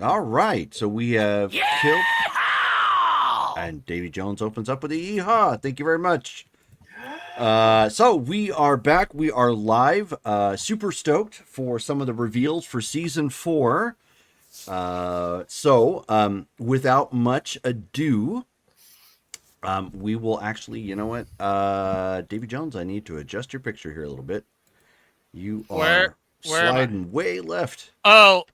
All right, so we have killed, Yeehaw! and Davy Jones opens up with a yeehaw. Thank you very much. So we are back. We are live. Super stoked for some of the reveals for season 4. Without much ado, we will actually, you know what, Davy Jones, I need to adjust your picture here a little bit. You Where are where am I? sliding way left. Oh,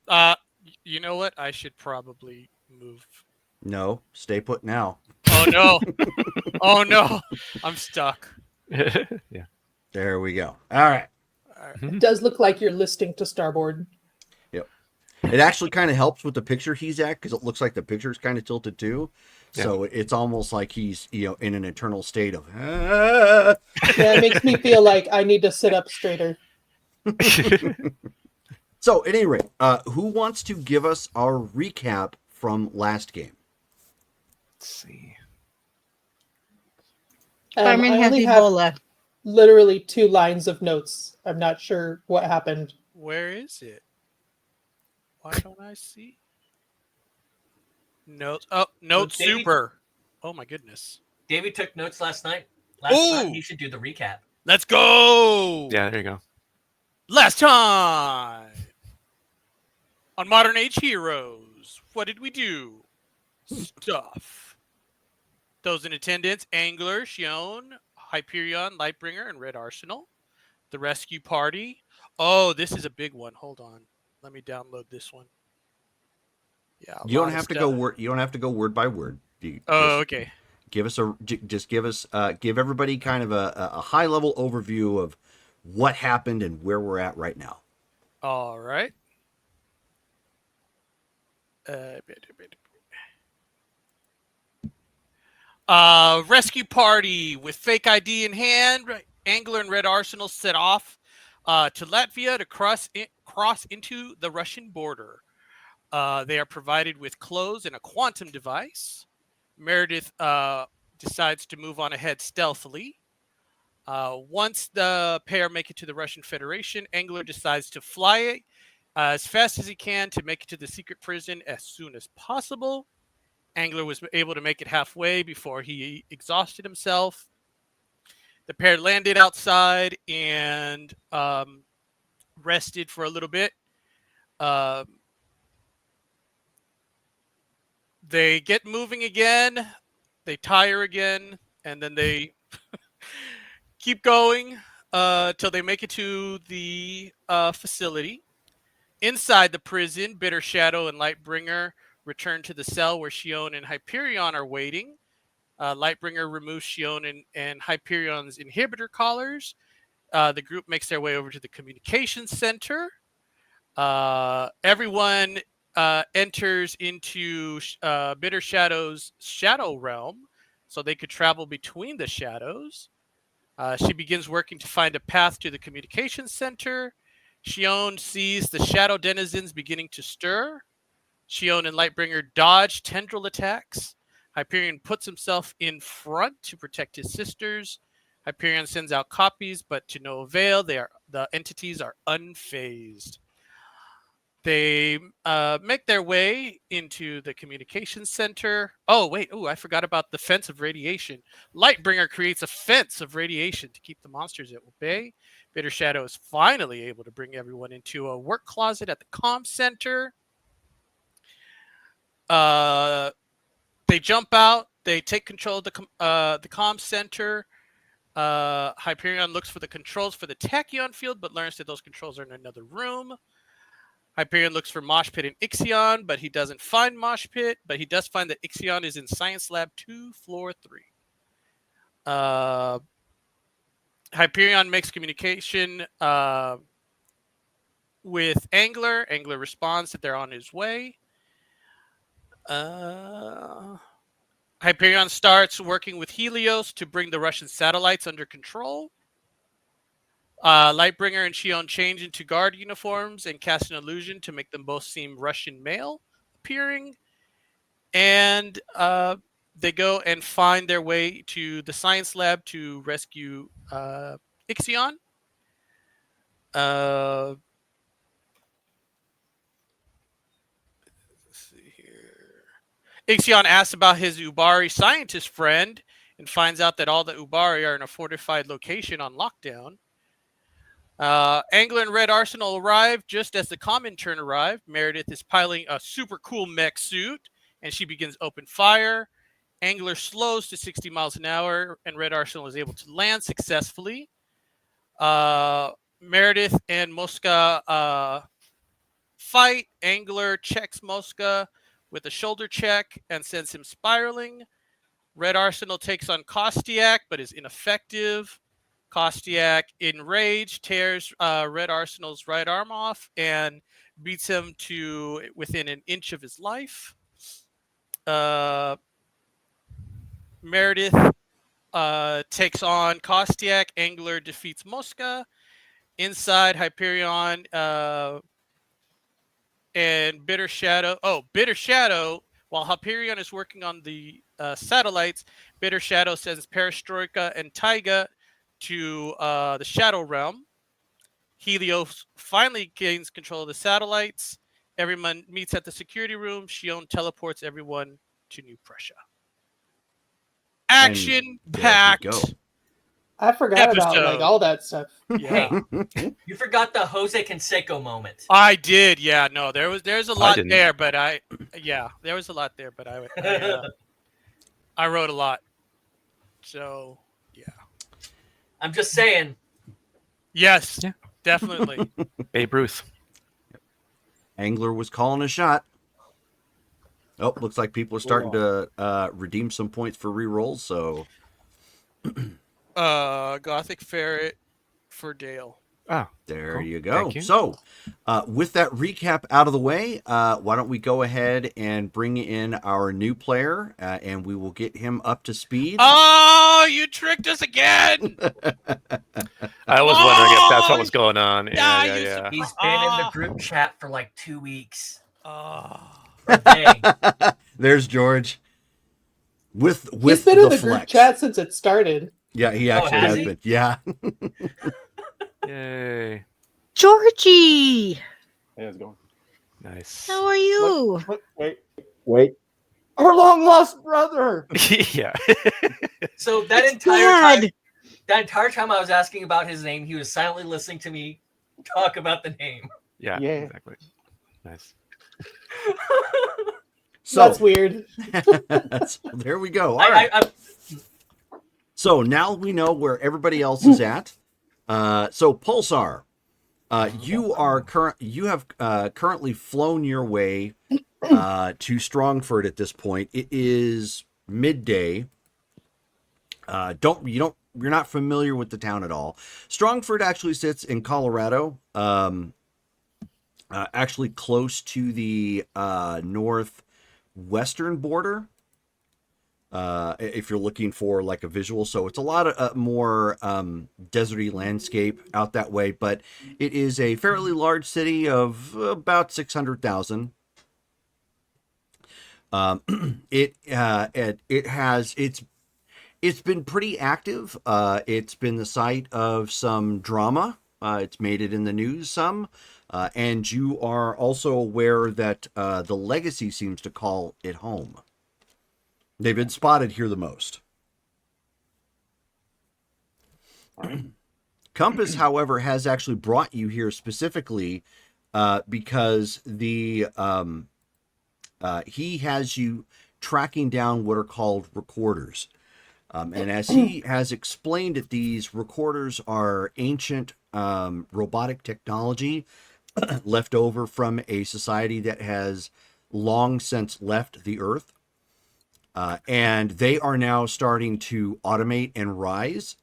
you know what? I should probably move. No, stay put now. Oh no! Oh no! I'm stuck. Yeah. There we go. All right. All right. It does look like you're listing to starboard. Yep. It actually kind of helps with the picture he's at because it looks like the picture's kind of tilted too. Yeah. So it's almost like he's, in an eternal state of. Ah. Yeah, it makes me feel like I need to sit up straighter. So at any rate, who wants to give us our recap from last game? Let's see. Carmen I has only have Ebola. literally 2 lines of notes. I'm not sure what happened. Where is it? Why don't I see? Notes. Oh, note Davey- super. Oh my goodness. Davey took notes last night. Last time Ooh! he should do the recap. Let's go. Yeah, there you go. Last time on Modern Age Heroes, what did we do? Stuff. Those in attendance: Angler, Shion, Hyperion, Lightbringer, and Red Arsenal. The Rescue Party. Oh, this is a big one. Hold on. Let me download this one. Yeah. You don't have to go word. You don't have to go word by word. Oh, okay. Give us give everybody kind of a high level overview of what happened and where we're at right now. All right. Rescue Party with fake ID in hand. Angler and Red Arsenal set off to Latvia to cross into the Russian border. They are provided with clothes and a quantum device. Meredith decides to move on ahead stealthily. Once the pair make it to the Russian Federation, Angler decides to fly as fast as he can to make it to the secret prison as soon as possible. Angler was able to make it halfway before he exhausted himself. The pair landed outside and rested for a little bit. They get moving again. They tire again, and then they keep going till they make it to the facility. Inside the prison, Bitter Shadow and Lightbringer return to the cell where Shion and Hyperion are waiting. Lightbringer removes Shion and Hyperion's inhibitor collars. The group makes their way over to the communications center. Everyone enters into Bitter Shadow's shadow realm so they could travel between the shadows. She begins working to find a path to the communications center. Shion sees the shadow denizens beginning to stir. Shion and Lightbringer dodge tendril attacks. Hyperion puts himself in front to protect his sisters. Hyperion sends out copies, but to no avail. The entities are unfazed. They make their way into the communications center. Oh, wait. Oh, I forgot about the fence of radiation. Lightbringer creates a fence of radiation to keep the monsters at bay. Bitter Shadow is finally able to bring everyone into a work closet at the comm center. They jump out. They take control of the comm center. Hyperion looks for the controls for the tachyon field, but learns that those controls are in another room. Hyperion looks for Mosh Pit and Ixion, but he doesn't find Mosh Pit. But he does find that Ixion is in Science Lab 2, Floor 3. Hyperion makes communication with Angler. Angler responds that they're on his way. Hyperion starts working with Helios to bring the Russian satellites under control. Lightbringer and Shion change into guard uniforms and cast an illusion to make them both seem Russian male appearing. And they go and find their way to the science lab to rescue Ixion. Ixion asks about his Ubari scientist friend and finds out that all the Ubari are in a fortified location on lockdown. Angler and Red Arsenal arrive just as the Comintern arrive. Meredith is piloting a super cool mech suit, and she begins open fire. Angler slows to 60 miles an hour, and Red Arsenal is able to land successfully. Meredith and Mosca fight. Angler checks Mosca with a shoulder check and sends him spiraling. Red Arsenal takes on Kostiak, but is ineffective. Kostiak, enraged, tears Red Arsenal's right arm off and beats him to within an inch of his life. Meredith takes on Kostiak. Angler defeats Mosca. Inside, Hyperion and Bitter Shadow. Oh, Bitter Shadow. While Hyperion is working on the satellites, Bitter Shadow sends Perestroika and Taiga to the Shadow Realm. Helios finally gains control of the satellites. Everyone meets at the security room. Shion teleports everyone to New Prussia. Action packed. There we go. I forgot about like Episode. all that stuff. Yeah, You forgot the Jose Canseco moment. I did. Yeah, no, there's a lot didn't. there, but there was a lot there, but I wrote a lot. So yeah, I'm just saying. yes, Yeah. definitely. Babe Ruth. Angler was calling a shot. Oh, looks like people are starting to redeem some points for rerolls. So Gothic Ferret for Dale. Oh, there cool. you go. Thank you. So with that recap out of the way, why don't we go ahead and bring in our new player, and we will get him up to speed. Oh, you tricked us again! I was wondering if that's what was going on. Ah, Yeah, you yeah. He's been in the group chat for like 2 weeks. Oh. Or day. There's George. With He's been in the flex. group chat since it started. Yeah, he actually has has he? been. Yeah. Yay. Georgie, Hey, how's it going? Nice. how are you? Wait. Our long lost brother. Yeah. So that It's entire good. time I was asking about his name, he was silently listening to me talk about the name. Yeah, Yeah. exactly. Nice. So That's weird. so there we go. All right. So now we know where everybody else is at. So Pulsar, you have currently flown your way to Strongford at this point. It is midday. You're not familiar with the town at all. Strongford actually sits in Colorado, actually close to the northwestern border. If you're looking for like a visual, so it's a lot of more deserty landscape out that way, but it is a fairly large city of about 600,000. It's been pretty active. It's been the site of some drama. It's made it in the news some, and you are also aware that the Legacy seems to call it home. They've been spotted here the most. Compass, however, has actually brought you here specifically because he has you tracking down what are called recorders. And as he has explained it, these recorders are ancient robotic technology left over from a society that has long since left the Earth. And they are now starting to automate and rise,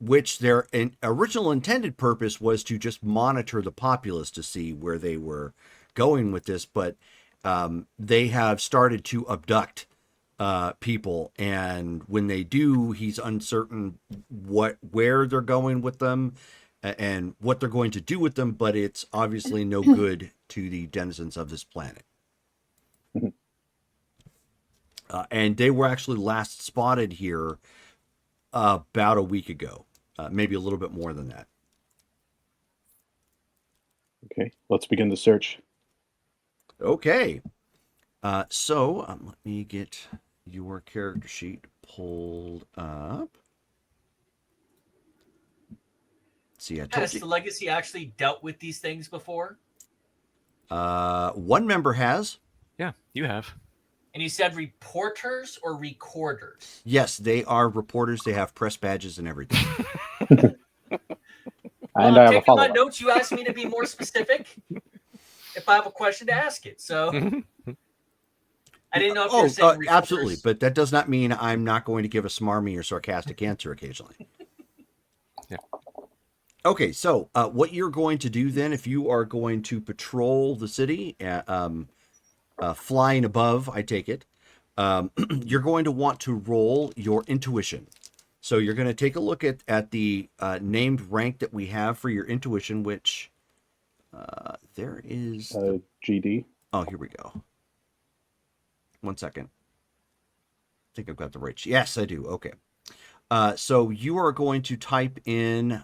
which their original intended purpose was to just monitor the populace to see where they were going with this. But they have started to abduct people, and when they do, he's uncertain where they're going with them and what they're going to do with them. But it's obviously no good to the denizens of this planet. And they were actually last spotted here about a week ago, maybe a little bit more than that. Okay, let's begin the search. Okay. Let me get your character sheet pulled up. See, I told Has the you. Legacy actually dealt with these things before? One member has. Yeah, you have. And you said reporters or recorders? Yes, they are reporters. They have press badges and everything. And Well, I I'm have a taking my follow-up. notes. You asked me to be more specific if I have a question to ask it. So I didn't know if you're saying reporters. Absolutely. But that does not mean I'm not going to give a smarmy or sarcastic answer occasionally. Yeah. Okay, so what you're going to do then, if you are going to patrol the city, flying above, I take it, you're going to want to roll your intuition. So you're going to take a look at the named rank that we have for your intuition, which there is... GD. Oh, here we go. 1 second. I think I've got the right... Yes, I do. Okay. So you are going to type in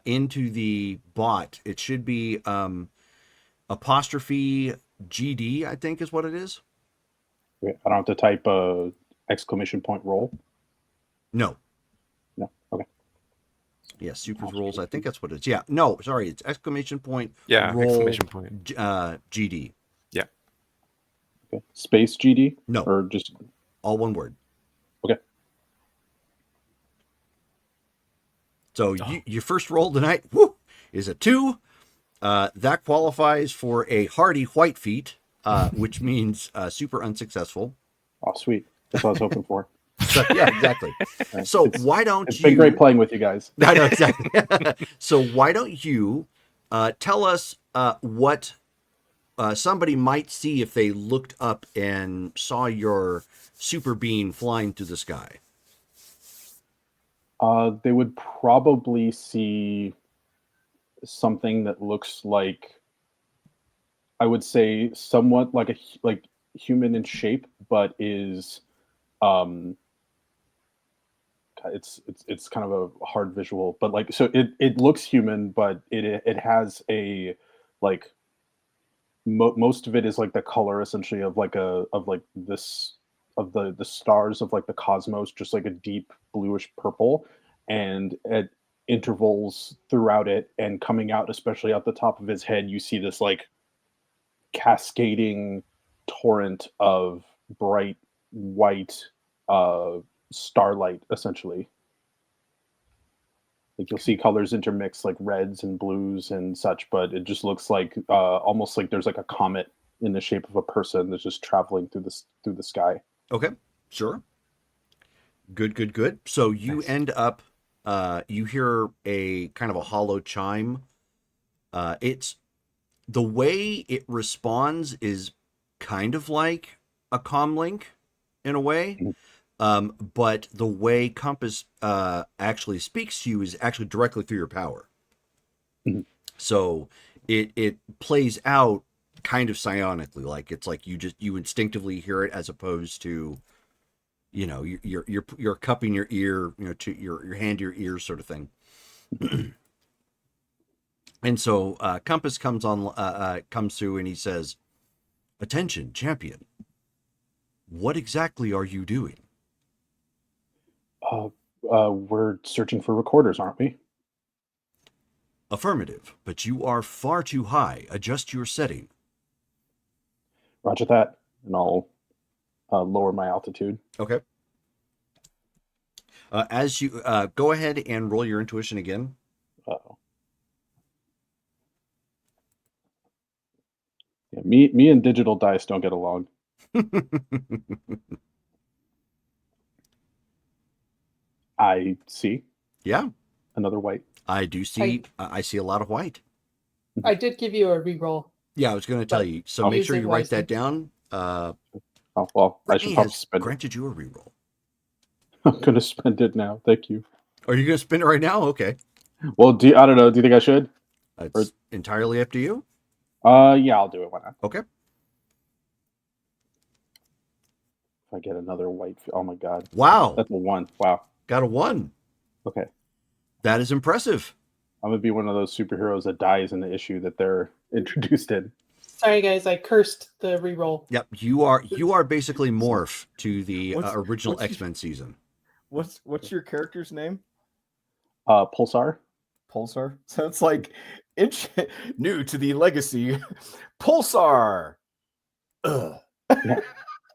into the bot. It should be apostrophe GD, I think is what it is. Wait, I don't have to type exclamation point roll. No. No. Okay. Yeah, super rolls. I think that's what it is. Yeah. No, sorry. It's exclamation point. Yeah, roll, exclamation point. GD. Yeah. Okay. Space GD. No. Or just All one word. okay. So your first roll tonight is a 2. That qualifies for a hearty white feat, which means super unsuccessful. Oh, sweet. That's what I was hoping for. So, yeah, exactly. So why don't It's you... been great playing with you guys. I know, exactly. So why don't you tell us what somebody might see if they looked up and saw your super being flying through the sky? They would probably see something that looks like, I would say, somewhat like human in shape, but is it's kind of a hard visual, but like, so it looks human, but it has a like most of it is like the color essentially of like this of the stars of like the cosmos, just like a deep bluish purple, and at intervals throughout it and coming out, especially at the top of his head, you see this like cascading torrent of bright white starlight, essentially. Like you'll see colors intermix, like reds and blues and such, but it just looks like almost like there's like a comet in the shape of a person that's just traveling through the sky. Okay, sure. Good. So you end up, you hear a kind of a hollow chime. It's the way it responds is kind of like a comlink in a way. But the way Compass actually speaks to you is actually directly through your power. So it plays out kind of psionically, like it's like you instinctively hear it, as opposed to, you know, you're cupping your ear, you know, to your hand to your ear sort of thing. And so Compass comes through and he says, "Attention, champion. What exactly are you doing?" We're searching for recorders, aren't we? Affirmative, but you are far too high. Adjust your setting. Roger that, and I'll lower my altitude. Okay. As you go ahead and roll your intuition again. Uh-oh. Yeah, me and digital dice don't get along. I see Yeah, another white. I do see. I see a lot of white. I did give you a reroll. Yeah, I was going to tell But you. So make sure use you it write that wisely. down. Oh well, I should Brittany probably has spend it. granted you a reroll. I'm gonna spend it now. Thank you. Are you going to spend it right now? Okay, Well, I don't know. Do you think I should? it's entirely up to you. Yeah, I'll do it. Why not? Okay. If I get another white, oh my god, Wow, that's a 1. Wow. got a 1. Okay, That is impressive. I'm gonna be one of those superheroes that dies in the issue that they're introduced in. Sorry, guys, I cursed the reroll. Yep, you are basically morph to the original what's- X-Men season. What's your character's name? Pulsar. Pulsar. Sounds like new to the legacy. Pulsar. Ugh. Yeah.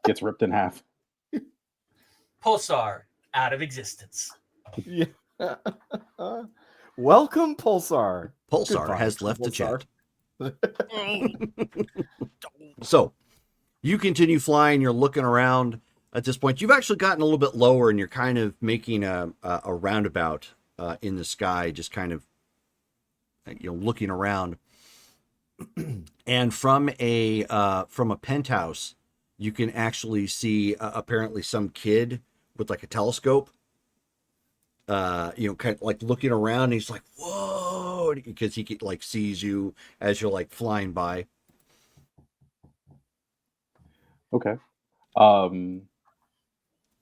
Gets ripped in half. Pulsar out of existence. Yeah. Welcome, Pulsar. Pulsar Good has vibes, left the Pulsar. chat. So, you continue flying. You're looking around. At this point, you've actually gotten a little bit lower, and you're kind of making a roundabout in the sky, just kind of looking around. And from a penthouse, you can actually see apparently some kid with like a telescope. Kind of like looking around. And he's like, "Whoa!" Because he like sees you as you're like flying by. Okay.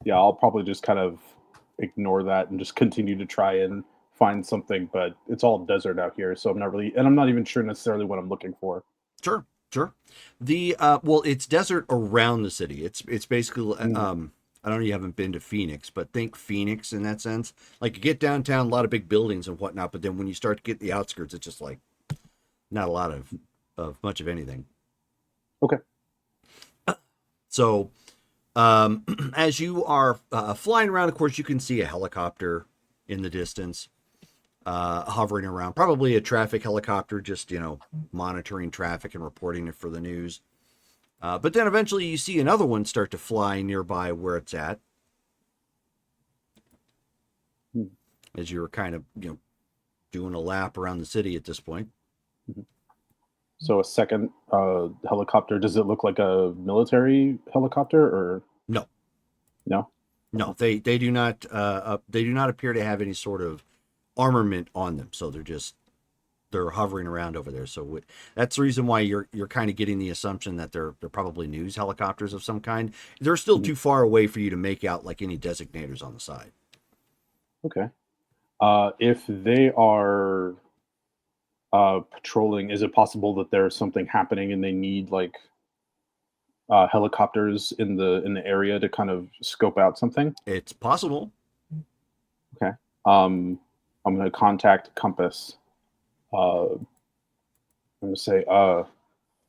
Yeah, I'll probably just kind of ignore that and just continue to try and find something, but it's all desert out here, so I'm not even sure necessarily what I'm looking for. Sure. The it's desert around the city. It's basically I don't know, you haven't been to Phoenix, but think Phoenix in that sense. Like you get downtown, a lot of big buildings and whatnot, but then when you start to get the outskirts, it's just like not a lot of much of anything. Okay. So, as you are flying around, of course, you can see a helicopter in the distance, hovering around. Probably a traffic helicopter, just monitoring traffic and reporting it for the news. But then eventually, you see another one start to fly nearby where it's at, as you're kind of doing a lap around the city at this point. So a second helicopter, does it look like a military helicopter or No. No? No, they do not appear to have any sort of armament on them. So they're hovering around over there. So that's the reason why you're kind of getting the assumption that they're probably news helicopters of some kind. They're still too far away for you to make out like any designators on the side. Okay. If they are patrolling, is it possible that there's something happening and they need like helicopters in the area to kind of scope out something? It's possible. Okay. I'm going to contact Compass. I'm going to say,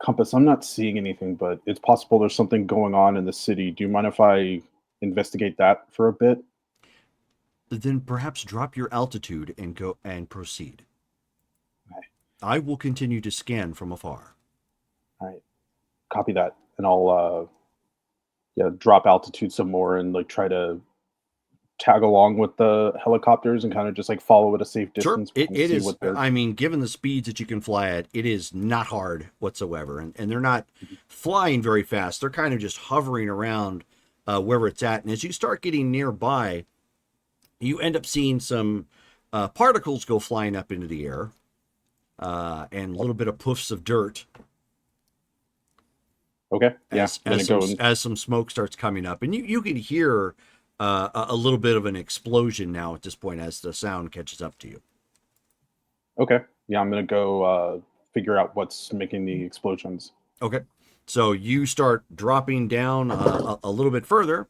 Compass, I'm not seeing anything, but it's possible there's something going on in the city. Do you mind if I investigate that for a bit? Then perhaps drop your altitude and go and proceed. Okay. I will continue to scan from afar. All right. Copy that. And I'll drop altitude some more and like try to tag along with the helicopters and kind of just like follow at a safe distance. Sure. It see is. what they're... I mean, given the speeds that you can fly at, it is not hard whatsoever. And they're not flying very fast. They're kind of just hovering around wherever it's at. And as you start getting nearby, you end up seeing some particles go flying up into the air and a little bit of poofs of dirt. Okay. Yeah. As some smoke starts coming up, and you can hear a little bit of an explosion now at this point as the sound catches up to you. Okay. Yeah, I'm gonna go figure out what's making the explosions. Okay. So you start dropping down a little bit further,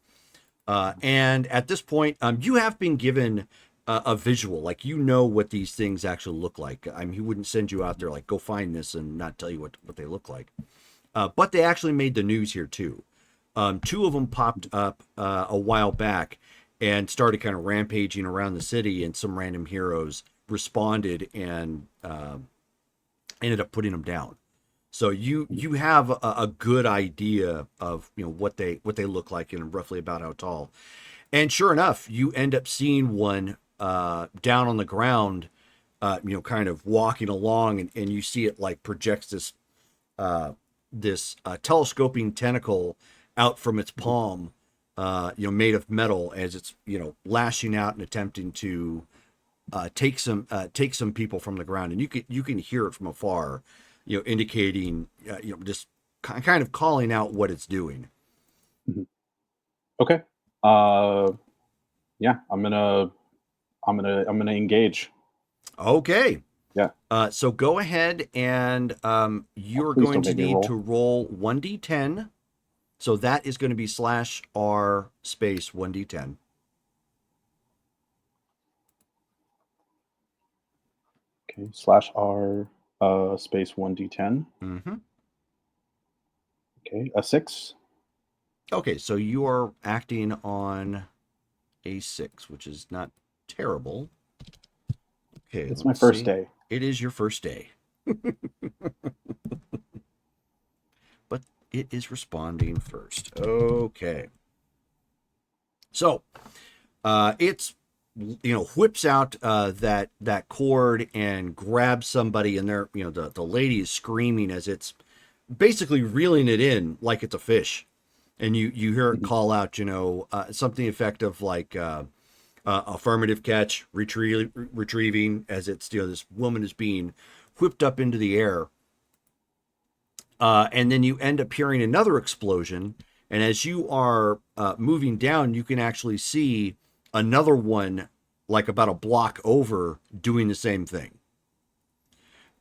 and at this point, you have been given a visual, like what these things actually look like. I mean, he wouldn't send you out there like go find this and not tell you what they look like. But they actually made the news here too. Two of them popped up a while back and started kind of rampaging around the city, and some random heroes responded and ended up putting them down. So you have a good idea of what they look like and roughly about how tall. And sure enough, you end up seeing one down on the ground, kind of walking along, and you see it like projects this telescoping tentacle out from its palm, made of metal, as it's lashing out and attempting to take some people from the ground, and you can hear it from afar, indicating just kind of calling out what it's doing. Okay. Yeah, I'm gonna engage. Okay. Yeah. So go ahead and you're Please going don't to make me need to roll 1d10. So that is going to be /r space 1d10. Okay. /r space 1d10. Mm-hmm. Okay. A 6. Okay, so you are acting on a 6, which is not terrible. Okay, It's my let's first see. day. It is your first day. But it is responding first. Okay. So, it's whips out that cord and grabs somebody, and they're the lady is screaming as it's basically reeling it in like it's a fish, and you hear it call out something effective like affirmative catch, retrieving, as it's this woman is being whipped up into the air, and then you end up hearing another explosion. And as you are moving down, you can actually see another one, like about a block over, doing the same thing.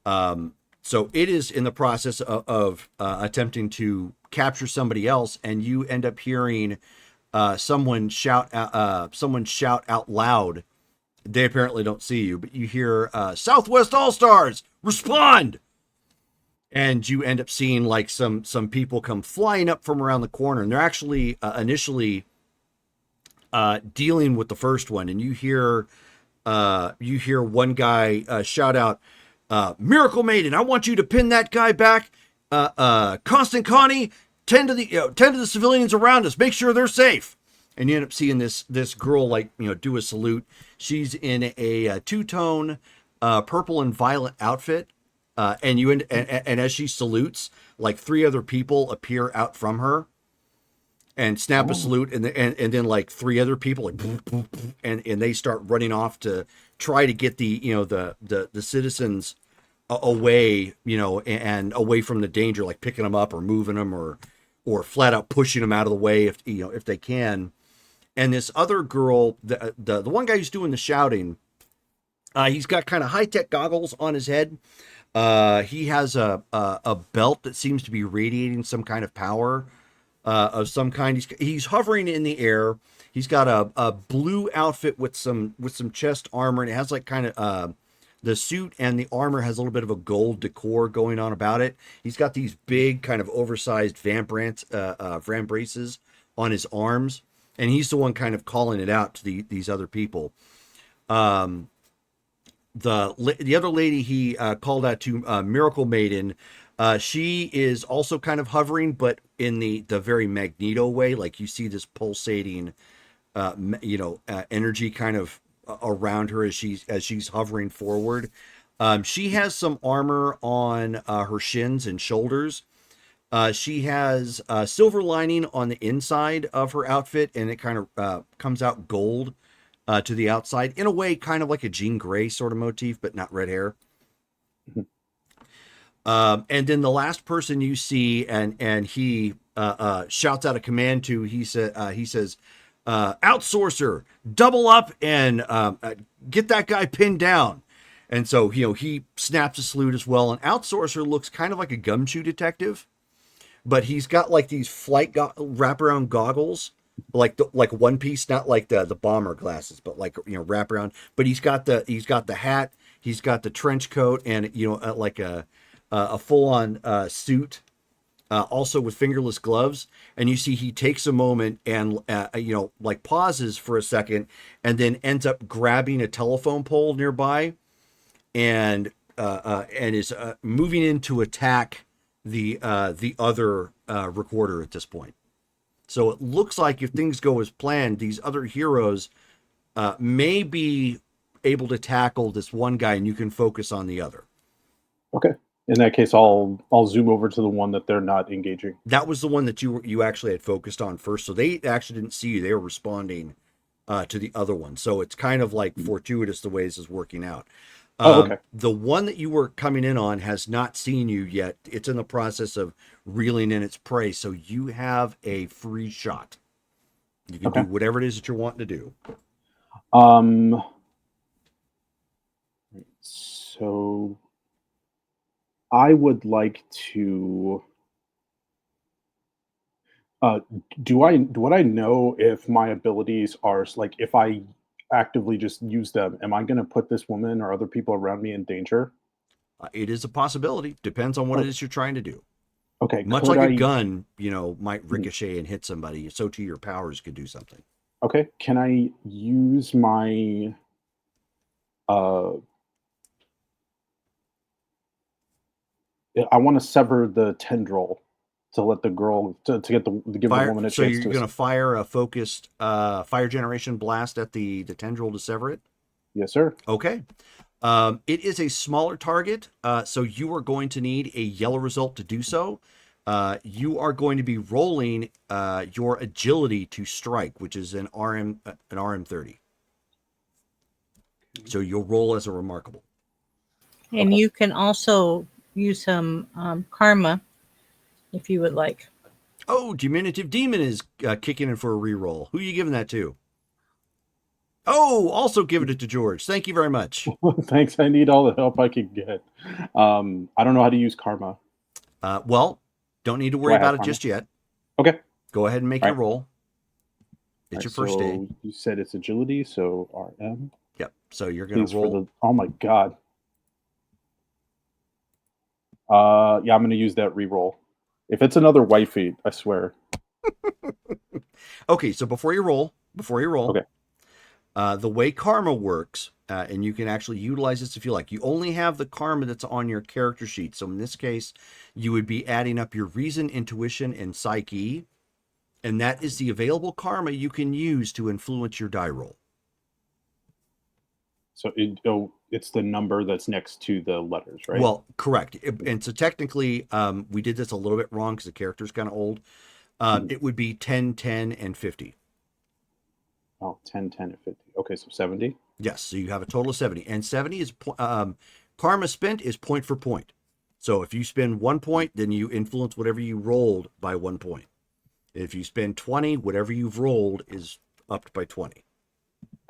So it is in the process of attempting to capture somebody else, and you end up hearing someone shout out loud. They apparently don't see you, but you hear Southwest All Stars respond. And you end up seeing like some people come flying up from around the corner, and they're actually initially dealing with the first one. And you hear one guy shout out, "Miracle Maiden, I want you to pin that guy back. Constant Connie, tend to the civilians around us. Make sure they're safe." And you end up seeing this girl do a salute. She's in a two-tone purple and violet outfit. And as she salutes, like 3 other people appear out from her and snap a salute, and then like 3 other people like and they start running off to try to get the citizens away, and away from the danger, like picking them up or moving them or flat out pushing them out of the way if they can. And this other girl, the one guy who's doing the shouting, he's got kind of high-tech goggles on his head. He has a belt that seems to be radiating some kind of power of some kind. He's hovering in the air. He's got a blue outfit with some chest armor, and it has like kind of the suit and the armor has a little bit of a gold decor going on about it. He's got these big kind of oversized vambraces on his arms, and he's the one kind of calling it out to these other people. The other lady he called out to, Miracle Maiden, she is also kind of hovering, but in the very Magneto way. Like you see this pulsating, energy kind of around her as she's hovering forward. She has some armor on her shins and shoulders. She has a silver lining on the inside of her outfit, and it kind of comes out gold to the outside, in a way, kind of like a Jean Grey sort of motif, but not red hair. And then the last person you see, and he shouts out a command to, he says, "Outsourcer, double up and get that guy pinned down." And so he snaps a salute as well. And Outsourcer looks kind of like a gumshoe detective, but he's got like these flight wraparound goggles. Like One Piece, not like the bomber glasses, but like wraparound. But he's got the hat, he's got the trench coat, and like a full on suit, also with fingerless gloves. And you see he takes a moment and like pauses for a second, and then ends up grabbing a telephone pole nearby, and is moving in to attack the other recorder at this point. So it looks like if things go as planned, these other heroes may be able to tackle this one guy, and you can focus on the other. Okay. In that case, I'll zoom over to the one that they're not engaging. That was the one that you actually had focused on first. So they actually didn't see you. They were responding to the other one. So it's kind of like fortuitous the way this is working out. Okay. The one that you were coming in on has not seen you yet. It's in the process of reeling in its prey. So you have a free shot. You can do whatever it is that you're wanting to do. So I would like to. Uh, would I know if my abilities are like if I actively just use them? Am I going to put this woman or other people around me in danger? It is a possibility. Depends on what it Oh, is you're trying to do. okay. Much Could like a I? gun, might Mhm. ricochet and hit somebody, so too your powers could do something. Okay. Can I use my? Uh, I want to sever the tendril to let the girl to get to give the Fire. woman a So chance you're to. going to fire a focused fire generation blast at the tendril to sever it. Yes, sir. Okay. It is a smaller target, so you are going to need a yellow result to do so. You are going to be rolling your agility to strike, which is an RM 30. So you'll roll as a remarkable. And Okay. you can also use some karma if you would like. Oh, Diminutive Demon is kicking in for a reroll. Who are you giving that to? Oh, also giving it to George. Thank you very much. Thanks. I need all the help I can get. I don't know how to use karma. Well, don't need to Do worry I have about it karma? just yet. Okay. Go ahead and make All your right. roll. All It's right. your first day. So you said it's agility, so RM. Yep. So you're going Please to for roll. the. Oh my god. Yeah, I'm gonna use that reroll. If it's another white feet, I swear. Okay, so before you roll, Okay. the way karma works, and you can actually utilize this if you like, you only have the karma that's on your character sheet. So in this case, you would be adding up your reason, intuition, and psyche, and that is the available karma you can use to influence your die roll. So it's the number that's next to the letters, right? Well, correct. And so technically, we did this a little bit wrong because the character's kind of old. It would be 10, 10, and 50. Oh, 10, 10, and 50. Okay, so 70. Yes, so you have a total of 70. And 70 is karma spent is point for point. So if you spend 1 point, then you influence whatever you rolled by 1 point. If you spend 20, whatever you've rolled is upped by 20.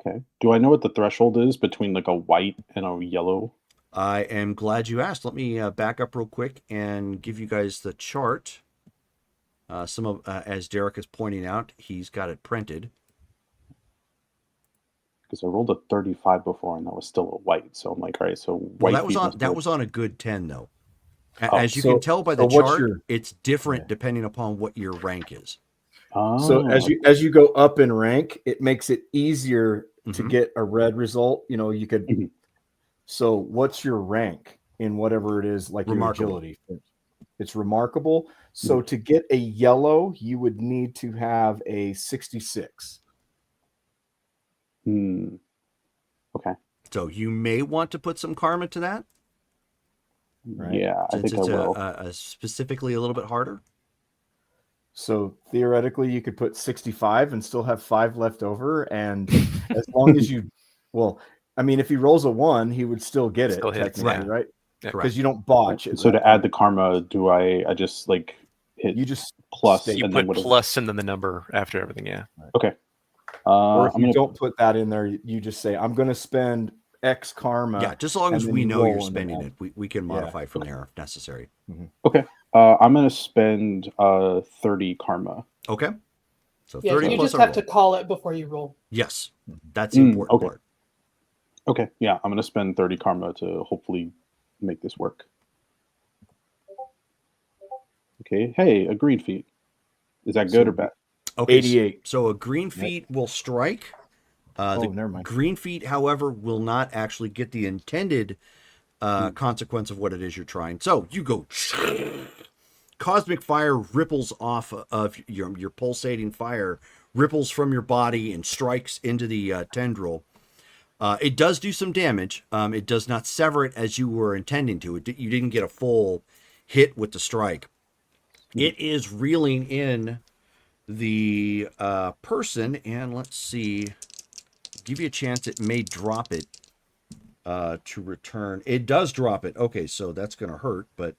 Okay. Do I know what the threshold is between like a white and a yellow? I am glad you asked. Let me back up real quick and give you guys the chart. As Derek is pointing out, he's got it printed. Because I rolled a 35 before and that was still a white. So I'm like, all right, so Well, white that was feet on must be that like, was on a good 10 though. oh, As you can tell by the what's chart, your it's different Yeah. depending upon what your rank is. so as you go up in rank, it makes it easier to Mhm. get a red result. You could. Mhm. So what's your rank in whatever it is, like your Remarkable. agility? It's remarkable. So to get a yellow, you would need to have a 66. Okay. So you may want to put some karma to that, Right. Yeah, I since think I it's will. specifically a little bit harder. So theoretically, you could put 65 and still have 5 left over. And as long as I mean, if he rolls a 1, he would still get Still it hits, technically, yeah. right? Yeah. Because you don't botch it. So to add the karma, do I just like hit You just plus stay- You and then put what? plus and then the number after everything, yeah. Okay. or if I'm you gonna. don't put that in there, you just say, I'm going to spend X karma. Yeah, just as long and as then we you know you're roll and then spending add. it, we can modify from there if necessary. Okay. I'm gonna spend 30 karma. Okay. So Yeah, 30 you plus just a have roll. to call it before you roll. Yes, that's the important okay. part. Okay. Yeah, I'm gonna spend 30 karma to hopefully make this work. Okay. Hey, a green feet. Is that good or bad? Okay. 88. So a green feet will strike. Never mind. Green feet, however, will not actually get the intended consequence of what it is you're trying. So you go. Cosmic fire ripples off of your pulsating fire, ripples from your body and strikes into the tendril. It does do some damage. It does not sever it as you were intending to. You didn't get a full hit with the strike. It is reeling in the person, and let's see, give you a chance. It may drop it to return. It does drop it. Okay, so that's going to hurt, but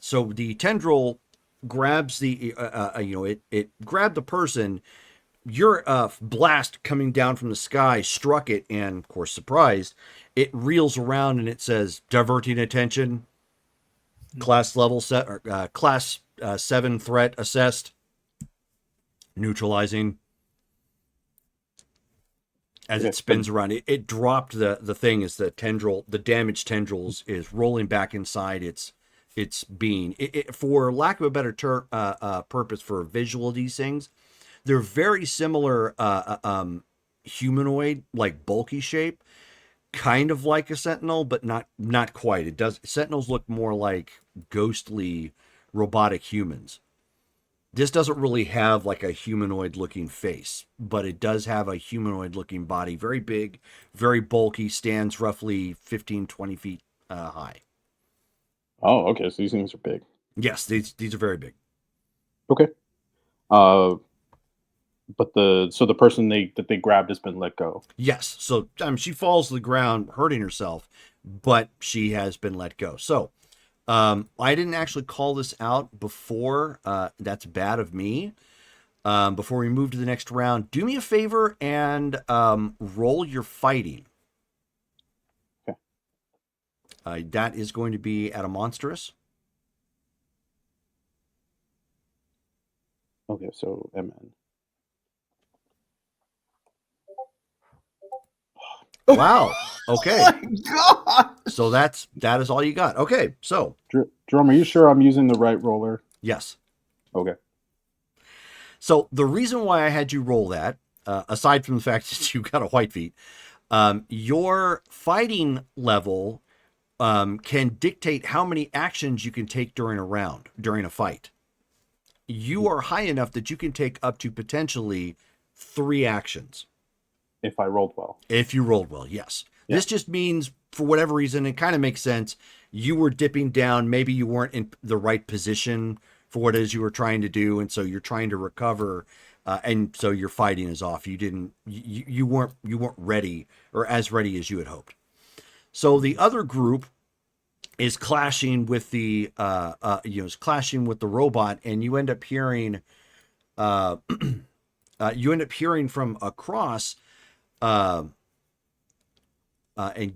so the tendril grabs the it grabbed the person, your blast coming down from the sky struck it, and of course, surprised, it reels around and it says diverting attention, class level set, or class 7 threat assessed, neutralizing. As it spins around, it dropped the thing as the damaged tendrils is rolling back inside its being. For lack of a better purpose for visual of these things, they're very similar humanoid, like bulky shape, kind of like a sentinel, but not quite. Sentinels look more like ghostly robotic humans. This doesn't really have like a humanoid looking face, but it does have a humanoid looking body. Very big, very bulky, stands roughly 15, 20 feet high. Oh, okay. So these things are big. Yes, these are very big. Okay. But the person that they grabbed has been let go. Yes. So she falls to the ground, hurting herself, but she has been let go. So I didn't actually call this out before. That's bad of me. Before we move to the next round, do me a favor and roll your fighting. Okay. That is going to be at a monstrous. Okay, so MN. Wow. Okay. Oh my God. So that is all you got. Okay. So Jerome, are you sure I'm using the right roller? yes. Okay. So the reason why I had you roll that, aside from the fact that you got a white feat, your fighting level can dictate how many actions you can take during a fight. You are high enough that you can take up to potentially 3 actions. If I rolled well. If you rolled well, yes. Yeah. This just means, for whatever reason, it kind of makes sense. You were dipping down. Maybe you weren't in the right position for what it is you were trying to do, and so you're trying to recover, and so your fighting is off. You weren't ready, or as ready as you had hoped. So the other group is clashing with the robot, and you end up hearing from across. And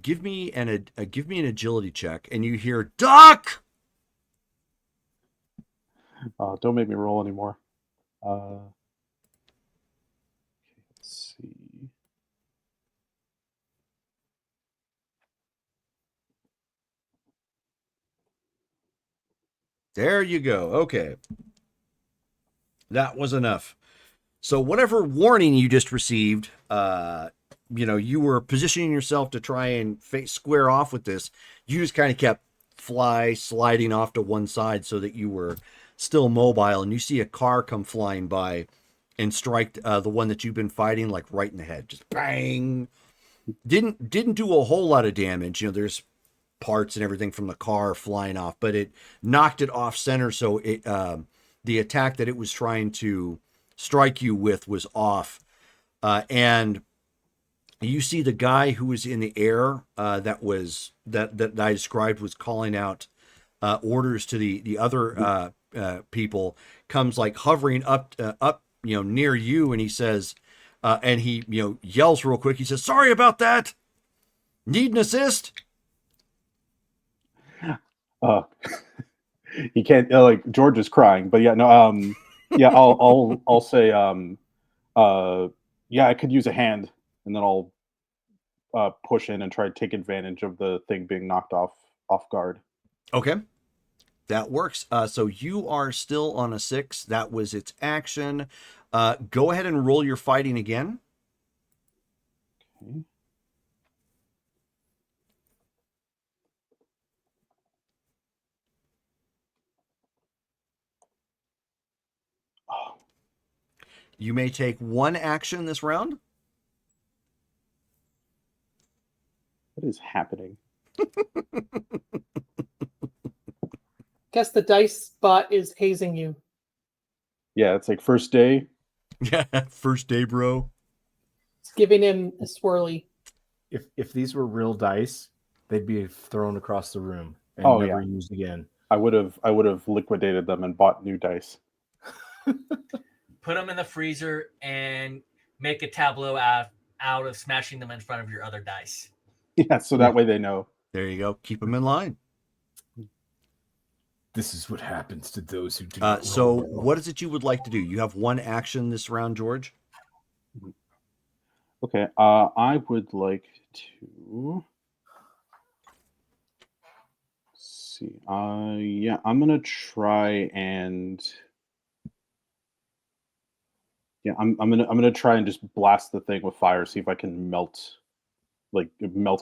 give me an agility check, and you hear duck. Don't make me roll anymore. Let's see. There you go. Okay, that was enough. So whatever warning you just received, you were positioning yourself to try and square off with this. You just kind of kept sliding off to one side so that you were still mobile, and you see a car come flying by and strike the one that you've been fighting like right in the head. Just bang. Didn't do a whole lot of damage. There's parts and everything from the car flying off, but it knocked it off center, so it the attack that it was trying to strike you with was off. And you see the guy who was in the air that I described was calling out orders to the other people, comes like hovering up near you, and he says and he yells real quick. He says, "Sorry about that. Need an assist?" He can't, like, George is crying, but yeah, no, yeah, I'll say, yeah, I could use a hand, and then I'll push in and try to take advantage of the thing being knocked off guard. Okay, that works. So you are still on a 6. That was its action. Go ahead and roll your fighting again. Okay. You may take 1 action this round. What is happening? Guess the dice bot is hazing you. Yeah, it's like first day. Yeah, first day, bro. It's giving him a swirly. If these were real dice, they'd be thrown across the room and never used again. I would have liquidated them and bought new dice. put them in the freezer, and make a tableau out of smashing them in front of your other dice. Yeah, so that way they know. There you go. Keep them in line. This is what happens to those who do not So roll well. what is it you would like to do? You have one action this round, George. Okay, I would like to see. Yeah, I'm gonna try and I'm gonna try and just blast the thing with fire. See if I can melt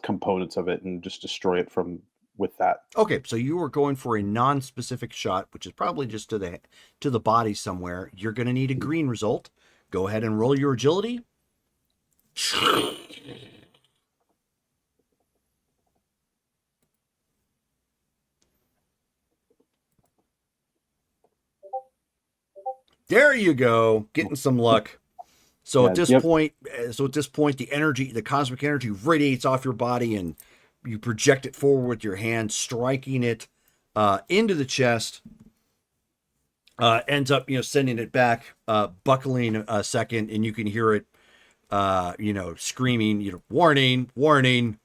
components of it and just destroy it from with that. Okay, so you are going for a non-specific shot, which is probably just to the body somewhere. You're going to need a green result. Go ahead and roll your agility. There you go, getting some luck. So at this point, the cosmic energy radiates off your body, and you project it forward with your hand, striking it into the chest. Ends up, sending it back, buckling a second, and you can hear it, screaming, warning, warning.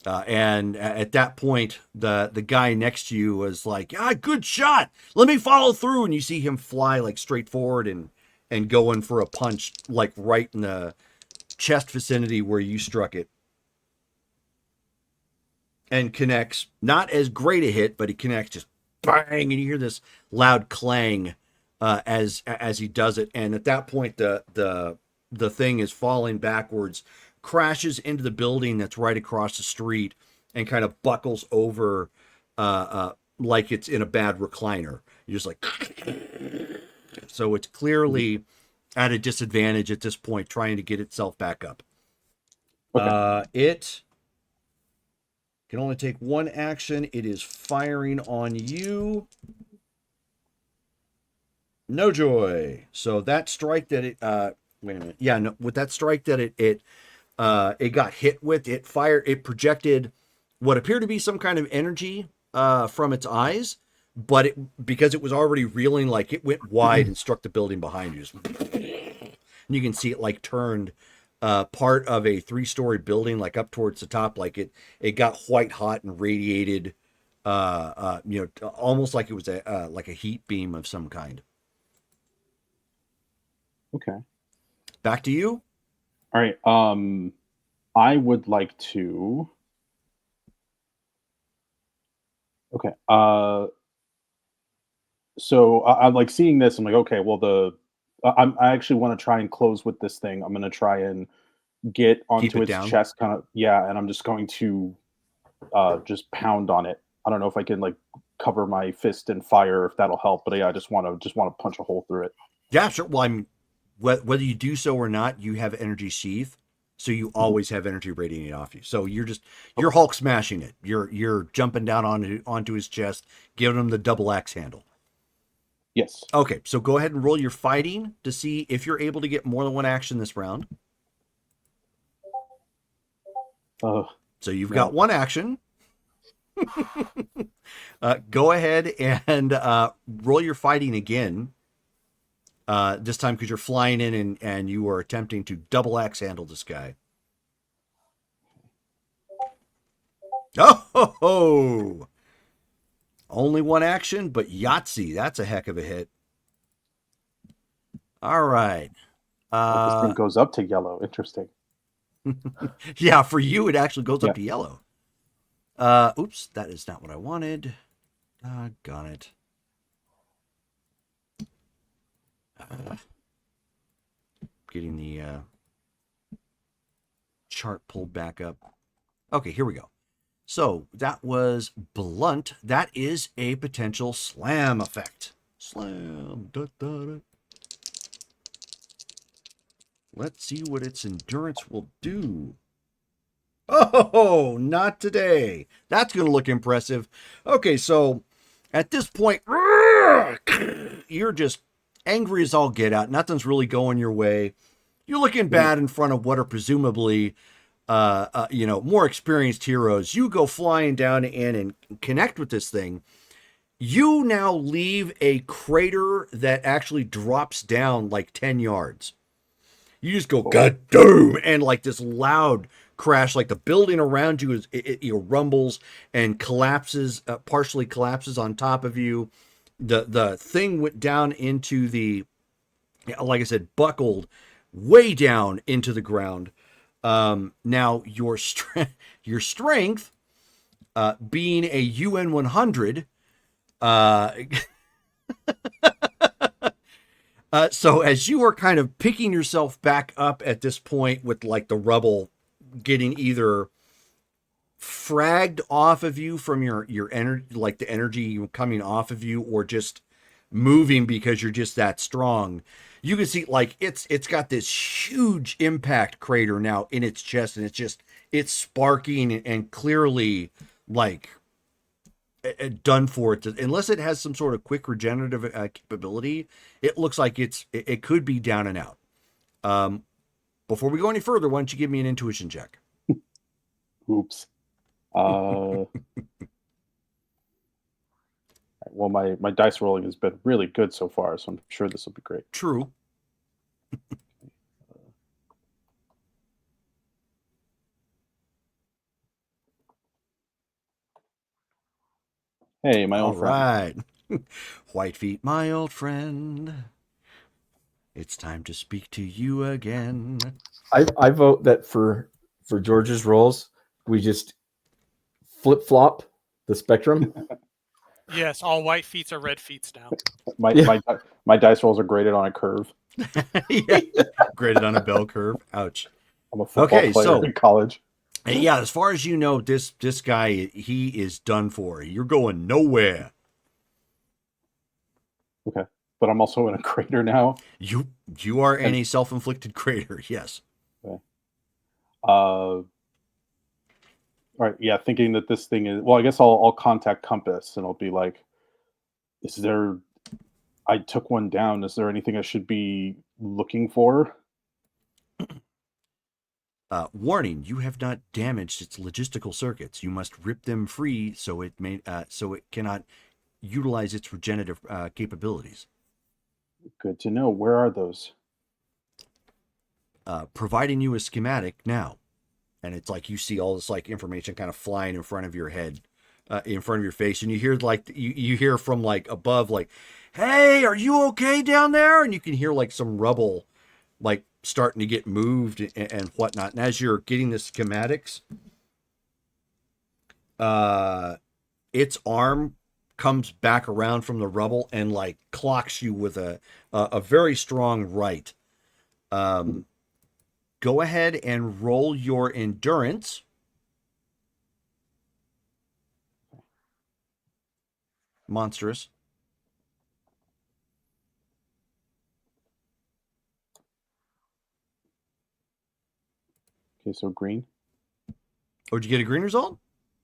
And at that point, the guy next to you was like, good shot. Let me follow through. And you see him fly like straight forward and go in for a punch, like right in the chest vicinity where you struck it. And connects, not as great a hit, but he connects just bang, and you hear this loud clang as he does it. And at that point, the thing is falling backwards, crashes into the building that's right across the street, and kind of buckles over like it's in a bad recliner. You're just like, so it's clearly at a disadvantage at this point, trying to get itself back up. Okay. It can only take one action. It is firing on you. No joy. So that strike that it wait a minute. Yeah, no, with that strike that it got hit with, it projected what appeared to be some kind of energy from its eyes, but because it was already reeling, like it went wide and struck the building behind you. And you can see it like turned part of a 3-story building, like up towards the top, like it got white hot and radiated, almost like it was like a heat beam of some kind. Okay. Back to you. All right. I would like to. Okay. So I'm like seeing this. I'm like, okay. Well, I actually want to try and close with this thing. I'm going to try and get onto its chest, kind of. Yeah, and I'm just going to just pound on it. I don't know if I can like cover my fist in fire, if that'll help. But yeah, I just want to punch a hole through it. Yeah, sure. Well, I'm whether you do so or not, you have energy sheath, so you always have energy radiating off you. So you're Hulk smashing it. You're jumping down onto his chest, giving him the double axe handle. Yes. Okay, so go ahead and roll your fighting to see if you're able to get more than one action this round. So you've got one action. Go ahead and roll your fighting again. This time because you're flying in and you are attempting to double axe handle this guy. Oh ho, ho. Only one action, but Yahtzee. That's a heck of a hit. All right. This thing goes up to yellow. Interesting. Yeah, for you, it actually goes up to yellow. Oops, that is not what I wanted. Doggone it. Getting the chart pulled back up. Okay, here we go. So that was blunt. That is a potential slam effect. Slam. Da, da, da. Let's see what its endurance will do. Oh, not today. That's going to look impressive. Okay, so at this point, you're just angry as all get out. Nothing's really going your way. You're looking bad in front of what are presumably, more experienced heroes. You go flying down in and connect with this thing, You now leave a crater that actually drops down like 10 yards. You just go, God damn, and like this loud crash, like the building around you it rumbles and collapses, partially collapses on top of you. The thing went down into the, like I said, buckled way down into the ground. Now your strength, being a UN 100, so as you are kind of picking yourself back up at this point with like the rubble getting either fragged off of you from your energy, like the energy coming off of you, or just moving because you're just that strong, you can see like it's got this huge impact crater now in its chest, and it's sparking and clearly like done for it. Unless it has some sort of quick regenerative capability, it looks like it could be down and out. Before we go any further, why don't you give me an intuition check? Oops. Well, my dice rolling has been really good so far, so I'm sure this will be great. True. Hey, my All old friend. right. White Feet, my old friend. It's time to speak to you again. I vote that for George's rolls, we just flip flop the spectrum. Yes, all white feet are red feet now. My dice rolls are graded on a curve. Yeah, graded on a bell curve. Ouch. I'm a football player in college. Yeah, as far as you know, this guy, he is done for. You're going nowhere. Okay, but I'm also in a crater now. You are in a self-inflicted crater. Yes. Okay. All right. Yeah, thinking that this thing is, well, I guess I'll contact Compass and I'll be like, is there? I took one down. Is there anything I should be looking for? Warning: you have not damaged its logistical circuits. You must rip them free so it cannot utilize its regenerative capabilities. Good to know. Where are those? Providing you a schematic now, and it's like you see all this like information kind of flying in front of your head, in front of your face, and you hear like you hear from like above, like, "Hey, are you okay down there?" And you can hear like some rubble, like starting to get moved and whatnot. And as you're getting the schematics, its arm comes back around from the rubble and like clocks you with a very strong right. Go ahead and roll your endurance. Monstrous. Okay, so green. Oh, did you get a green result?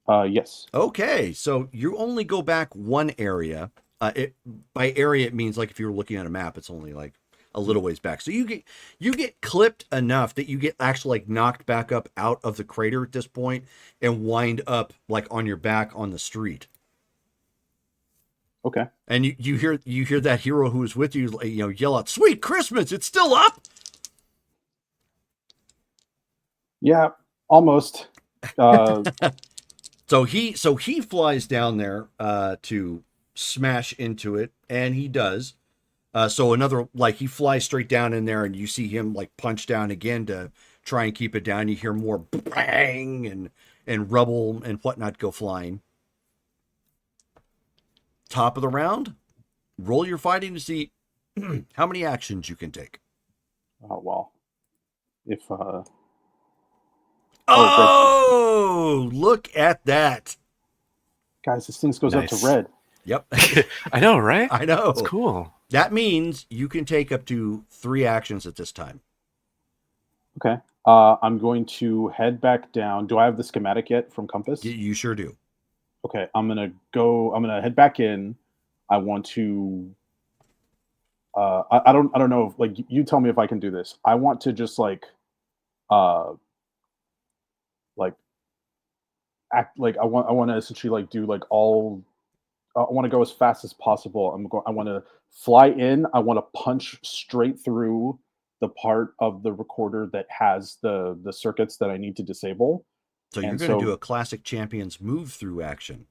Yes. Okay, so you only go back one area. By area, it means like if you were looking at a map, it's only like a little ways back. So you get clipped enough that you get actually like knocked back up out of the crater at this point and wind up like on your back on the street. Okay. And you hear that hero who is with you, yell out, "Sweet Christmas! It's still up!" Yeah, almost. So he flies down there to smash into it, and he does. So another, like, he flies straight down in there, and you see him like punch down again to try and keep it down. You hear more bang and rubble and whatnot go flying. Top of the round, roll your fighting to see how many actions you can take. Oh well. If Oh, look at that. Guys, this thing goes up to Nice. red. Yep. I know, right? I know. It's cool. That means you can take up to 3 actions at this time. Okay. I'm going to head back down. Do I have the schematic yet from Compass? You sure do. Okay, I'm gonna head back in. I want to I don't know if, like, you tell me if I can do this. I want to just like act like I want to essentially like do like all I want to go as fast as possible. I want to fly in. I want to punch straight through the part of the recorder that has the circuits that I need to disable. So you're And going to do so a classic champions move through action.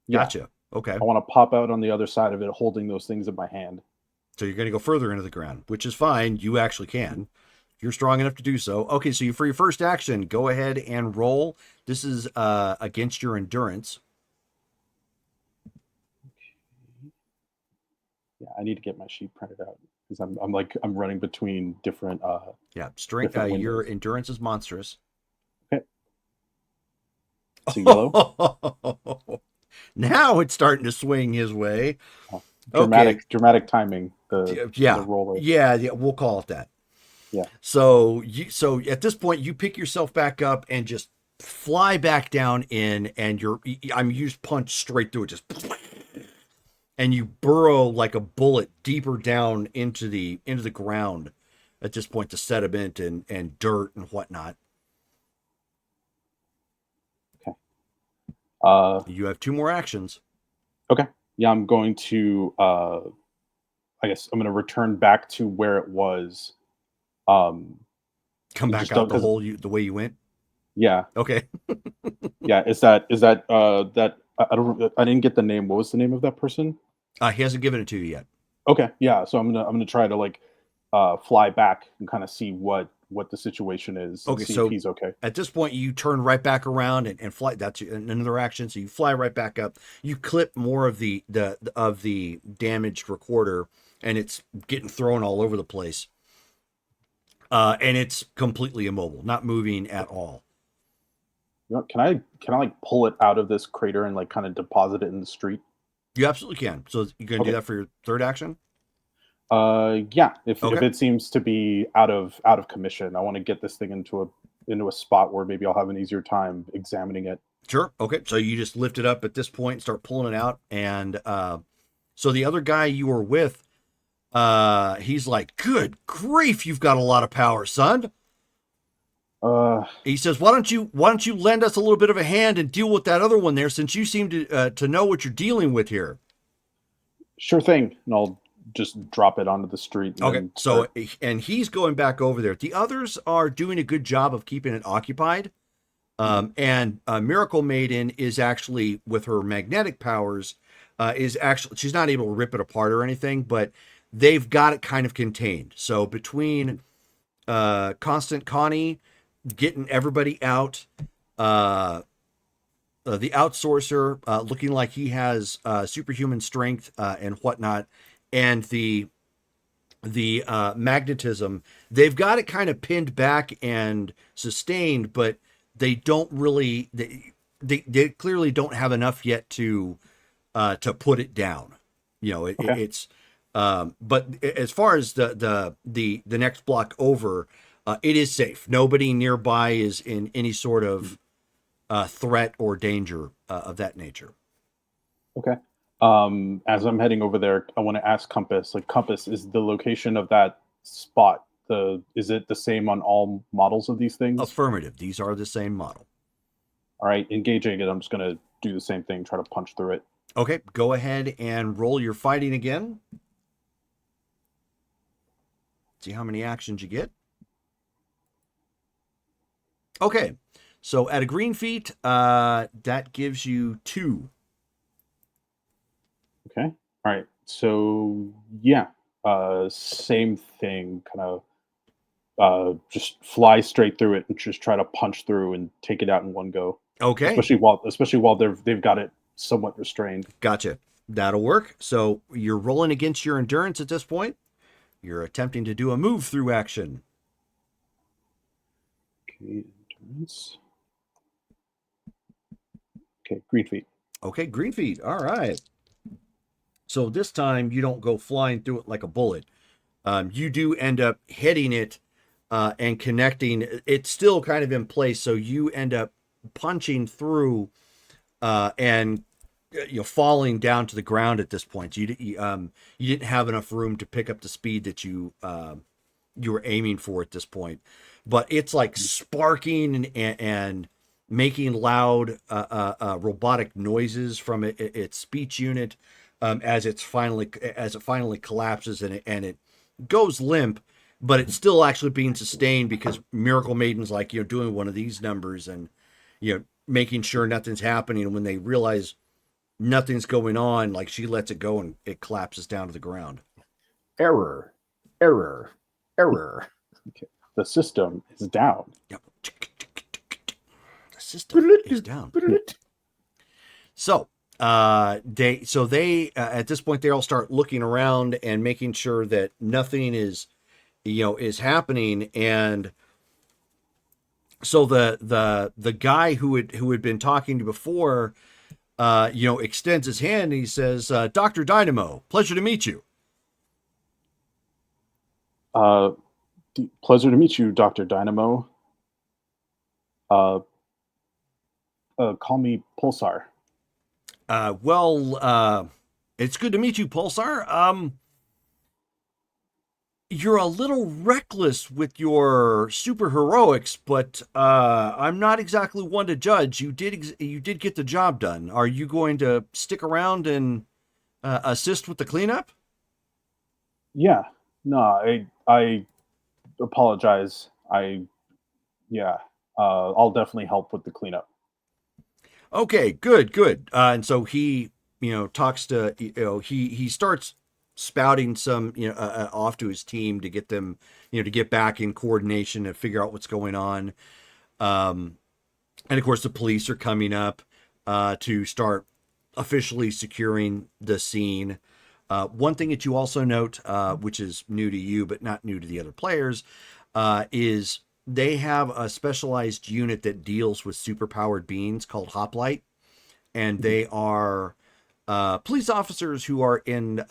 yeah, Gotcha. Okay. I want to pop out on the other side of it, holding those things in my hand. So you're going to go further into the ground, which is fine. You actually can. You're strong enough to do so. Okay, so for your first action, go ahead and roll. This is against your endurance. Yeah, I need to get my sheet printed out because I'm running between different Yeah, strength. different Your windows. endurance is monstrous. Okay. So yellow. Now it's starting to swing his way. Dramatic timing. Yeah, the roller. yeah, we'll call it that. Yeah. So at this point you pick yourself back up and just fly back down in, and you just punch straight through it, just, and you burrow like a bullet deeper down into the ground at this point, to sediment and dirt and whatnot. You have 2 more actions. Okay. Yeah, I'm going to I guess I'm going to return back to where it was. Come You back just out don't- the way you went. Yeah. Okay. Yeah, is that that I didn't get the name. What was the name of that person? He hasn't given it to you yet. Okay. Yeah, so I'm going to try to like fly back and kind of see what the situation is, and Okay, see so if he's okay. at this point, you turn right back around and fly. That's another action. So you fly right back up. You clip more of the damaged recorder, and it's getting thrown all over the place. And it's completely immobile, not moving at all. You know, can I like pull it out of this crater and like kind of deposit it in the street? You absolutely can. So you're going to do that for your third action? Yeah. If Okay. it seems to be out of commission, I want to get this thing into a spot where maybe I'll have an easier time examining it. Sure. Okay. So you just lift it up at this point, start pulling it out, and so the other guy you were with, he's like, "Good grief, you've got a lot of power, son." He says, "Why don't you lend us a little bit of a hand and deal with that other one there, since you seem to know what you're dealing with here?" Sure thing. And I'll just drop it onto the street. And Okay. then So, start- and he's going back over there. The others are doing a good job of keeping it occupied. And Miracle Maiden is actually, with her magnetic powers, she's not able to rip it apart or anything, but they've got it kind of contained. So between Constant Connie getting everybody out, the outsourcer looking like he has superhuman strength and whatnot, and the magnetism, they've got it kind of pinned back and sustained, but they don't really, they clearly don't have enough yet to put it down. You know, Okay. it's but as far as the next block over, it is safe. Nobody nearby is in any sort of threat or danger of that nature. Okay. As I'm heading over there, I want to ask Compass. Like, Compass, is the location of that spot, is it the same on all models of these things? Affirmative. These are the same model. All right, engaging it. I'm just gonna do the same thing. Try to punch through it. Okay, go ahead and roll your fighting again. See how many actions you get. Okay, so at a green feat, that gives you 2. Okay. All right. So yeah, same thing. Kind of just fly straight through it and just try to punch through and take it out in one go. Okay, Especially while they've got it somewhat restrained. gotcha. That'll work. So you're rolling against your endurance at this point. You're attempting to do a move through action. Okay, endurance. Okay, green feet. Okay, green feet. All right. So this time you don't go flying through it like a bullet. You do end up hitting it and connecting. It's still kind of in place, so you end up punching through and falling down to the ground at this point. You didn't have enough room to pick up the speed that you were aiming for at this point. But it's like sparking and making loud robotic noises from its speech unit as it finally collapses and it goes limp, but it's still actually being sustained because Miracle Maiden's like, doing one of these numbers and, making sure nothing's happening. And when they realize nothing's going on, like she lets it go and it collapses down to the ground. Error. The system is down. Yep. The system is down. So they at this point they all start looking around and making sure that nothing is happening. And so the guy who had been talking to before extends his hand and he says, Dr. Dynamo, pleasure to meet you. Pleasure to meet you, Dr. Dynamo. Call me Pulsar. It's good to meet you, Pulsar. You're a little reckless with your superheroics, but I'm not exactly one to judge. You did get the job done. Are you going to stick around and assist with the cleanup? Yeah. No, I apologize. I'll definitely help with the cleanup. Okay, good. And so he, talks to, he starts spouting some, off to his team to get them, to get back in coordination and figure out what's going on. And of course, the police are coming up to start officially securing the scene. One thing that you also note, which is new to you but not new to the other players, is they have a specialized unit that deals with superpowered beings called Hoplite, and they are police officers who are in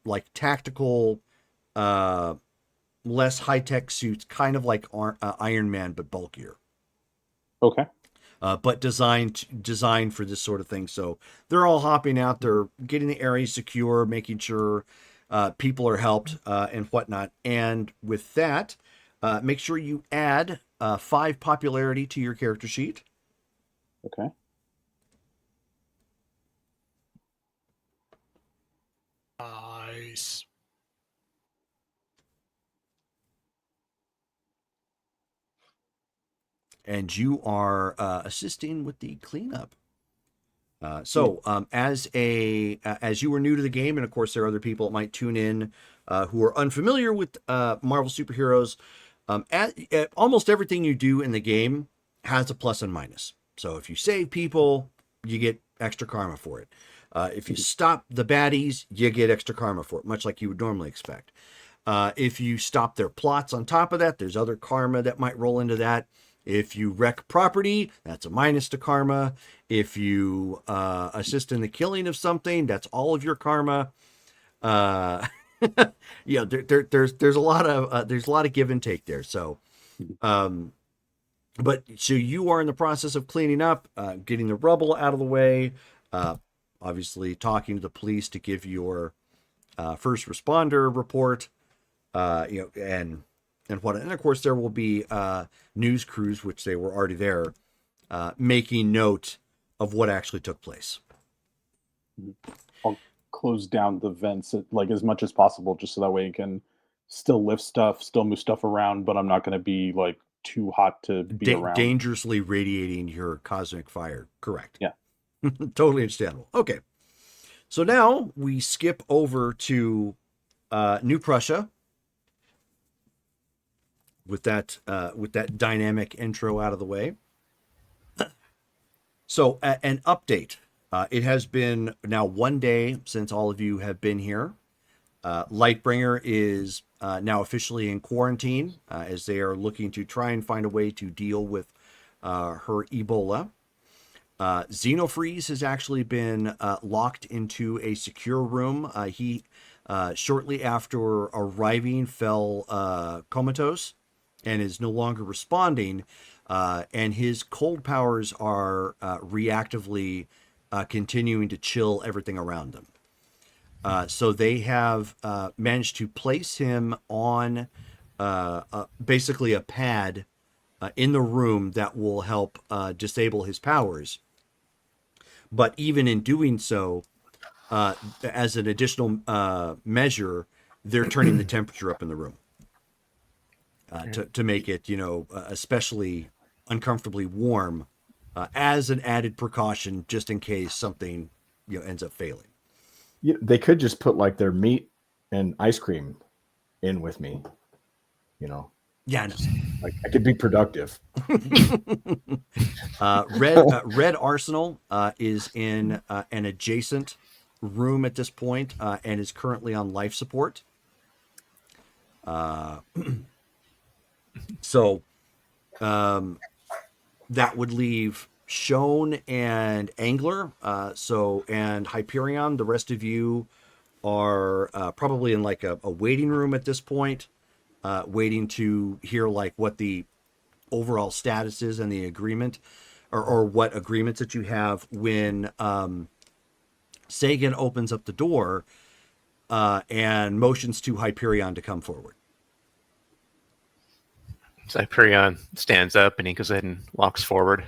like tactical, less high-tech suits, kind of like Iron Man but bulkier. Okay. But designed for this sort of thing. So they're all hopping out. They're getting the area secure, making sure people are helped and whatnot. And with that, make sure you add 5 popularity to your character sheet. Okay. Nice. And you are assisting with the cleanup. As you were new to the game, and of course there are other people that might tune in who are unfamiliar with Marvel superheroes, almost everything you do in the game has a plus and minus. So if you save people, you get extra karma for it. If you stop the baddies, you get extra karma for it, much like you would normally expect. If you stop their plots on top of that, there's other karma that might roll into that. If you wreck property, that's a minus to karma. If you assist in the killing of something, that's all of your karma. There's a lot of give and take there. So, but so you are in the process of cleaning up, getting the rubble out of the way, obviously talking to the police to give your first responder report, and what, and of course there will be news crews, which they were already there, making note of what actually took place. I'll close down the vents like as much as possible, just so that way you can still lift stuff, still move stuff around, but I'm not going to be like too hot to be around. Dangerously radiating your cosmic fire. Correct. Yeah. Totally understandable. Okay. So now we skip over to New Prussia. With that dynamic intro out of the way. So an update. It has been now 1 day since all of you have been here. Lightbringer is now officially in quarantine as they are looking to try and find a way to deal with her Ebola. Xenofreeze has actually been locked into a secure room. He shortly after arriving fell comatose and is no longer responding, and his cold powers are reactively continuing to chill everything around them. So they have managed to place him on basically a pad in the room that will help disable his powers. But even in doing so, as an additional measure, they're turning the temperature up in the room to make it, especially uncomfortably warm, as an added precaution, just in case something, ends up failing. Yeah, they could just put like their meat and ice cream in with me, Yeah, I know. Like I could be productive. Red Arsenal is in an adjacent room at this point and is currently on life support. So that would leave Shone and Angler. And Hyperion. The rest of you are probably in like a waiting room at this point, waiting to hear like what the overall status is and the agreement, or what agreements that you have when Sagan opens up the door and motions to Hyperion to come forward. So Hyperion stands up and he goes ahead and walks forward.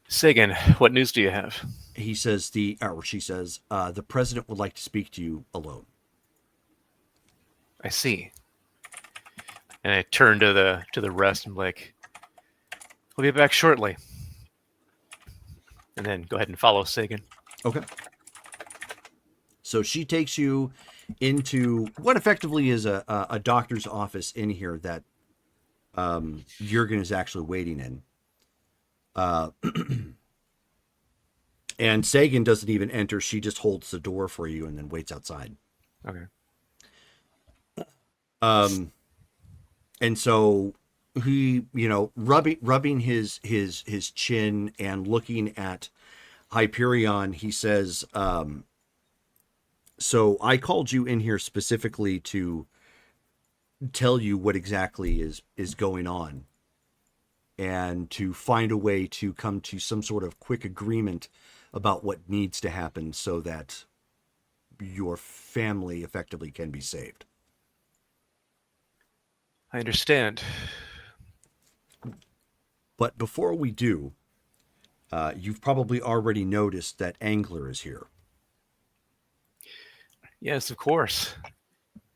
Sagan, what news do you have? He says she says, the president would like to speak to you alone. I see. And I turn to the rest and I'm like, we'll be back shortly. And then go ahead and follow Sagan. Okay. So she takes you into what effectively is a doctor's office in here that Jurgen is actually waiting in. And Sagan doesn't even enter. She just holds the door for you and then waits outside. Okay. And so he, rubbing his chin and looking at Hyperion, he says, so I called you in here specifically to tell you what exactly is going on and to find a way to come to some sort of quick agreement about what needs to happen so that your family effectively can be saved. I understand. But before we do, you've probably already noticed that Angler is here. Yes, of course.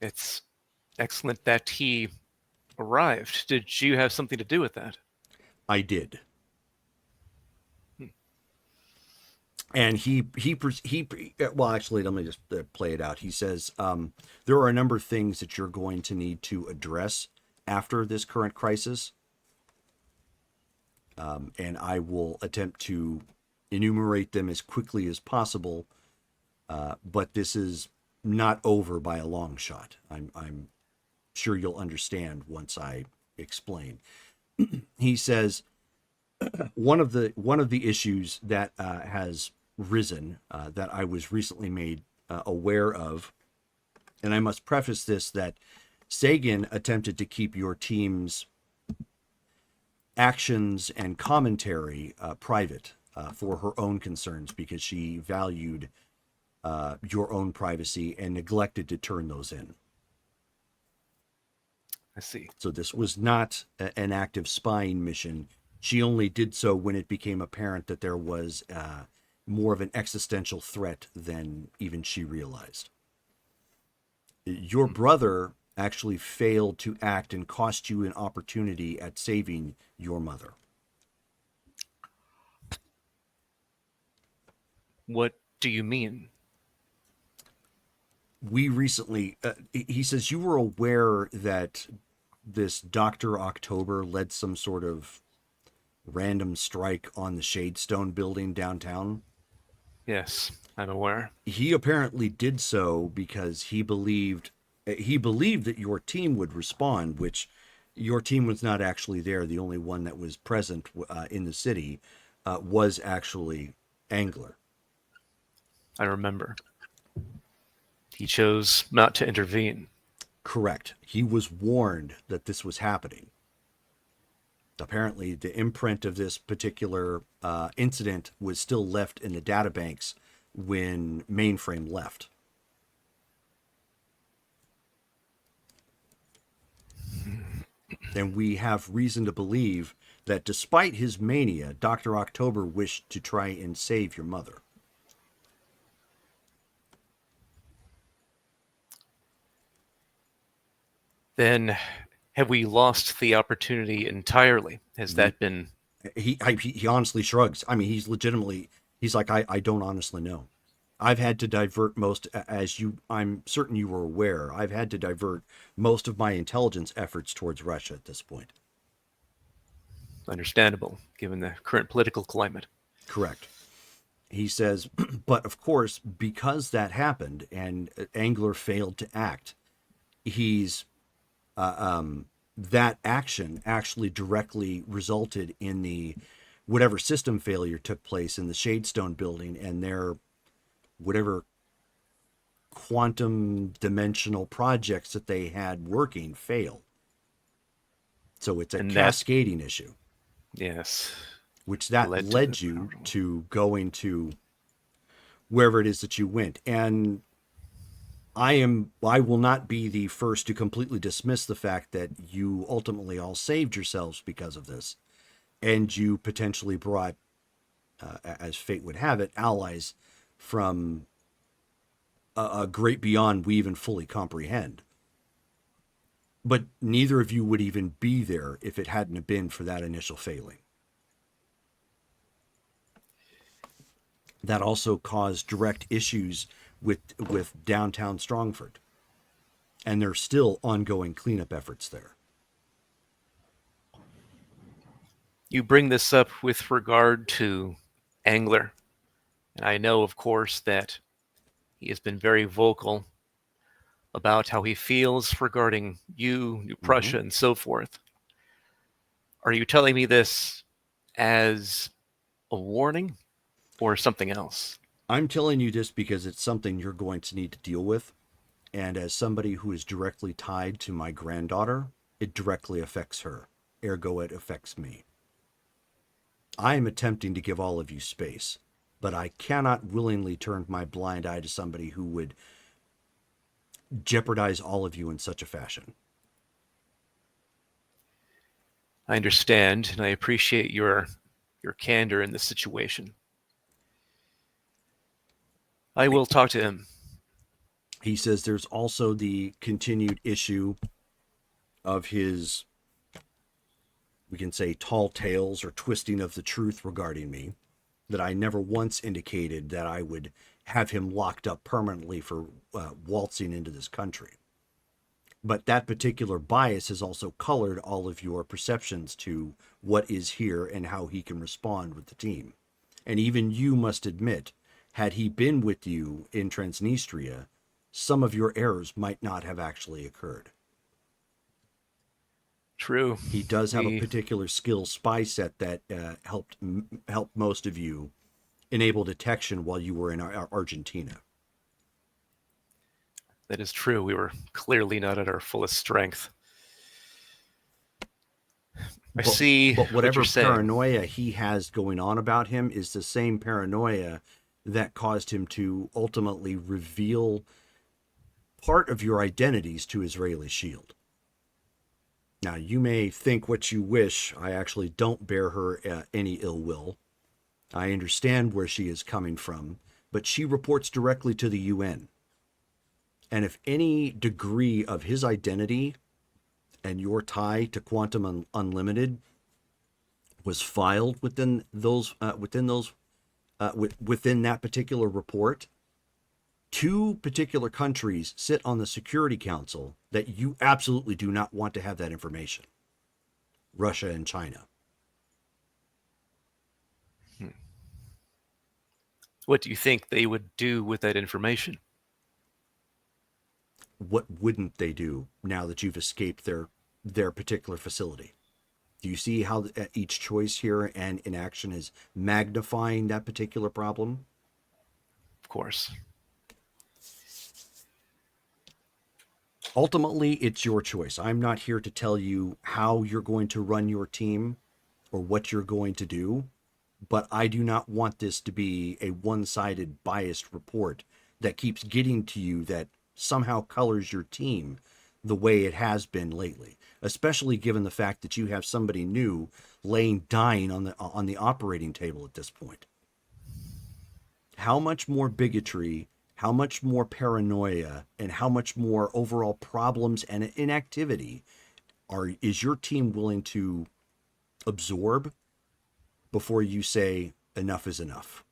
It's excellent that he arrived. Did you have something to do with that? I did. And well, actually, let me just play it out. He says, there are a number of things that you're going to need to address after this current crisis. And I will attempt to enumerate them as quickly as possible. But this is not over by a long shot. I'm sure you'll understand once I explain. He says, one of the issues that has risen that I was recently made aware of, and I must preface this that Sagan attempted to keep your team's actions and commentary private for her own concerns because she valued your own privacy and neglected to turn those in. I see. So this was not an active spying mission. She only did so when it became apparent that there was more of an existential threat than even she realized. Your brother actually failed to act and cost you an opportunity at saving your mother. What do you mean? We recently, he says, you were aware that this Dr. October led some sort of random strike on the Shadestone building downtown? Yes, I'm aware. He apparently did so because he believed that your team would respond, which your team was not actually there. The only one that was present in the city was actually Angler. I remember. He chose not to intervene. Correct. He was warned that this was happening. Apparently, the imprint of this particular incident was still left in the databanks when Mainframe left. And we have reason to believe that despite his mania, Dr. October wished to try and save your mother. Then have we lost the opportunity entirely? Has that been... He honestly shrugs. I mean, he's like, I don't honestly know. I've had to divert most, I'm certain you were aware, I've had to divert most of my intelligence efforts towards Russia at this point. Understandable, given the current political climate. Correct. He says, but of course, because that happened and Angler failed to act, he's that action actually directly resulted in the whatever system failure took place in the Shadestone building, and their whatever quantum dimensional projects that they had working failed. So it's a cascading issue. Yes. Which that led you to going to wherever it is that you went. And I will not be the first to completely dismiss the fact that you ultimately all saved yourselves because of this. And you potentially brought, as fate would have it, allies from a great beyond we even fully comprehend. But neither of you would even be there if it hadn't have been for that initial failing. That also caused direct issues with downtown Strongford. And there's still ongoing cleanup efforts there. You bring this up with regard to Angler. And I know, of course, that he has been very vocal about how he feels regarding you, New Prussia, and so forth. Are you telling me this as a warning or something else? I'm telling you this because it's something you're going to need to deal with. And as somebody who is directly tied to my granddaughter, it directly affects her. Ergo, it affects me. I am attempting to give all of you space, but I cannot willingly turn my blind eye to somebody who would jeopardize all of you in such a fashion. I understand, and I appreciate your candor in this situation. I will talk to him. He says there's also the continued issue of his, we can say, tall tales or twisting of the truth regarding me, that I never once indicated that I would have him locked up permanently for waltzing into this country. But that particular bias has also colored all of your perceptions to what is here and how he can respond with the team. And even you must admit, had he been with you in Transnistria, some of your errors might not have actually occurred. True. He does have a particular skill spy set that helped most of you enable detection while you were in Argentina. That is true. We were clearly not at our fullest strength. I see. But whatever what you're paranoia he has going on about him is the same paranoia that caused him to ultimately reveal part of your identities to Israeli Shield. Now, you may think what you wish. I actually don't bear her any ill will. I understand where she is coming from, but she reports directly to the UN. And if any degree of his identity and your tie to Quantum Unlimited was filed within that particular report, 2 particular countries sit on the Security Council that you absolutely do not want to have that information: Russia and China. What do you think they would do with that information? What wouldn't they do now that you've escaped their particular facility? Do you see how each choice here and inaction is magnifying that particular problem? Of course. Ultimately, it's your choice. I'm not here to tell you how you're going to run your team or what you're going to do, but I do not want this to be a one-sided, biased report that keeps getting to you that somehow colors your team the way it has been lately. especially given the fact that you have somebody new laying dying on the operating table at this point. How much more bigotry, how much more paranoia, and how much more overall problems and inactivity is your team willing to absorb before you say enough is enough?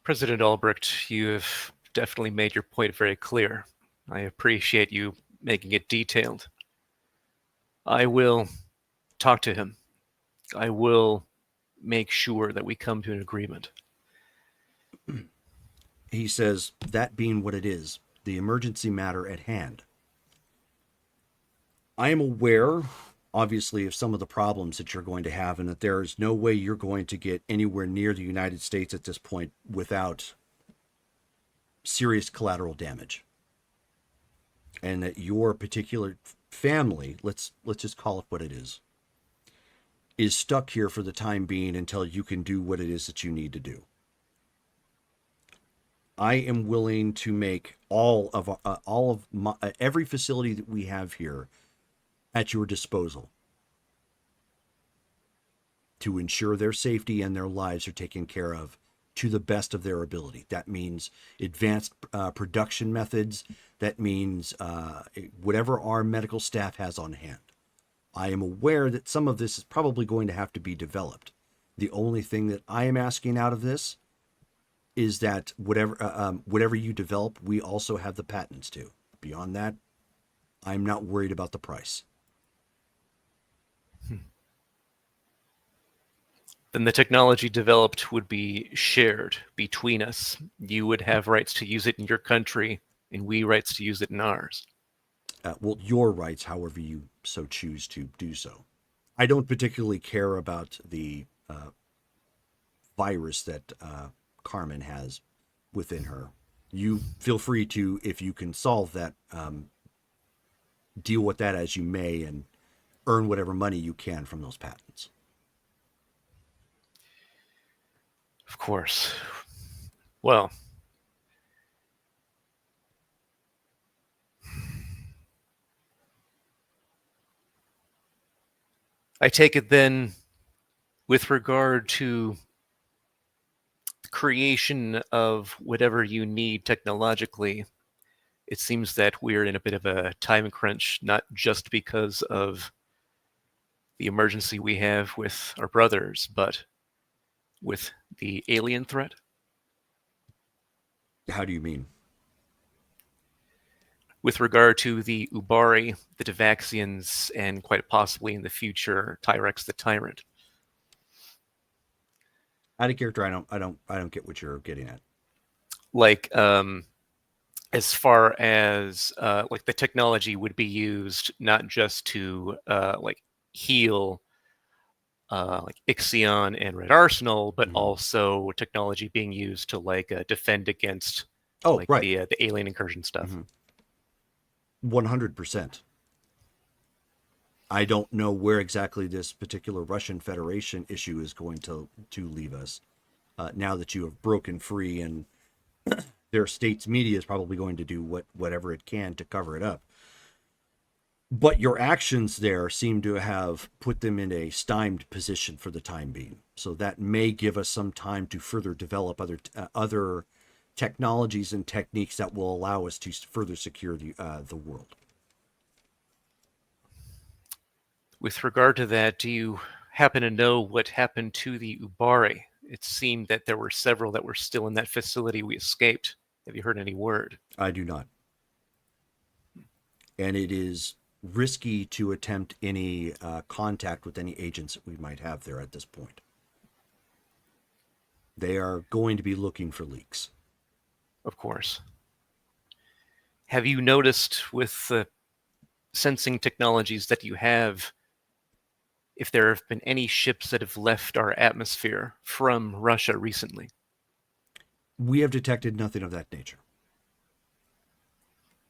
President Albrecht, you have definitely made your point very clear. I appreciate you making it detailed. I will talk to him. I will make sure that we come to an agreement. He says, that being what it is, the emergency matter at hand. I am aware, obviously, of some of the problems that you're going to have, and that there is no way you're going to get anywhere near the United States at this point without serious collateral damage. And that your particular family, let's just call it what it is stuck here for the time being until you can do what it is that you need to do. I am willing to make all of every facility that we have here at your disposal to ensure their safety and their lives are taken care of to the best of their ability. That means advanced production methods. That means whatever our medical staff has on hand. I am aware that some of this is probably going to have to be developed. The only thing that I am asking out of this is that whatever you develop, we also have the patents to. Beyond that, I'm not worried about the price. Then the technology developed would be shared between us. You would have rights to use it in your country, and we rights to use it in ours. Well, your rights, however you so choose to do so. I don't particularly care about the virus that Carmen has within her. You feel free to, if you can solve that, deal with that as you may and earn whatever money you can from those patents. Of course. Well, I take it then, with regard to the creation of whatever you need technologically, it seems that we're in a bit of a time crunch, not just because of the emergency we have with our brothers, but with the alien threat. How do you mean? With regard to the Ubari, the Devaxians, and quite possibly in the future, Tyrex the Tyrant. Out of character, I don't get what you're getting at. Like, as far as like the technology would be used not just to like heal like Ixion and Red Arsenal, but also technology being used to like defend against like right. the alien incursion stuff. 100%. I don't know where exactly this particular Russian Federation issue is going to leave us. Now that you have broken free, and their state's media is probably going to do whatever it can to cover it up. But your actions there seem to have put them in a stymied position for the time being. So that may give us some time to further develop other technologies and techniques that will allow us to further secure the world. With regard to that, do you happen to know what happened to the Ubari? It seemed that there were several that were still in that facility we escaped. Have you heard any word? I do not. And it is risky to attempt any contact with any agents that we might have there at this point. They are going to be looking for leaks. Of course. Have you noticed with the sensing technologies that you have, if there have been any ships that have left our atmosphere from Russia recently? We have detected nothing of that nature.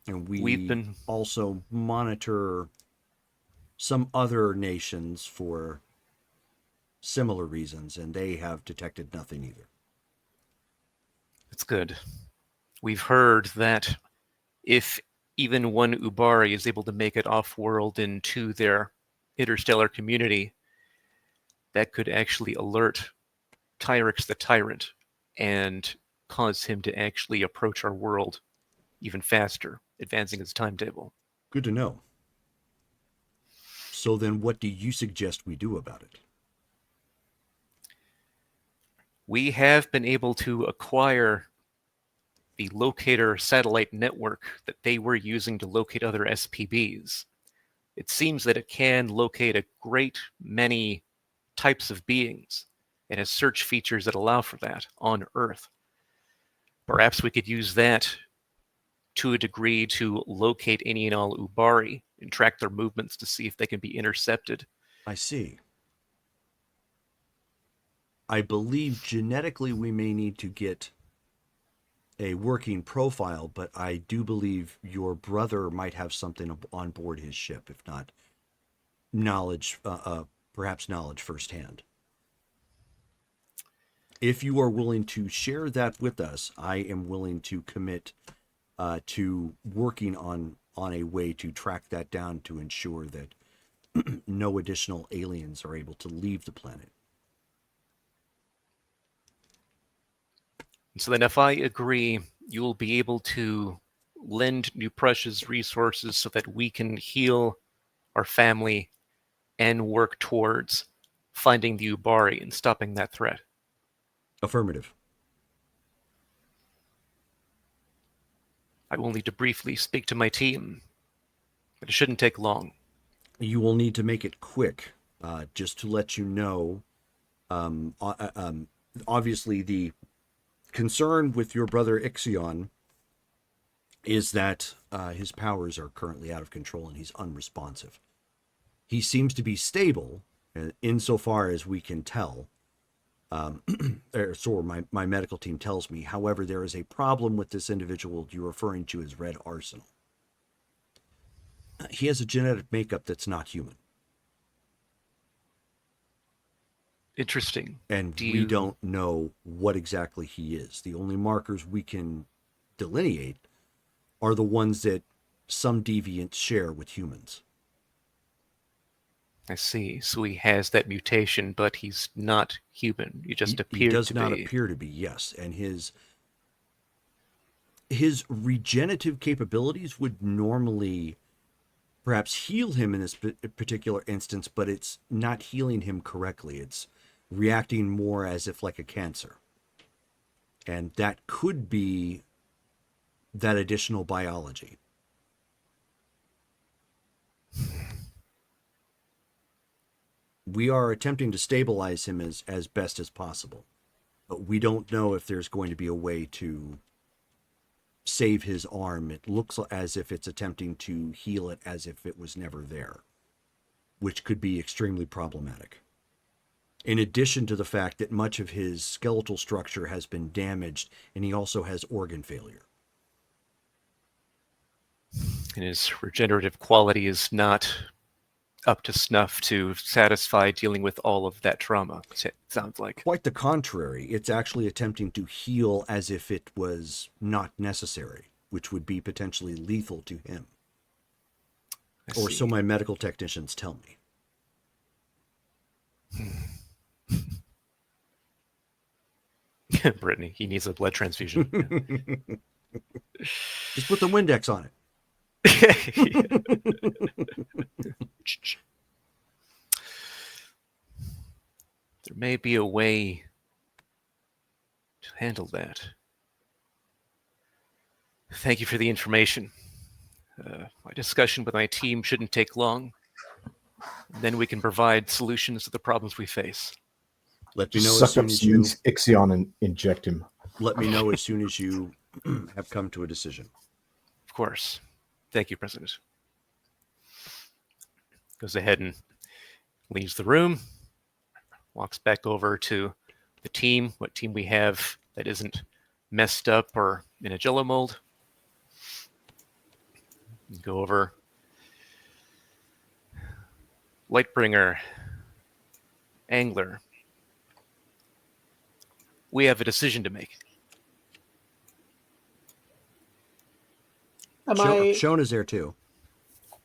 And we also monitor some other nations for similar reasons, and they have detected nothing either. That's good. We've heard that if even one Ubari is able to make it off-world into their interstellar community, that could actually alert Tyrix the Tyrant and cause him to actually approach our world even faster, advancing his timetable. Good to know. So then what do you suggest we do about it? We have been able to acquire the locator satellite network that they were using to locate other SPBs. It seems that it can locate a great many types of beings. It has search features that allow for that on Earth. Perhaps we could use that to a degree to locate any and all Ubari and track their movements to see if they can be intercepted. I see. I believe genetically we may need to get a working profile, but I do believe your brother might have something on board his ship, if not knowledge, perhaps knowledge firsthand. If you are willing to share that with us, I am willing to commit to working on a way to track that down to ensure that no additional aliens are able to leave the planet. So then if I agree, you will be able to lend New Prussia's resources so that we can heal our family and work towards finding the Ubari and stopping that threat. Affirmative. I will need to briefly speak to my team, but it shouldn't take long. You will need to make it quick. Just to let you know, obviously the concern with your brother Ixion is that his powers are currently out of control and he's unresponsive. He seems to be stable insofar as we can tell. So my medical team tells me. However, there is a problem with this individual you're referring to as Red Arsenal. He has a genetic makeup that's not human. Interesting. And we don't know what exactly he is. The only markers we can delineate are the ones that some deviants share with humans. I see. So he has that mutation, but he's not human. He just appears to be. He does not appear to be, yes. And his regenerative capabilities would normally perhaps heal him in this particular instance, but it's not healing him correctly. It's reacting more as if like a cancer. And that could be that additional biology. We are attempting to stabilize him as best as possible, but we don't know if there's going to be a way to save his arm. It looks as if it's attempting to heal it as if it was never there, which could be extremely problematic. In addition to the fact that much of his skeletal structure has been damaged, and he also has organ failure. And his regenerative quality is not up to snuff to satisfy dealing with all of that trauma, it sounds like. Quite the contrary. It's actually attempting to heal as if it was not necessary, which would be potentially lethal to him. Or so my medical technicians tell me. Brittany, he needs a blood transfusion. Just put the Windex on it. There may be a way to handle that. Thank you for the information. My discussion with my team shouldn't take long. Then we can provide solutions to the problems we face. Let me know Suck as soon up as some you Ixion and inject him. let me know as soon as you have come to a decision. Of course. Thank you, President. Goes ahead and leaves the room, walks back over to the team, what team we have that isn't messed up or in a jello mold. Go over. Lightbringer, Angler. We have a decision to make. Am I Shone is there too.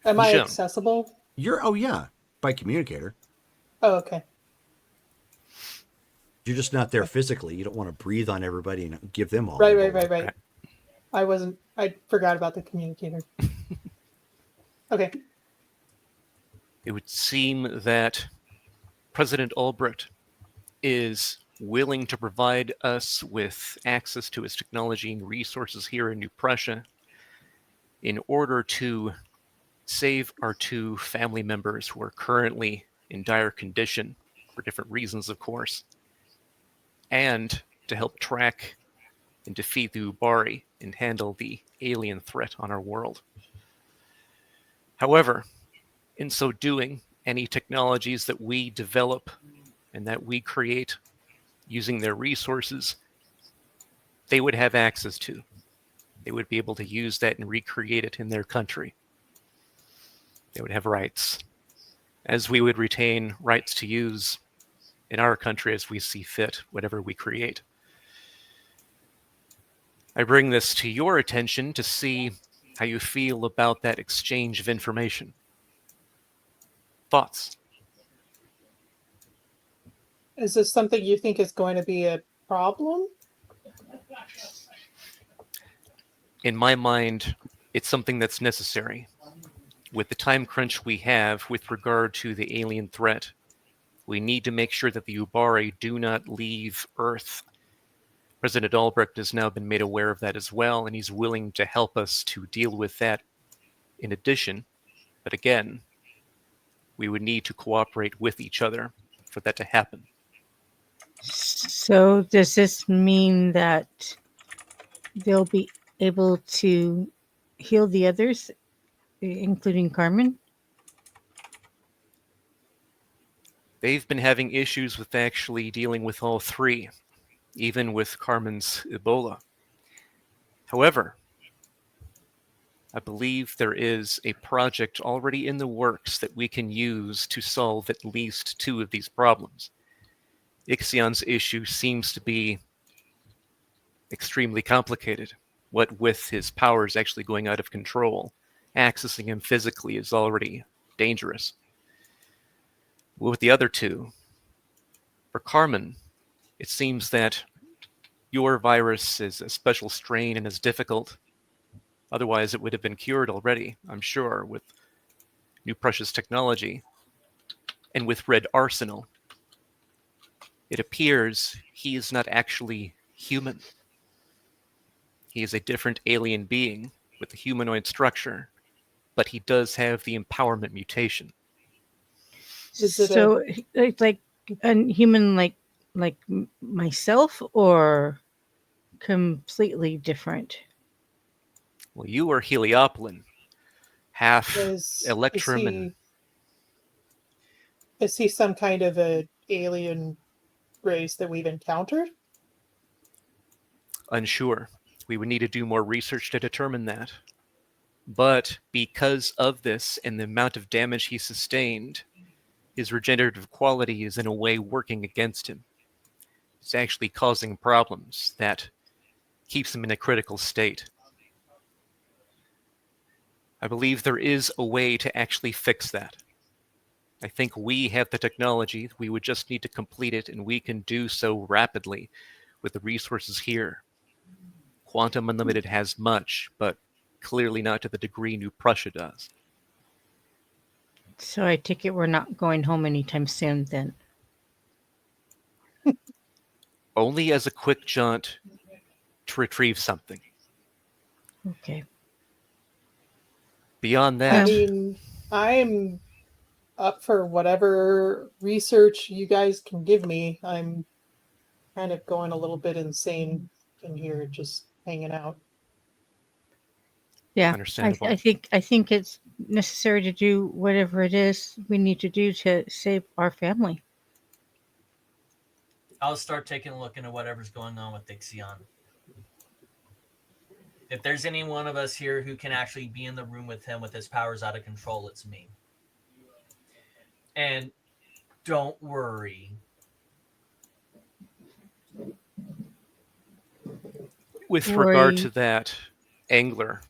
am I Joan. accessible? Oh yeah, by communicator. Oh, okay. You're just not there physically. You don't want to breathe on everybody and give them all. Right, Ebola. right. I forgot about the communicator. Okay. It would seem that President Albrecht is willing to provide us with access to his technology and resources here in New Prussia in order to save our two family members who are currently in dire condition for different reasons, of course, and to help track and defeat the Ubari and handle the alien threat on our world. However, in so doing, any technologies that we develop and that we create using their resources, they would have access to. They would be able to use that and recreate it in their country. They would have rights, as we would retain rights to use in our country as we see fit, whatever we create. I bring this to your attention to see how you feel about that exchange of information. Thoughts? Is this something you think is going to be a problem? In my mind, it's something that's necessary. With the time crunch we have with regard to the alien threat, we need to make sure that the Ubari do not leave Earth. President Albrecht has now been made aware of that as well, and he's willing to help us to deal with that in addition. But again, we would need to cooperate with each other for that to happen. So does this mean that they'll be able to heal the others, including Carmen? They've been having issues with actually dealing with all three, even with Carmen's Ebola. However, I believe there is a project already in the works that we can use to solve at least two of these problems. Ixion's issue seems to be extremely complicated. What with his powers actually going out of control, accessing him physically is already dangerous. With the other two, for Carmen, it seems that your virus is a special strain and is difficult. Otherwise, it would have been cured already, I'm sure, with New Prussia's technology. And with Red Arsenal, it appears he is not actually human. He is a different alien being with a humanoid structure, but he does have the empowerment mutation. Is it So it's like a human, like myself, or completely different? Well, you are Heliopolis, half is Electrum and he some kind of a alien race that we've encountered? unsure. We would need to do more research to determine that. But because of this and the amount of damage he sustained, his regenerative quality is in a way working against him. It's actually causing problems that keeps him in a critical state. I believe there is a way to actually fix that. I think we have the technology, we would just need to complete it, and we can do so rapidly with the resources here. Quantum Unlimited has much, but clearly not to the degree New Prussia does. So I take it we're not going home anytime soon then. Only as a quick jaunt to retrieve something. Okay. Beyond I that, mean, I'm up for whatever research you guys can give me. I'm kind of going a little bit insane in here, just hanging out. Yeah, understandable. I think it's necessary to do whatever it is we need to do to save our family. I'll start taking a look into whatever's going on with Ixion. If there's any one of us here who can actually be in the room with him with his powers out of control, it's me. And don't worry. With Worry. regard to that, Angler,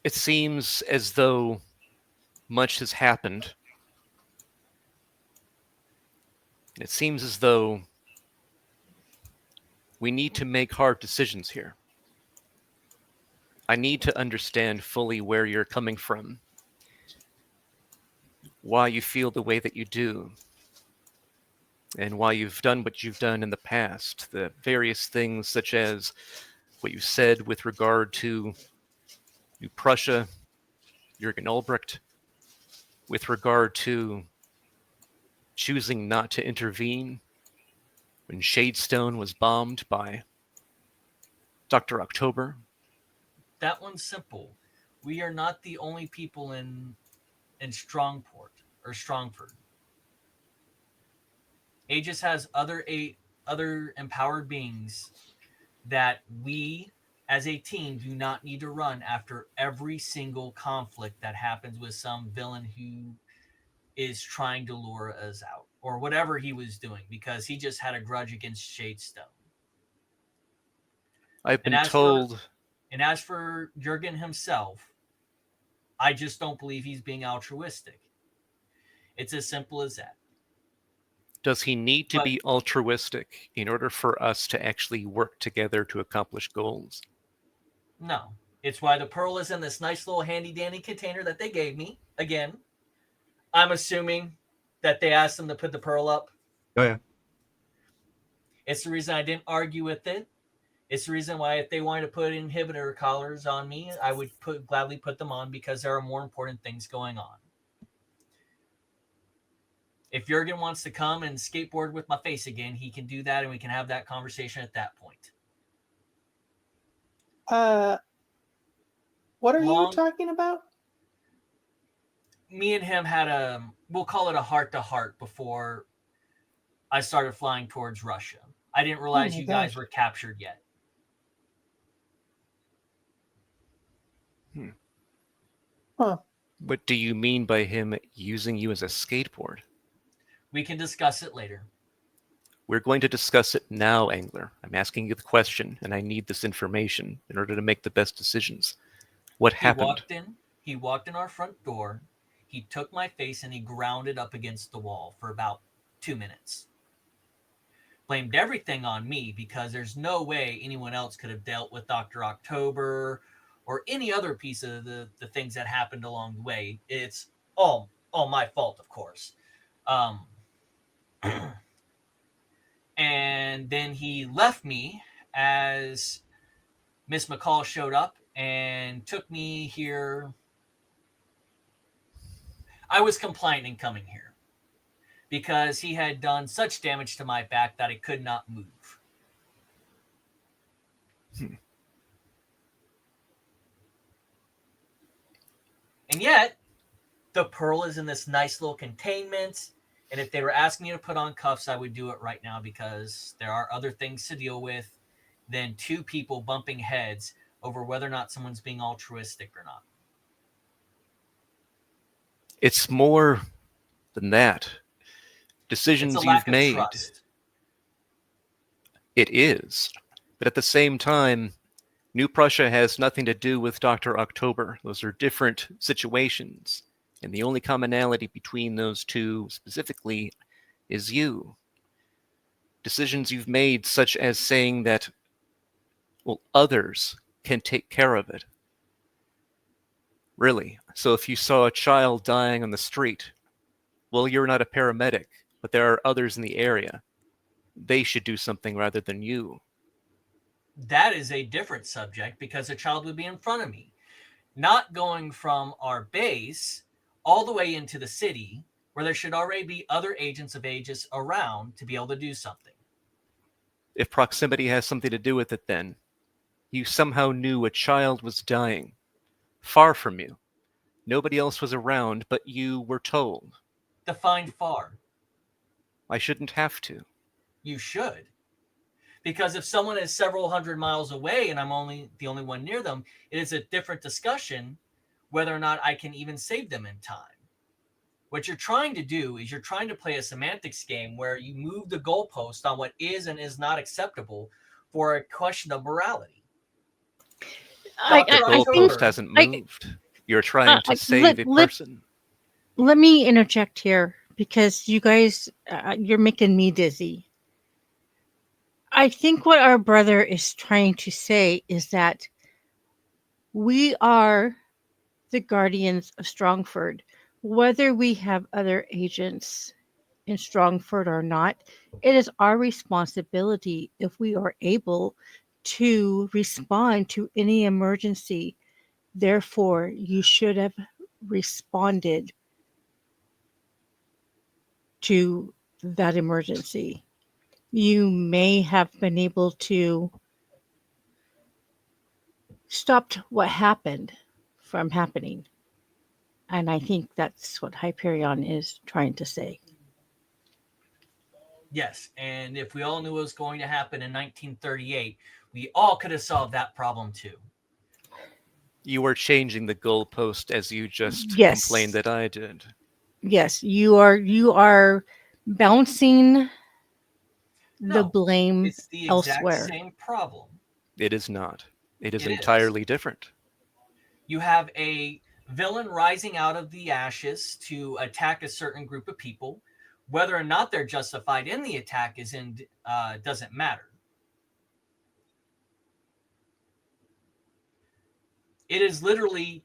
It seems as though much has happened. It seems as though we need to make hard decisions here. I need to understand fully where you're coming from, why you feel the way that you do, and why you've done what you've done in the past. The various things such as what you said with regard to New Prussia, Jürgen Ulbricht, with regard to choosing not to intervene when Shadestone was bombed by Dr. October. That one's simple. We are not the only people in Strongport or Strongford. Aegis has other empowered beings that we as a team do not need to run after every single conflict that happens with some villain who is trying to lure us out or whatever he was doing, because he just had a grudge against Shadestone. I've been told. And as for Jürgen himself, I just don't believe he's being altruistic. It's as simple as that. Does he need to be altruistic in order for us to actually work together to accomplish goals? No. It's why the pearl is in this nice little handy-dandy container that they gave me. Again, I'm assuming that they asked them to put the pearl up. Oh, yeah. It's the reason I didn't argue with it. It's the reason why if they wanted to put inhibitor collars on me, I would gladly put them on, because there are more important things going on. If Jürgen wants to come and skateboard with my face again, he can do that, and we can have that conversation at that point. What are you talking about? Me and him had we'll call it a heart-to-heart before I started flying towards Russia. I didn't realize you guys were captured yet. Huh. What do you mean by him using you as a skateboard? We can discuss it later. We're going to discuss it now, Angler. I'm asking you the question, and I need this information in order to make the best decisions. What happened? He walked in our front door. He took my face and he ground it up against the wall for about 2 minutes. Blamed everything on me, because there's no way anyone else could have dealt with Dr. October or any other piece of the things that happened along the way. It's all my fault, of course. And then he left me as Miss McCall showed up and took me here. I was compliant in coming here because he had done such damage to my back that I could not move. And yet, the pearl is in this nice little containment. And if they were asking me to put on cuffs, I would do it right now, because there are other things to deal with than two people bumping heads over whether or not someone's being altruistic or not. It's more than that. Decisions you've made. Trust. It is. But at the same time, New Prussia has nothing to do with Dr. October. Those are different situations. And the only commonality between those two specifically is you. Decisions you've made, such as saying that, well, others can take care of it. Really. So if you saw a child dying on the street, well, you're not a paramedic, but there are others in the area. They should do something rather than you. That is a different subject, because a child would be in front of me. Not going from our base all the way into the city, where there should already be other agents of Aegis around to be able to do something. If proximity has something to do with it, then you somehow knew a child was dying, far from you. Nobody else was around, but you were told. Define far. I shouldn't have to. You should. Because if someone is several hundred miles away and I'm the only one near them, it is a different discussion whether or not I can even save them in time. What you're trying to do is you're trying to play a semantics game where you move the goalpost on what is and is not acceptable for a question of morality. I, Dr. The I think goalpost October. hasn't I, moved. You're trying to save a let person. me interject here because you guys, you're making me dizzy. I think what our brother is trying to say is that we are the guardians of Strongford, whether we have other agents in Strongford or not. It is our responsibility if we are able to respond to any emergency. Therefore, you should have responded to that emergency. You may have been able to stop what happened from happening. And I think that's what Hyperion is trying to say. Yes, and if we all knew what was going to happen in 1938, we all could have solved that problem too. You were changing the goalpost as you just complained Yes. that I did. Yes, you are bouncing the No, blame it's the exact elsewhere. same problem. It is not. It is It is. entirely different. You have a villain rising out of the ashes to attack a certain group of people. Whether or not they're justified in the attack doesn't matter. It is literally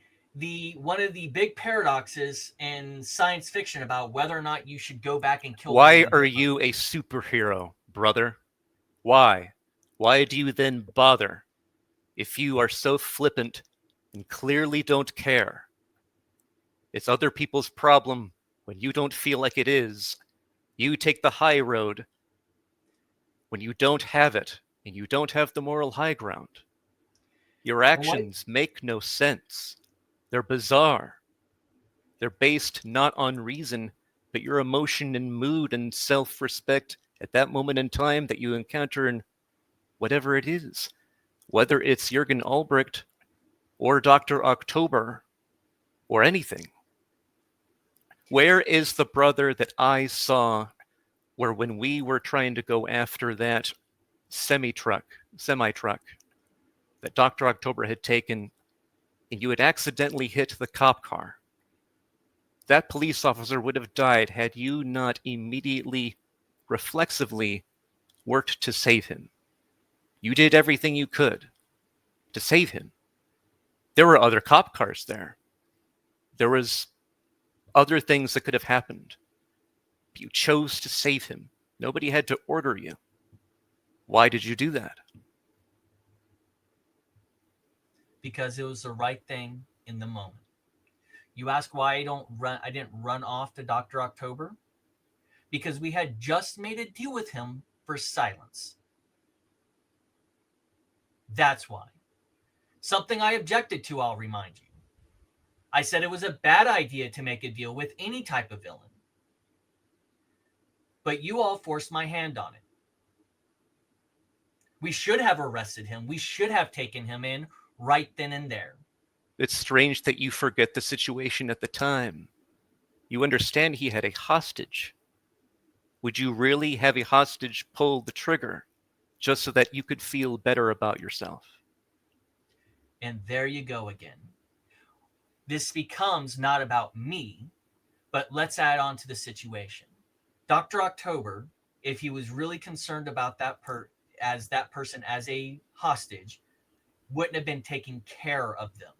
one of the big paradoxes in science fiction about whether or not you should go back and kill Why people are differently. you a superhero, brother? Why? Why do you then bother if you are so flippant and clearly don't care? It's other people's problem when you don't feel like it is. You take the high road when you don't have it and you don't have the moral high ground. Your actions make no sense. They're bizarre. They're based not on reason, but your emotion and mood and self-respect at that moment in time that you encounter in whatever it is. Whether it's Jürgen Albrecht or Dr. October or anything. Where is the brother that I saw where when we were trying to go after that semi-truck that Dr. October had taken and you had accidentally hit the cop car? That police officer would have died had you not immediately, reflexively worked to save him. You did everything you could to save him. There were other cop cars there. There was other things that could have happened. You chose to save him. Nobody had to order you. Why did you do that? Because it was the right thing in the moment. You ask why I didn't run off to Dr. October? Because we had just made a deal with him for silence. That's why. Something I objected to, I'll remind you. I said it was a bad idea to make a deal with any type of villain. But you all forced my hand on it. We should have arrested him. We should have taken him in right then and there. It's strange that you forget the situation at the time. You understand he had a hostage. Would you really have a hostage pull the trigger just so that you could feel better about yourself? And there you go again. This becomes not about me, but let's add on to the situation. Dr. October, if he was really concerned about that person as a hostage, wouldn't have been taking care of them.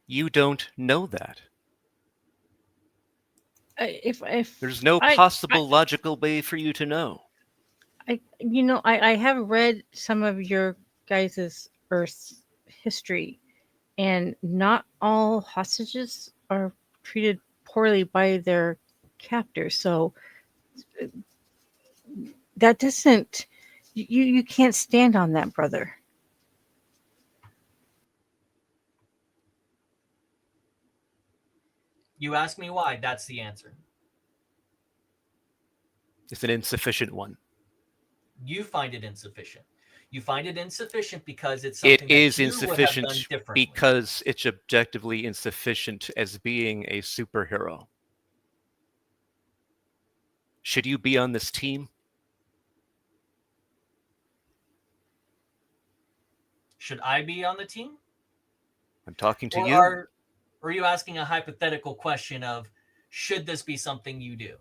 You don't know that. If There's no possible logical way for you to know. I have read some of your guys' Earth's history, and not all hostages are treated poorly by their captors. So that doesn't you can't stand on that, brother. You ask me why, that's the answer. It's an insufficient one. You find it insufficient. You find it insufficient because it's something It is that you would have done insufficient differently. because it's objectively insufficient as being a superhero. Should you be on this team? Should I be on the team? I'm talking to Or you. are you asking a hypothetical question of, should this be something you do?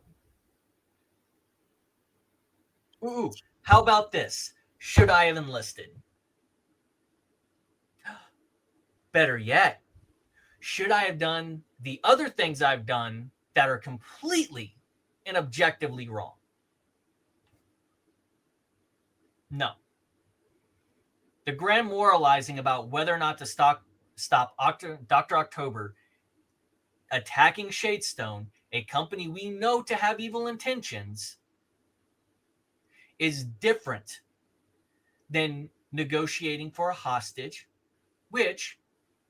Ooh, how about this? Should I have enlisted? Better yet, should I have done the other things I've done that are completely and objectively wrong? No. The grand moralizing about whether or not to stop Dr. October attacking Shadestone, a company we know to have evil intentions, is different than negotiating for a hostage, which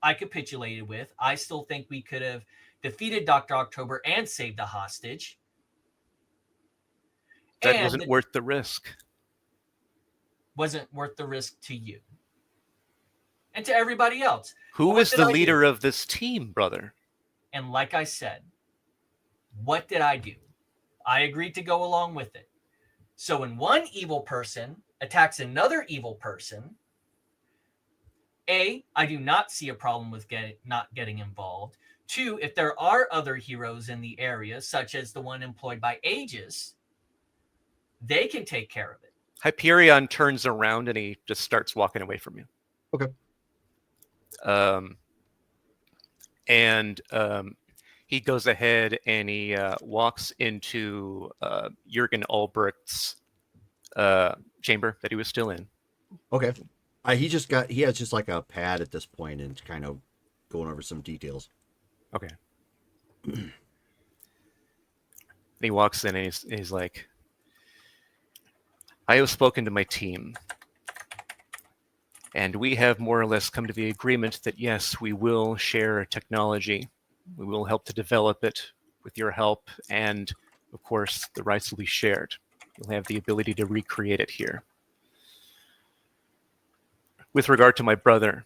I capitulated with. I still think we could have defeated Dr. October and saved the hostage. That And wasn't worth the risk. wasn't worth the risk to you and to everybody else. Who But what is did the I do? leader of this team, brother? And like I said, what did I do? I agreed to go along with it. So when one evil person attacks another evil person, A, I do not see a problem with not getting involved. 2, if there are other heroes in the area, such as the one employed by Aegis, they can take care of it. Hyperion turns around and he just starts walking away from you. Okay. He goes ahead and he walks into Jurgen Albrecht's chamber that he was still in. Okay. He has just like a pad at this point and kind of going over some details. Okay. And he walks in and he's like, I have spoken to my team, and we have more or less come to the agreement that yes, we will share technology. We will help to develop it with your help, and of course, the rights will be shared. You'll have the ability to recreate it here. With regard to my brother,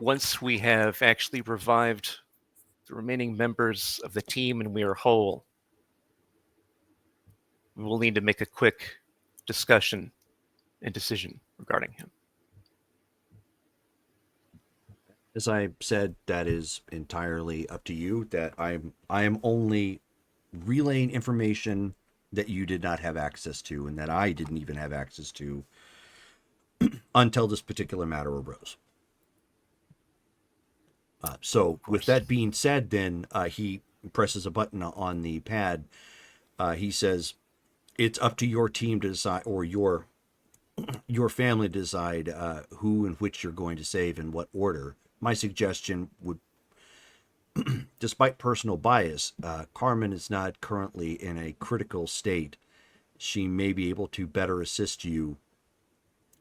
once we have actually revived the remaining members of the team and we are whole, we will need to make a quick discussion and decision regarding him. As I said, that is entirely up to you. That I am only relaying information that you did not have access to and that I didn't even have access to until this particular matter arose. So with that being said, then he presses a button on the pad. He says, it's up to your team to decide, or your family to decide who and which you're going to save in what order. My suggestion would, despite personal bias, Carmen is not currently in a critical state. She may be able to better assist you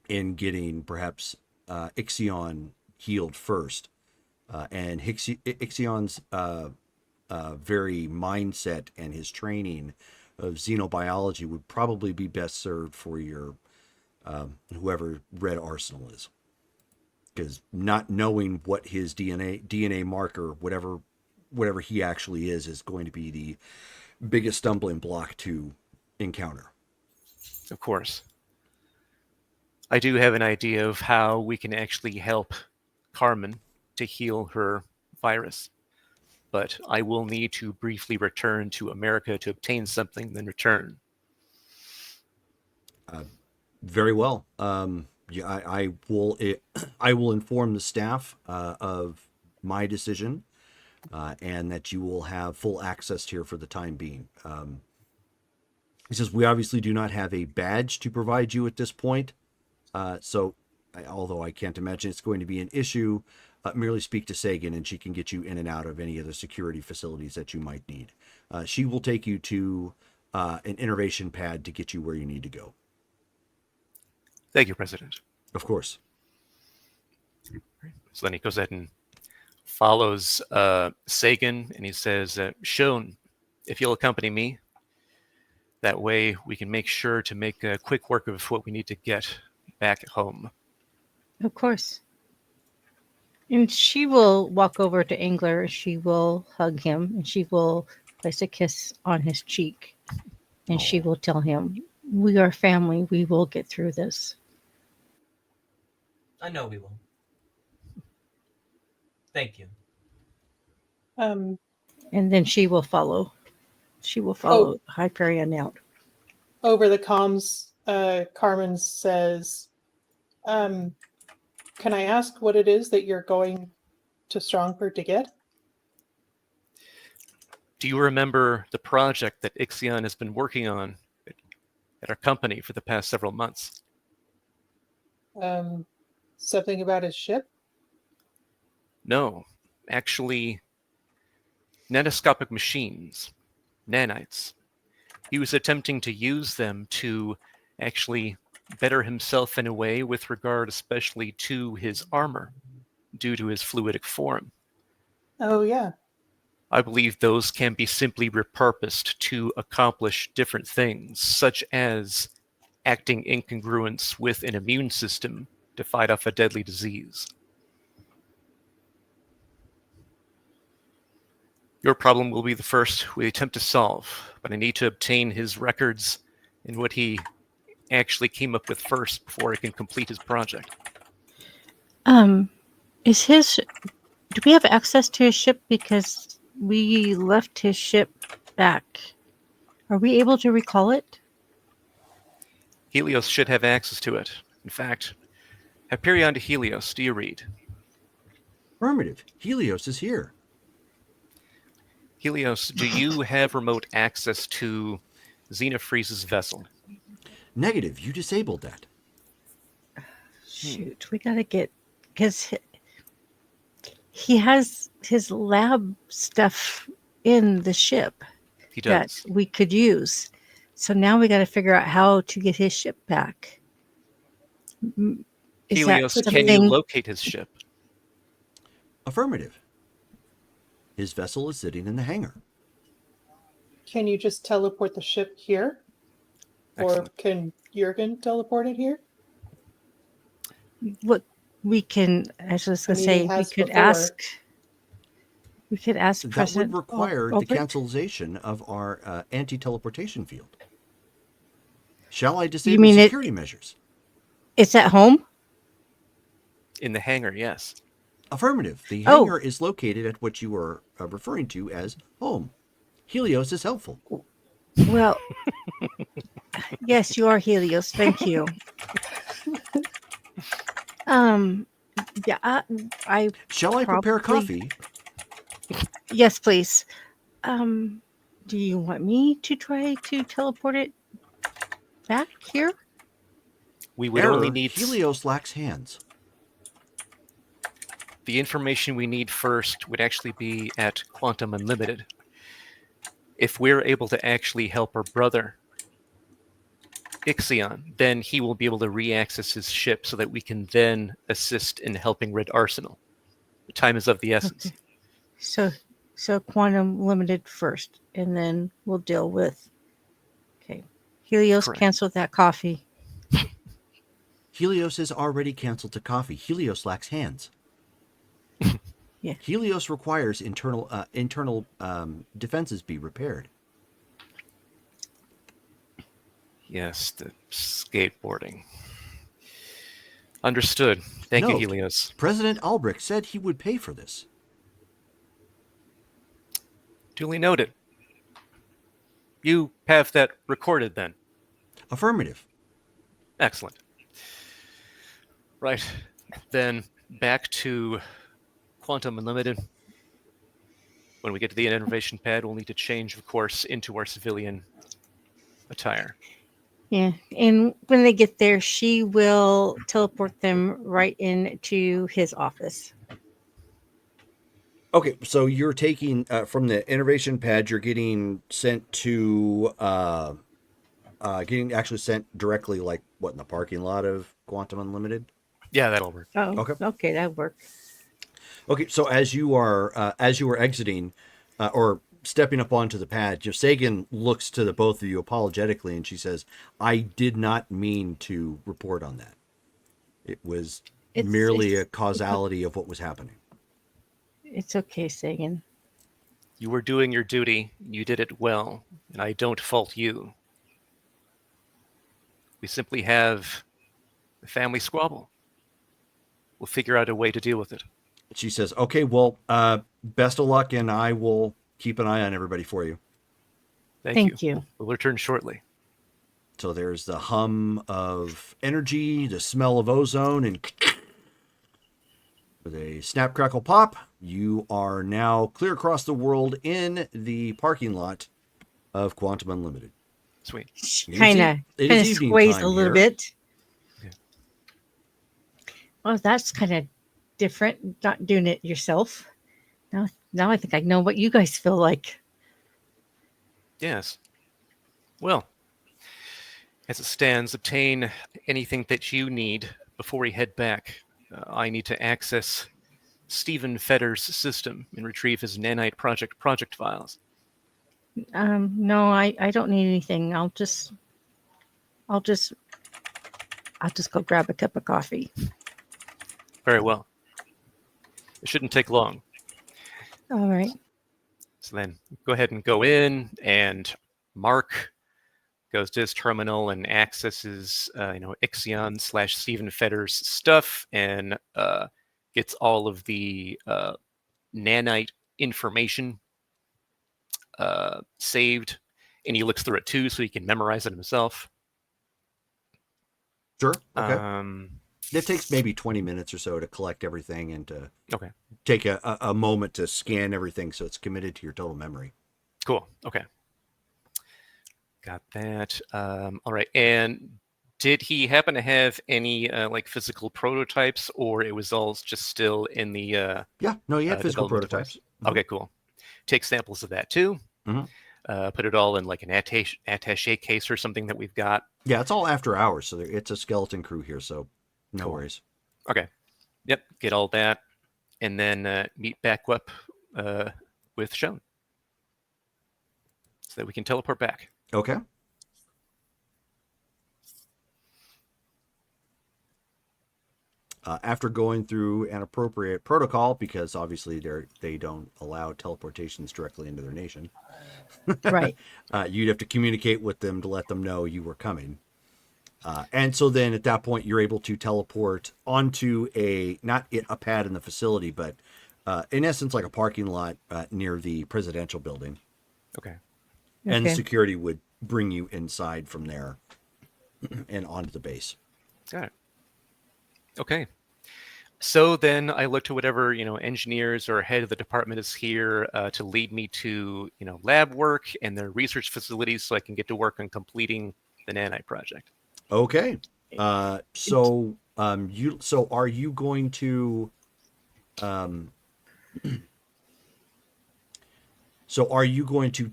in getting perhaps Ixion healed first. And Ixion's very mindset and his training of xenobiology would probably be best served for your whoever Red Arsenal is, because not knowing what his DNA marker, whatever he actually is going to be the biggest stumbling block to encounter. Of course. I do have an idea of how we can actually help Carmen to heal her virus, but I will need to briefly return to America to obtain something, then return. Very well. Yeah, I will inform the staff of my decision, and that you will have full access here for the time being. He says we obviously do not have a badge to provide you at this point, so although I can't imagine it's going to be an issue, merely speak to Sagan and she can get you in and out of any of the security facilities that you might need. She will take you to an innovation pad to get you where you need to go. Thank you, President. Of course. So then he goes ahead and follows Sagan, and he says, Shone, if you'll accompany me, that way we can make sure to make a quick work of what we need to get back at home. Of course. And she will walk over to Angler. She will hug him, and she will place a kiss on his cheek. And she will tell him We are family. We will get through this. I know we will. Thank you. Um, And then she will follow. She will follow Hyperion out. over the comms, Carmen says, can I ask what it is that you're going to Strongford to get? Do you remember the project that Ixion has been working on at our company for the past several months? Something about his ship? No, actually, nanoscopic machines, nanites. He was attempting to use them to actually better himself in a way with regard especially to his armor due to his fluidic form. Oh, yeah. I believe those can be simply repurposed to accomplish different things, such as acting in congruence with an immune system to fight off a deadly disease. Your problem will be the first we attempt to solve, but I need to obtain his records and what he actually came up with first before I can complete his project. Is his? Do we have access to his ship because we left his ship back? Are we able to recall it? Helios should have access to it. In fact, Hyperion to Helios, do you read? Affirmative. Helios is here. Helios, do you have remote access to Xenofreeze's vessel? Negative. You disabled that. Shoot, we gotta get because he has his lab stuff in the ship He that does. we could use. So now we got to figure out how to get his ship back. Is Helios, that can you something? locate his ship? Affirmative. His vessel is sitting in the hangar. Can you just teleport the ship here? Or Excellent. can Jurgen teleport it here? What we can? I was just I gonna mean, say he we has could before. ask. We could ask That would President require the Albert. cancellation of our anti-teleportation field. Shall I You disable mean security measures? it's at home? In the hangar, yes. Affirmative. The Oh. hangar is located at what you are referring to as home. Helios is helpful. Well, yes, you are Helios. Thank you. Yeah, I Shall I prepare probably- coffee? Yes, please. Do you want me to try to teleport it back here? We would Error. only need Helios lacks hands. the information we need first would actually be at Quantum Unlimited. If we're able to actually help our brother, Ixion, then he will be able to re-access his ship so that we can then assist in helping rid Arsenal. The time is of the essence. Okay. So quantum limited first, and then we'll deal with. Okay, Helios, Correct. cancel that coffee. Helios has already canceled to coffee. Helios lacks hands. Yeah. Helios requires internal defenses be repaired. Yes, the skateboarding. Understood. Thank you, Note, Helios. President Albrecht said he would pay for this. Duly noted. You have that recorded then. Affirmative. Excellent. Right. Then back to Quantum Unlimited. When we get to the innovation pad, we'll need to change, of course, into our civilian attire. Yeah, and when they get there, she will teleport them right into his office. Okay, so you're taking from the innovation pad, you're getting sent to getting actually sent directly, like what, in the parking lot of Quantum Unlimited. Yeah, that'll work. Oh, Okay. okay, that worked. Okay, so as you are exiting or stepping up onto the pad, Sagan looks to the both of you apologetically, and she says, "I did not mean to report on that. It was merely a causality of what was happening." It's okay, Sagan. You were doing your duty. You did it well, and I don't fault you. we simply have a family squabble. We'll figure out a way to deal with it. She says, okay, well, best of luck, and I will keep an eye on everybody for you. Thank Thank you. We'll return shortly. So there's the hum of energy, the smell of ozone, and with a snap, crackle, pop, you are now clear across the world in the parking lot of Quantum Unlimited. Sweet. Kind of It is evening sways time a little here. bit. Okay. Well, that's kind of different. Not doing it yourself. Now I think I know what you guys feel like. Yes. Well, as it stands, obtain anything that you need before we head back. I need to access Stephen Fetter's system and retrieve his nanite project files. No, I don't need anything. I'll just go grab a cup of coffee. Very well. It shouldn't take long. All right. So then go ahead and go in, and Mark goes to his terminal and accesses, Ixion / Stephen Fetter's stuff, and gets all of the nanite information saved, and he looks through it too, so he can memorize it himself. Sure. Okay. It takes maybe 20 minutes or so to collect everything and to take a moment to scan everything so it's committed to your total memory. Cool. Okay. Got that. All right. And did he happen to have any physical prototypes, or it was all just still in the Yeah, no, he had physical development prototypes. device? Okay, cool. Take samples of that too. Put it all in like an attaché case or something that we've got. Yeah, it's all after hours, so it's a skeleton crew here, so no worries. Okay. Yep. Get all that, and then meet back up with Shone, so that we can teleport back. Okay. After going through an appropriate protocol, because obviously they don't allow teleportations directly into their nation. Right. You'd have to communicate with them to let them know you were coming. And so then at that point, you're able to teleport onto not a pad in the facility, but in essence, like a parking lot near the presidential building. Okay. And the security would bring you inside from there and onto the base. Got it. Okay. So then I look to whatever, engineers or head of the department is here to lead me to, lab work and their research facilities so I can get to work on completing the nanite project. Okay. So are you going to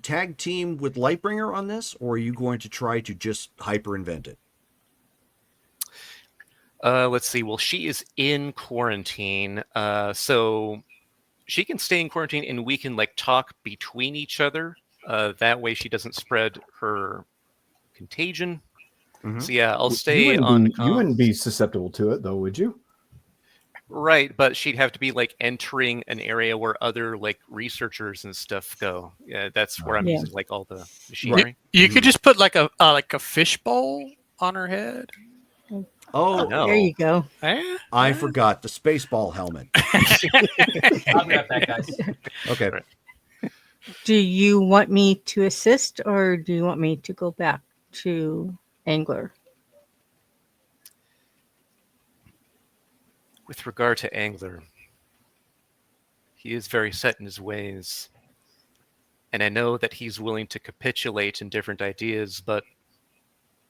tag team with Lightbringer on this, or are you going to try to just hyper invent it? Let's see. Well, she is in quarantine, so she can stay in quarantine, and we can talk between each other. That way, she doesn't spread her contagion. So yeah, I'll stay on. You wouldn't be susceptible to it, though, would you? Right, but she'd have to be entering an area where other researchers and stuff go. Yeah, that's where I'm using all the machinery. You could just put like a fishbowl on her head. Oh, no. There you go. I forgot the Spaceball helmet. I'll be right back, guys. Okay. Right. Do you want me to assist, or do you want me to go back to Angler? With regard to Angler, he is very set in his ways. And I know that he's willing to capitulate in different ideas, but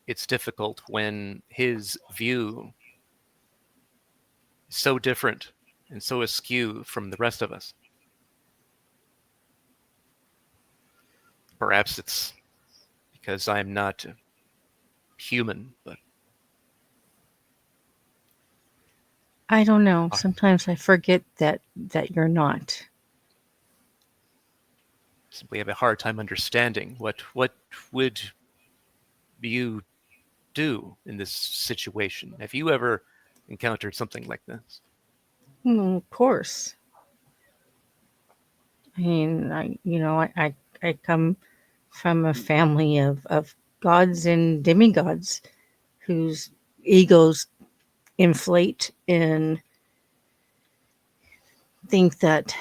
it's difficult when his view is so different and so askew from the rest of us. Perhaps it's because I'm not human, but I don't know. Sometimes I forget that you're not. simply have a hard time understanding what would you do in this situation. Have you ever encountered something like this? Of course. I mean, I come from a family of gods and demigods, whose egos inflate and think that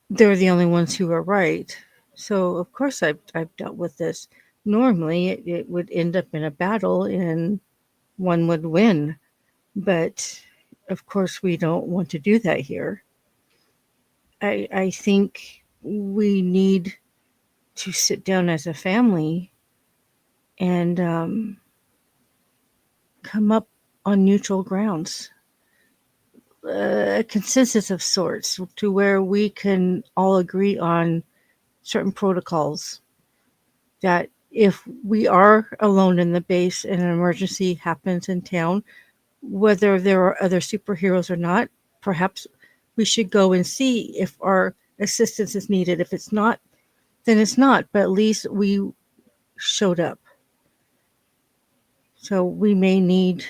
they're the only ones who are right. So of course I've dealt with this. Normally it would end up in a battle and one would win. But of course we don't want to do that here. I think we need to sit down as a family and come up on neutral grounds, a consensus of sorts, to where we can all agree on certain protocols. That if we are alone in the base and an emergency happens in town, whether there are other superheroes or not, perhaps we should go and see if our assistance is needed. If it's not, then it's not, but at least we showed up. So we may need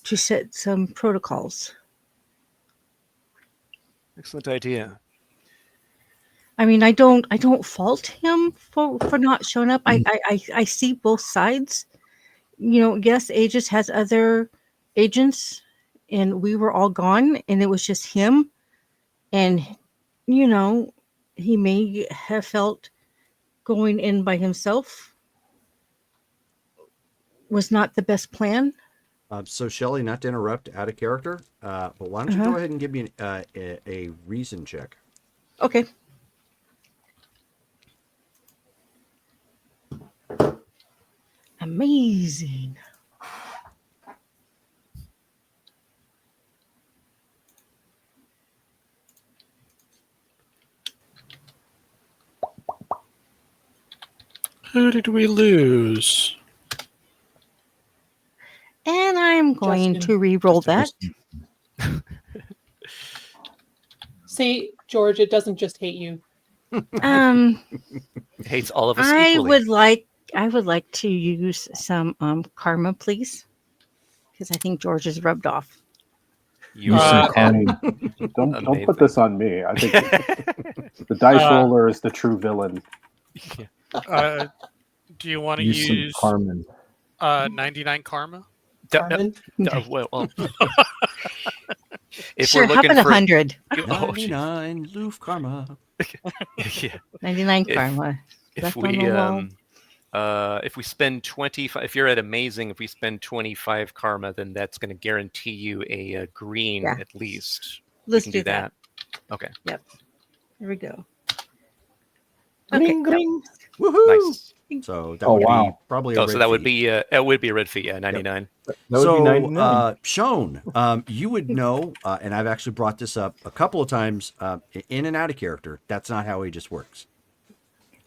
to set some protocols. Excellent idea. I mean, I don't fault him for not showing up. I see both sides. You know, yes, Aegis has other agents, and we were all gone, and it was just him. And you know, he may have felt going in by himself was not the best plan. So Shelley, not to interrupt, out of character, but why don't you go ahead and give me a reason check? Okay. Amazing. Who did we lose? And I'm going Justin. to re-roll that. See, George, it doesn't just hate you. Um, It hates all of us I equally. would like to use some karma, please, because I think George is rubbed off. You Use some are karma. Don't put this on me. I think the dice roller is the true villain. Do you want to Use some use Carmen. 99 karma? Carmen? well, if Sure, we're how looking about for 100? Oh, geez. 99 Loof Karma. Yeah. 99 If- karma. If Left on the wall. if we spend 25, if you're at amazing, if we spend 25 karma, then that's going to guarantee you a green Yeah. at least. Let's we can do do that. Okay. Yep. Here we go. Ring, ring. Woohoo! Nice. So that Oh, would be wow. probably a Oh, red so that would fee. be it would be a red fee, yeah, 99. That would be So, 99. Sean, you would know, and I've actually brought this up a couple of times in and out of character. That's not how Aegis works.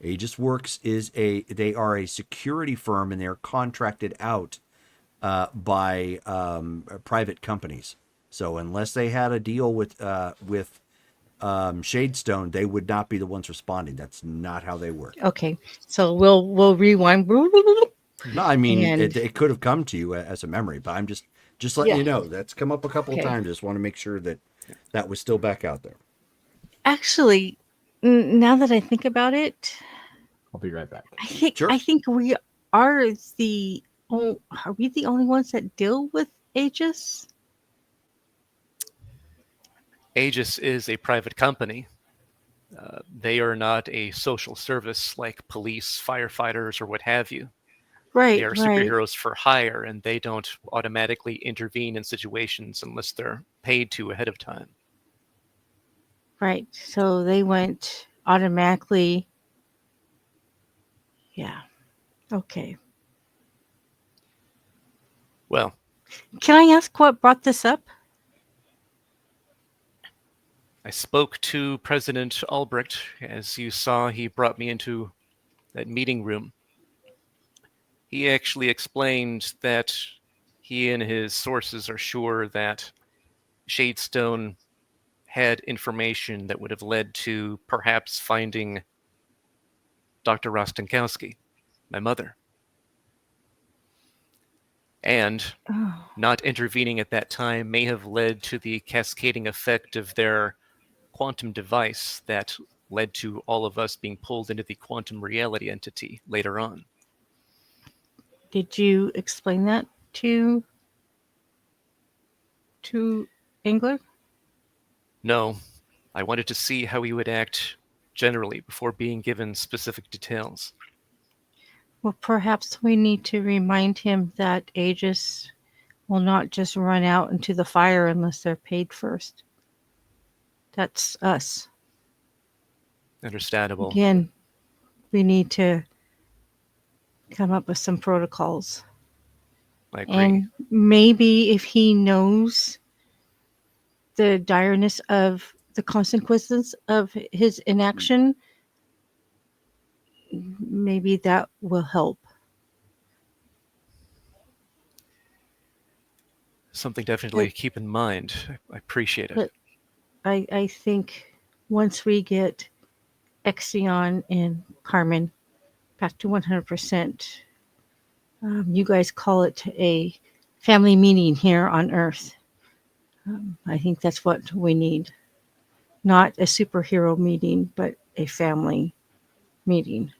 Aegis Works they are a security firm, and they're contracted out by private companies. So unless they had a deal with Shadestone, they would not be the ones responding. That's not how they work. Okay, so we'll rewind. No, I mean And- it could have come to you as a memory, but I'm just letting Yeah. you know that's come up a couple of Okay. times. Just want to make sure that that was still back out there. Actually, now that I think about it, I'll be right back. Sure. I think we are are we the only ones that deal with Aegis? Aegis is a private company. They are not a social service like police, firefighters, or what have you. Right, They are right, superheroes for hire, and they don't automatically intervene in situations unless they're paid to ahead of time. right. So they went automatically. Yeah. Okay. Well, Can I ask what brought this up? I spoke to President Albrecht. As you saw, he brought me into that meeting room. He actually explained that he and his sources are sure that Shadestone had information that would have led to perhaps finding Dr. Rostenkowski, my mother. And Oh, not intervening at that time may have led to the cascading effect of their quantum device that led to all of us being pulled into the quantum reality entity later on. Did you explain that to Angler? No, I wanted to see how he would act generally before being given specific details. Well, perhaps we need to remind him that Aegis will not just run out into the fire unless they're paid first. That's us. Understandable. Again, we need to come up with some protocols. I agree. And maybe if he knows the direness of the consequences of his inaction, maybe that will help. Something definitely keep in mind. I appreciate it. But I think once we get Exion and Carmen back to 100%, you guys call it a family meeting here on Earth. I think that's what we need. Not a superhero meeting, but a family meeting.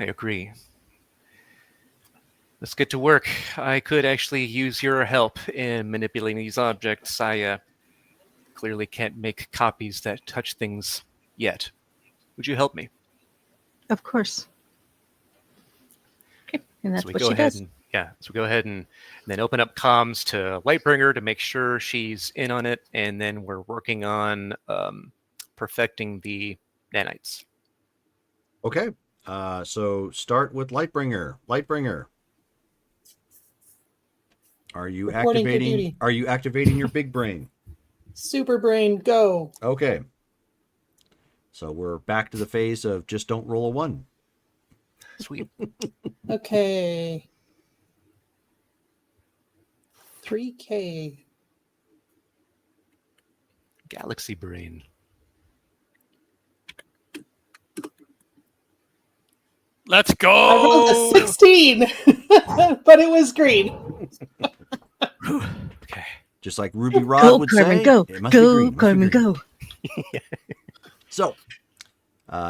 I agree. Let's get to work. I could actually use your help in manipulating these objects. I clearly can't make copies that touch things yet. Would you help me? Of course. Okay, and that's So we what go she ahead does. and so we go ahead and then open up comms to Lightbringer to make sure she's in on it, and then we're working on perfecting the nanites. Okay. So start with Lightbringer. Lightbringer. Are you Reporting for activating? duty. Are you activating your big brain? Super brain, go. Okay. So we're back to the phase of just don't roll a 1. Sweet. Okay. 3K. Galaxy brain. Let's go. I rolled a 16, but it was green. Okay. Just like Ruby Rod Go, would Carmen, say, go. it must be Go, green. Must be Carmen, green. go. So,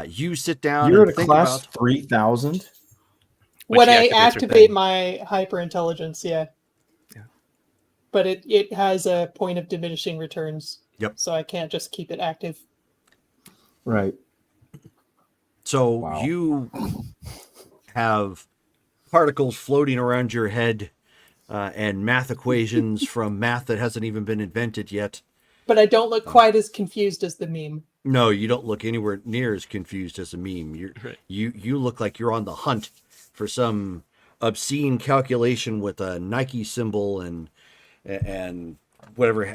you sit down You're and at a think class about 3000. When she I activates her activate thing. my hyper intelligence, yeah. Yeah. But it has a point of diminishing returns. Yep. So I can't just keep it active. Right. So Wow. you have particles floating around your head and math equations from math that hasn't even been invented yet. But I don't look quite as confused as the meme. No, you don't look anywhere near as confused as a meme. Right. You look like you're on the hunt for some obscene calculation with a Nike symbol and whatever,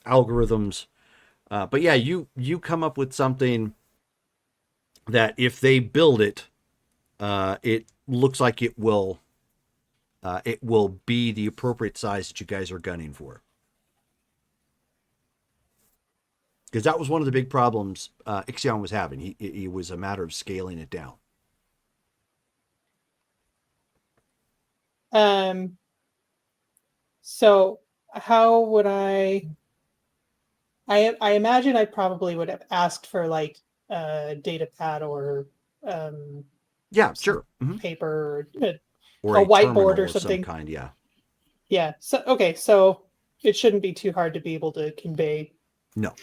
algorithms. But yeah, you come up with something that if they build it, it looks like it will be the appropriate size that you guys are gunning for. Because that was one of the big problems Ixion was having. It was a matter of scaling it down. So how would I imagine I probably would have asked for like a data pad or Yeah, sure. paper Or a a whiteboard terminal or of some something. kind, yeah. Yeah. So okay, so it shouldn't be too hard to be able to convey. No.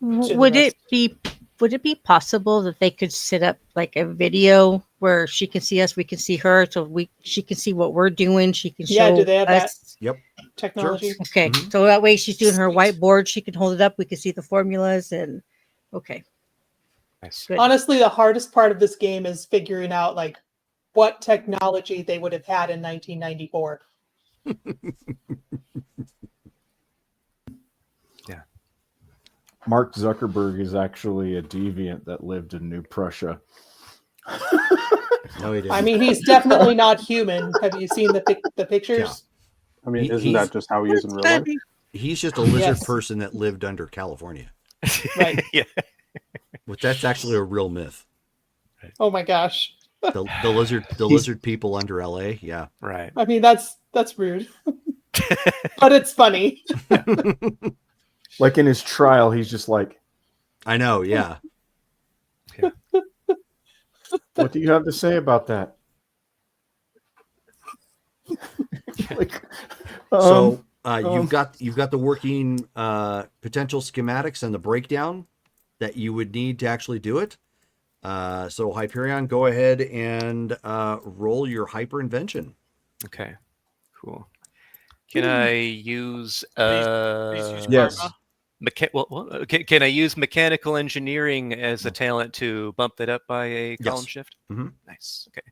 Would it be possible that they could set up like a video where she can see us, we can see her, so she can see what we're doing, she can show Yeah, do they have us? Yep. technology? Sure. Okay, Mhm. so that way she's doing her Sweet. whiteboard, she can hold it up, we can see the formulas, and okay. Nice. Good. Honestly, the hardest part of this game is figuring out like what technology they would have had in 1994. Mark Zuckerberg is actually a deviant that lived in New Prussia. No, he didn't. I mean, he's definitely not human. Have you seen the pictures? I mean, isn't he's- that just how he is in real life? He's just a lizard Yes. person that lived under California. Right. Yeah. But that's actually a real myth. Oh my gosh. The lizard people under LA, yeah. Right. I mean, that's rude, but it's funny. Like in his trial, he's just like, I know, yeah. what do you have to say about that? Like, So you've got the working potential schematics and the breakdown that you would need to actually do it. So Hyperion, go ahead and roll your hyper invention. Okay, cool. Can I use Please use Yes. karma. can I use mechanical engineering as a talent to bump that up by a column Yes. shift? Mhm. Nice. Okay.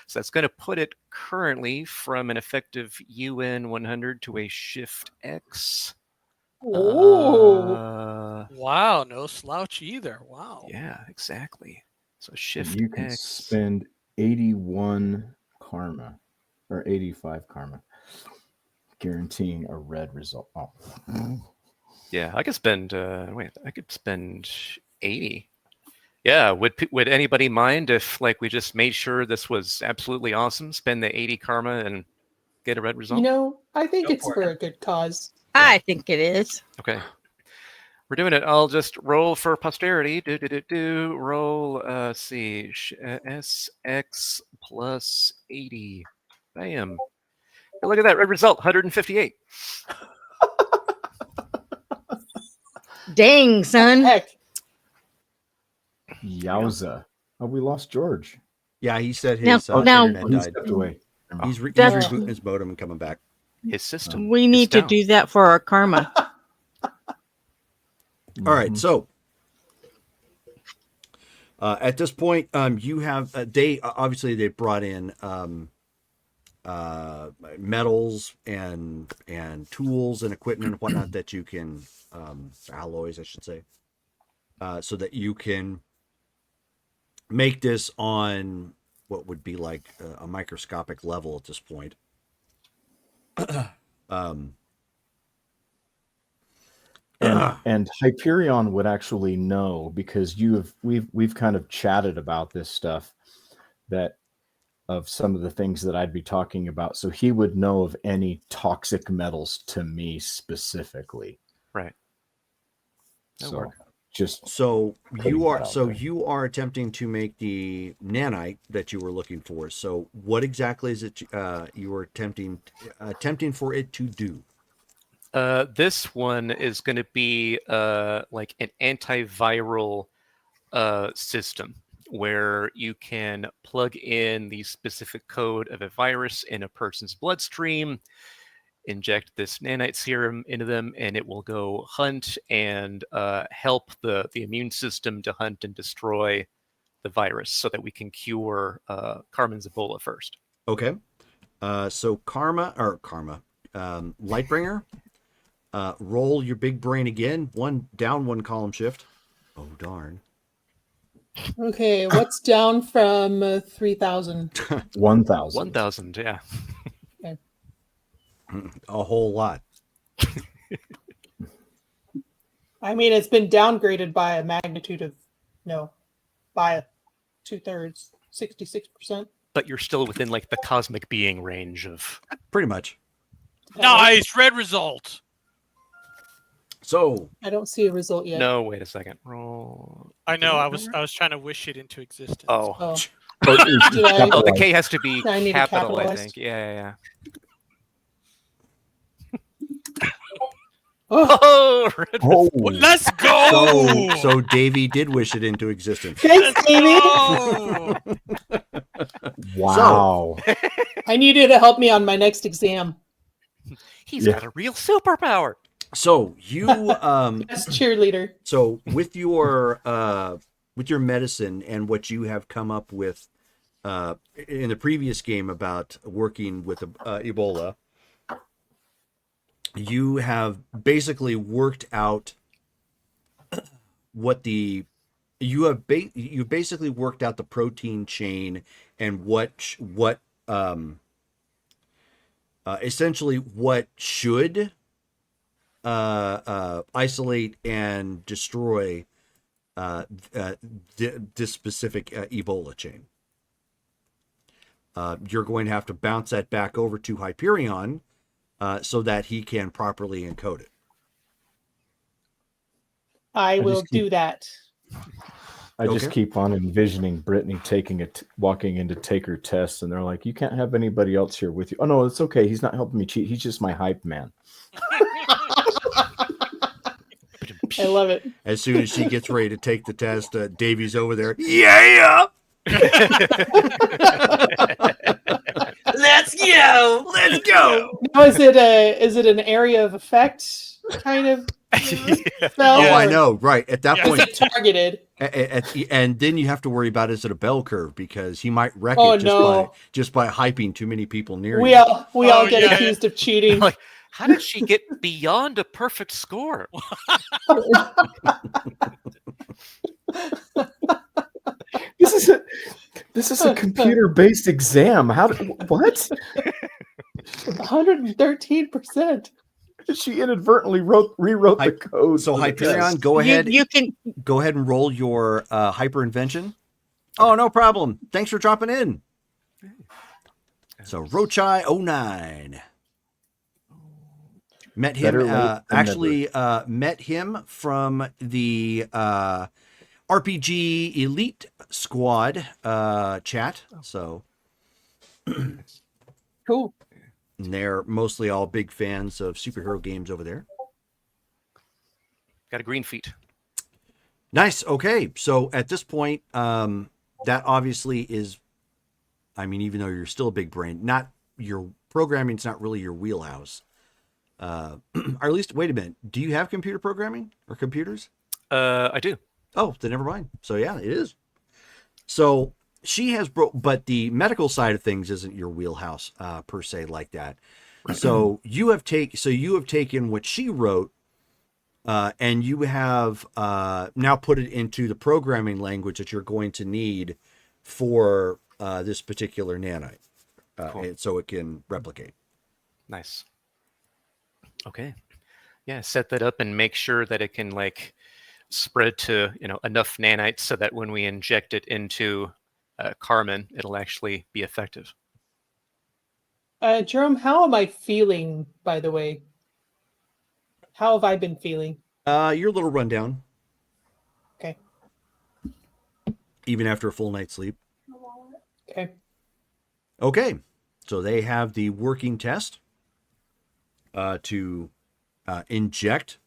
So that's going to put it currently from an effective UN 100 to a shift X. Oh, Wow, no slouch either. Wow. Yeah, exactly. So shift You can X. spend 81 karma or 85 karma, guaranteeing a red result. Oh. Yeah, I could spend. I could spend 80. Yeah, would anybody mind if like we just made sure this was absolutely awesome? Spend the 80 karma and get a red result. I think Go it's for for it. a good cause. I think it is. Okay. We're doing it. I'll just roll for posterity. Roll, see, SX plus 80. Bam. Hey, look at that. Red result, 158. Dang, son. Heck, Yowza. Oh, we lost George. Yeah, he said Now- his now- internet He died. stepped away. He's That's- rebooting his modem and coming back. His system. We is need to down. do that for our karma. All right, so at this point, you have obviously they brought in metals and tools and equipment and whatnot that you can alloys, I should say, so that you can make this on what would be like a microscopic level at this point. And Hyperion would actually know because we've kind of chatted about this stuff, that of some of the things that I'd be talking about. So he would know of any toxic metals to me specifically. Right. That'll So work. just So Putting you that are out so there. you are attempting to make the nanite that you were looking for. So what exactly is it you were attempting for it to do? This one is going to be like an antiviral system where you can plug in the specific code of a virus in a person's bloodstream, inject this nanite serum into them, and it will go hunt and help the immune system to hunt and destroy the virus so that we can cure Carmen's Ebola first. Okay. So Lightbringer, roll your big brain again. One down, one column shift. Oh darn. okay, what's down from 3,000? 1,000. 1,000, yeah. A whole lot. I mean, it's been downgraded by a magnitude of, by a 2/3, 66%. But you're still within like the cosmic being range of. Pretty much. Nice red result. So I don't see a result yet. No, wait a second. Roll. I know. I was trying to wish it into existence. Oh. Oh, Did I- Oh, the K has to be I need it capital, I capitalized. think. Yeah. oh, Oh, red Oh, Let's go. so Davey did wish it into existence. thanks, Amy. Oh. wow. I need you to help me on my next exam. He's Yeah. got a real superpower. So you Best cheerleader. so with your medicine and what you have come up with in the previous game about working with Ebola, you have basically worked out what you basically worked out the protein chain and what essentially what should isolate and destroy this specific Ebola chain. You're going to have to bounce that back over to Hyperion so that he can properly encode it. I just will keep- do that. I just Okay. keep on envisioning Brittany walking in to take her test, and they're like, "You can't have anybody else here with you." Oh no, it's okay. He's not helping me cheat. He's just my hype man. I love it. As soon as she gets ready to take the test, Davy's over there. Yeah, Let's go. let's go. Now, is it an area of effect kind of spell? Oh, I or know. Right at that Yeah. Is point, it targeted? and then you have to worry about, is it a bell curve, because he might wreck Oh, it no. just by hyping too many people near We you. all Oh, get yeah. accused of cheating. Like, how did she get beyond a perfect score? This is a computer-based exam. What? 113%. She inadvertently rewrote the code. So for the Hyperion, test. go ahead. You can. Go ahead and roll your hyper invention. Oh, no problem. Thanks for dropping in. So Rochai 09. Met him Better late than met him from the RPG Elite Squad chat. So Cool. they're mostly all big fans of superhero games over there. Got a green feet. Nice. Okay. So at this point, that obviously is, I mean, even though you're still a big brain, not your programming's not really your wheelhouse. Or at least, wait a minute. Do you have computer programming or computers? I do. Oh, then never mind. So yeah, it is. So she has but the medical side of things isn't your wheelhouse per se like that. So you have taken what she wrote, and you have now put it into the programming language that you're going to need for this particular nanite, Cool. and so it can replicate. Nice. Okay. Yeah, set that up and make sure that it can like spread to enough nanites so that when we inject it into Carmen, it'll actually be effective. Jerome, how am I feeling, by the way? How have I been feeling? You're a little rundown, Okay. even after a full night's sleep. Okay. Okay, so they have the working test to inject.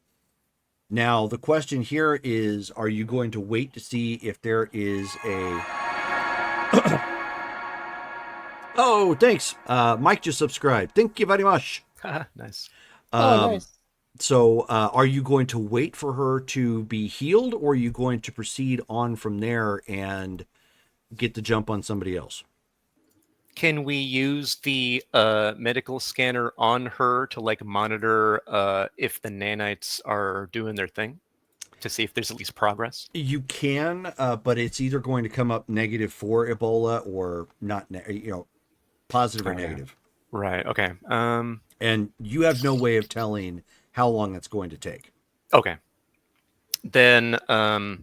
Now, the question here is, are you going to wait to see if there is a... Oh, thanks. Mike just subscribed. Thank you very much. Nice. Nice. So are you going to wait for her to be healed, or are you going to proceed on from there and get the jump on somebody else? Can we use the medical scanner on her to like monitor if the nanites are doing their thing to see if there's at least progress? You can, but it's either going to come up negative for Ebola or not, positive or negative. Right. Okay. And you have no way of telling how long that's going to take. Okay. Then While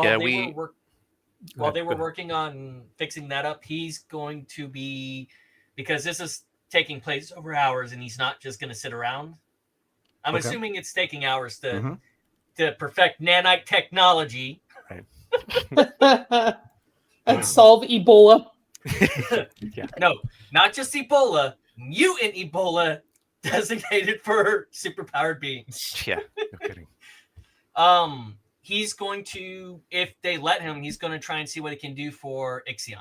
yeah, they were working on fixing that up, he's going to be, because this is taking place over hours and he's not just going to sit around. I'm Okay. assuming it's taking hours to Mhm. to perfect nanite technology. And solve Ebola. Yeah. No, not just Ebola, mutant Ebola designated for superpowered beings. Yeah. No kidding. He's going to, if they let him, he's going to try and see what he can do for Ixion.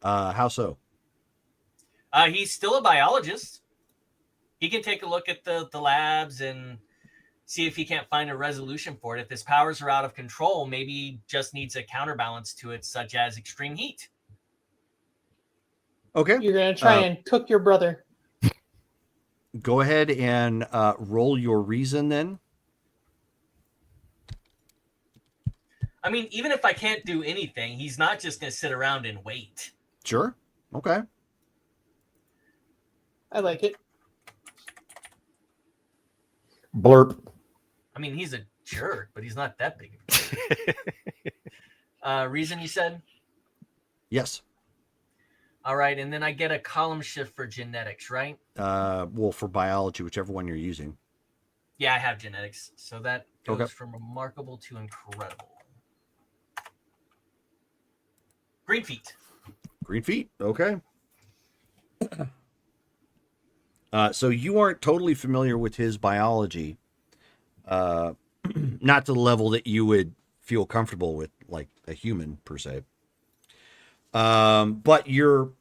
How so? He's still a biologist. He can take a look at the labs and see if he can't find a resolution for it. If his powers are out of control, maybe he just needs a counterbalance to it, such as extreme heat. Okay. You're going to try and cook your brother. Go ahead and roll your reason then. I mean, even if I can't do anything, he's not just going to sit around and wait. Sure. Okay. I like it. Blurp. I mean, he's a jerk, but he's not that big of a jerk. Reason, you said? Yes. All right, and then I get a column shift for genetics, right? Well, for biology, whichever one you're using. Yeah, I have genetics, so that Goes Okay. from remarkable to incredible. Green feet. Green feet. Okay. So you aren't totally familiar with his biology, not to the level that you would feel comfortable with, like a human per se. But you're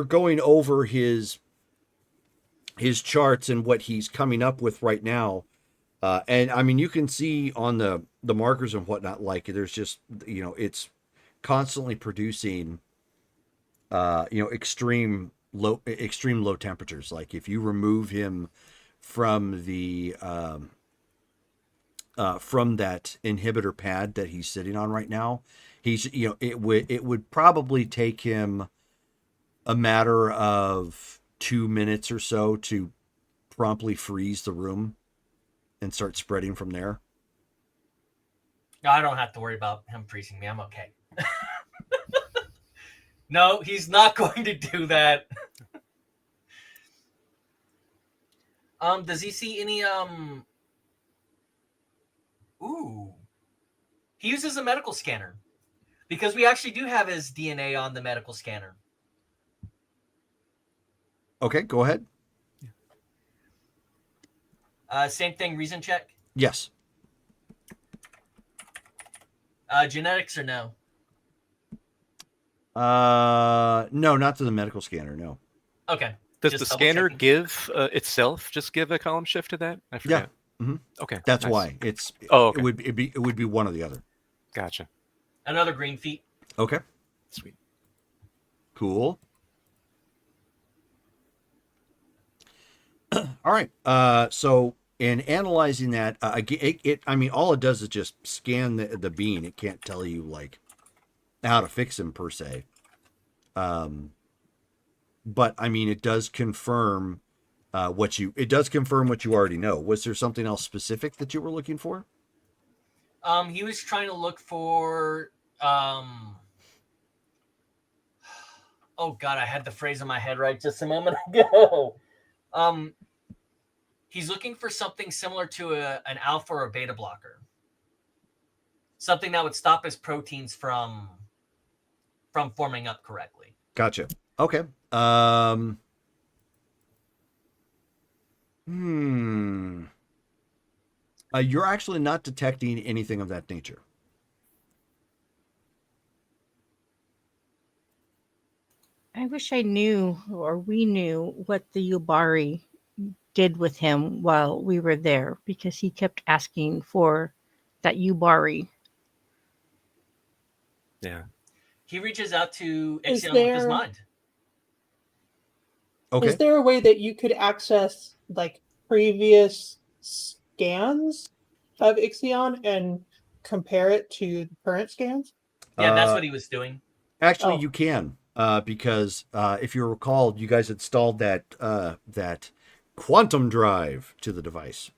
going over his charts and what he's coming up with right now. And I mean, you can see on the markers and whatnot, like there's just, it's constantly producing, extreme low temperatures. Like if you remove him from the, from that inhibitor pad that he's sitting on right now, it would probably take him a matter of 2 minutes or so to promptly freeze the room and start spreading from there. No, I don't have to worry about him freezing me. I'm okay. No, he's not going to do that. Does he see any Ooh. He uses a medical scanner. Because we actually do have his DNA on the medical scanner. Okay, go ahead. Same thing, reason check. Yes. Genetics or no? No, not to the medical scanner. No. Okay. Does Just the double scanner checking. give itself just give a column shift to that? I forget. Mhm. Okay. That's nice. why it's. Oh, okay. It would be one or the other. Gotcha. Another green feet. Okay. Sweet. Cool. All right. So in analyzing that, I mean, all it does is just scan the bean. It can't tell you like how to fix him per se. But I mean, it does confirm what you already know. Was there something else specific that you were looking for? He was trying to look for oh god, I had the phrase in my head right just a moment ago. He's looking for something similar to an alpha or a beta blocker. Something that would stop his proteins from forming up correctly. Gotcha. Okay. You're actually not detecting anything of that nature. I wish I knew, or we knew, what the Yubari did with him while we were there, because he kept asking for that Yubari. Yeah. He reaches out to Is Ixion with his there- mind. Okay. Is there a way that you could access like previous scans of Ixion and compare it to the current scans? Yeah, that's what he was doing. Actually, Oh. you can, because if you recall, you guys installed that quantum drive to the device.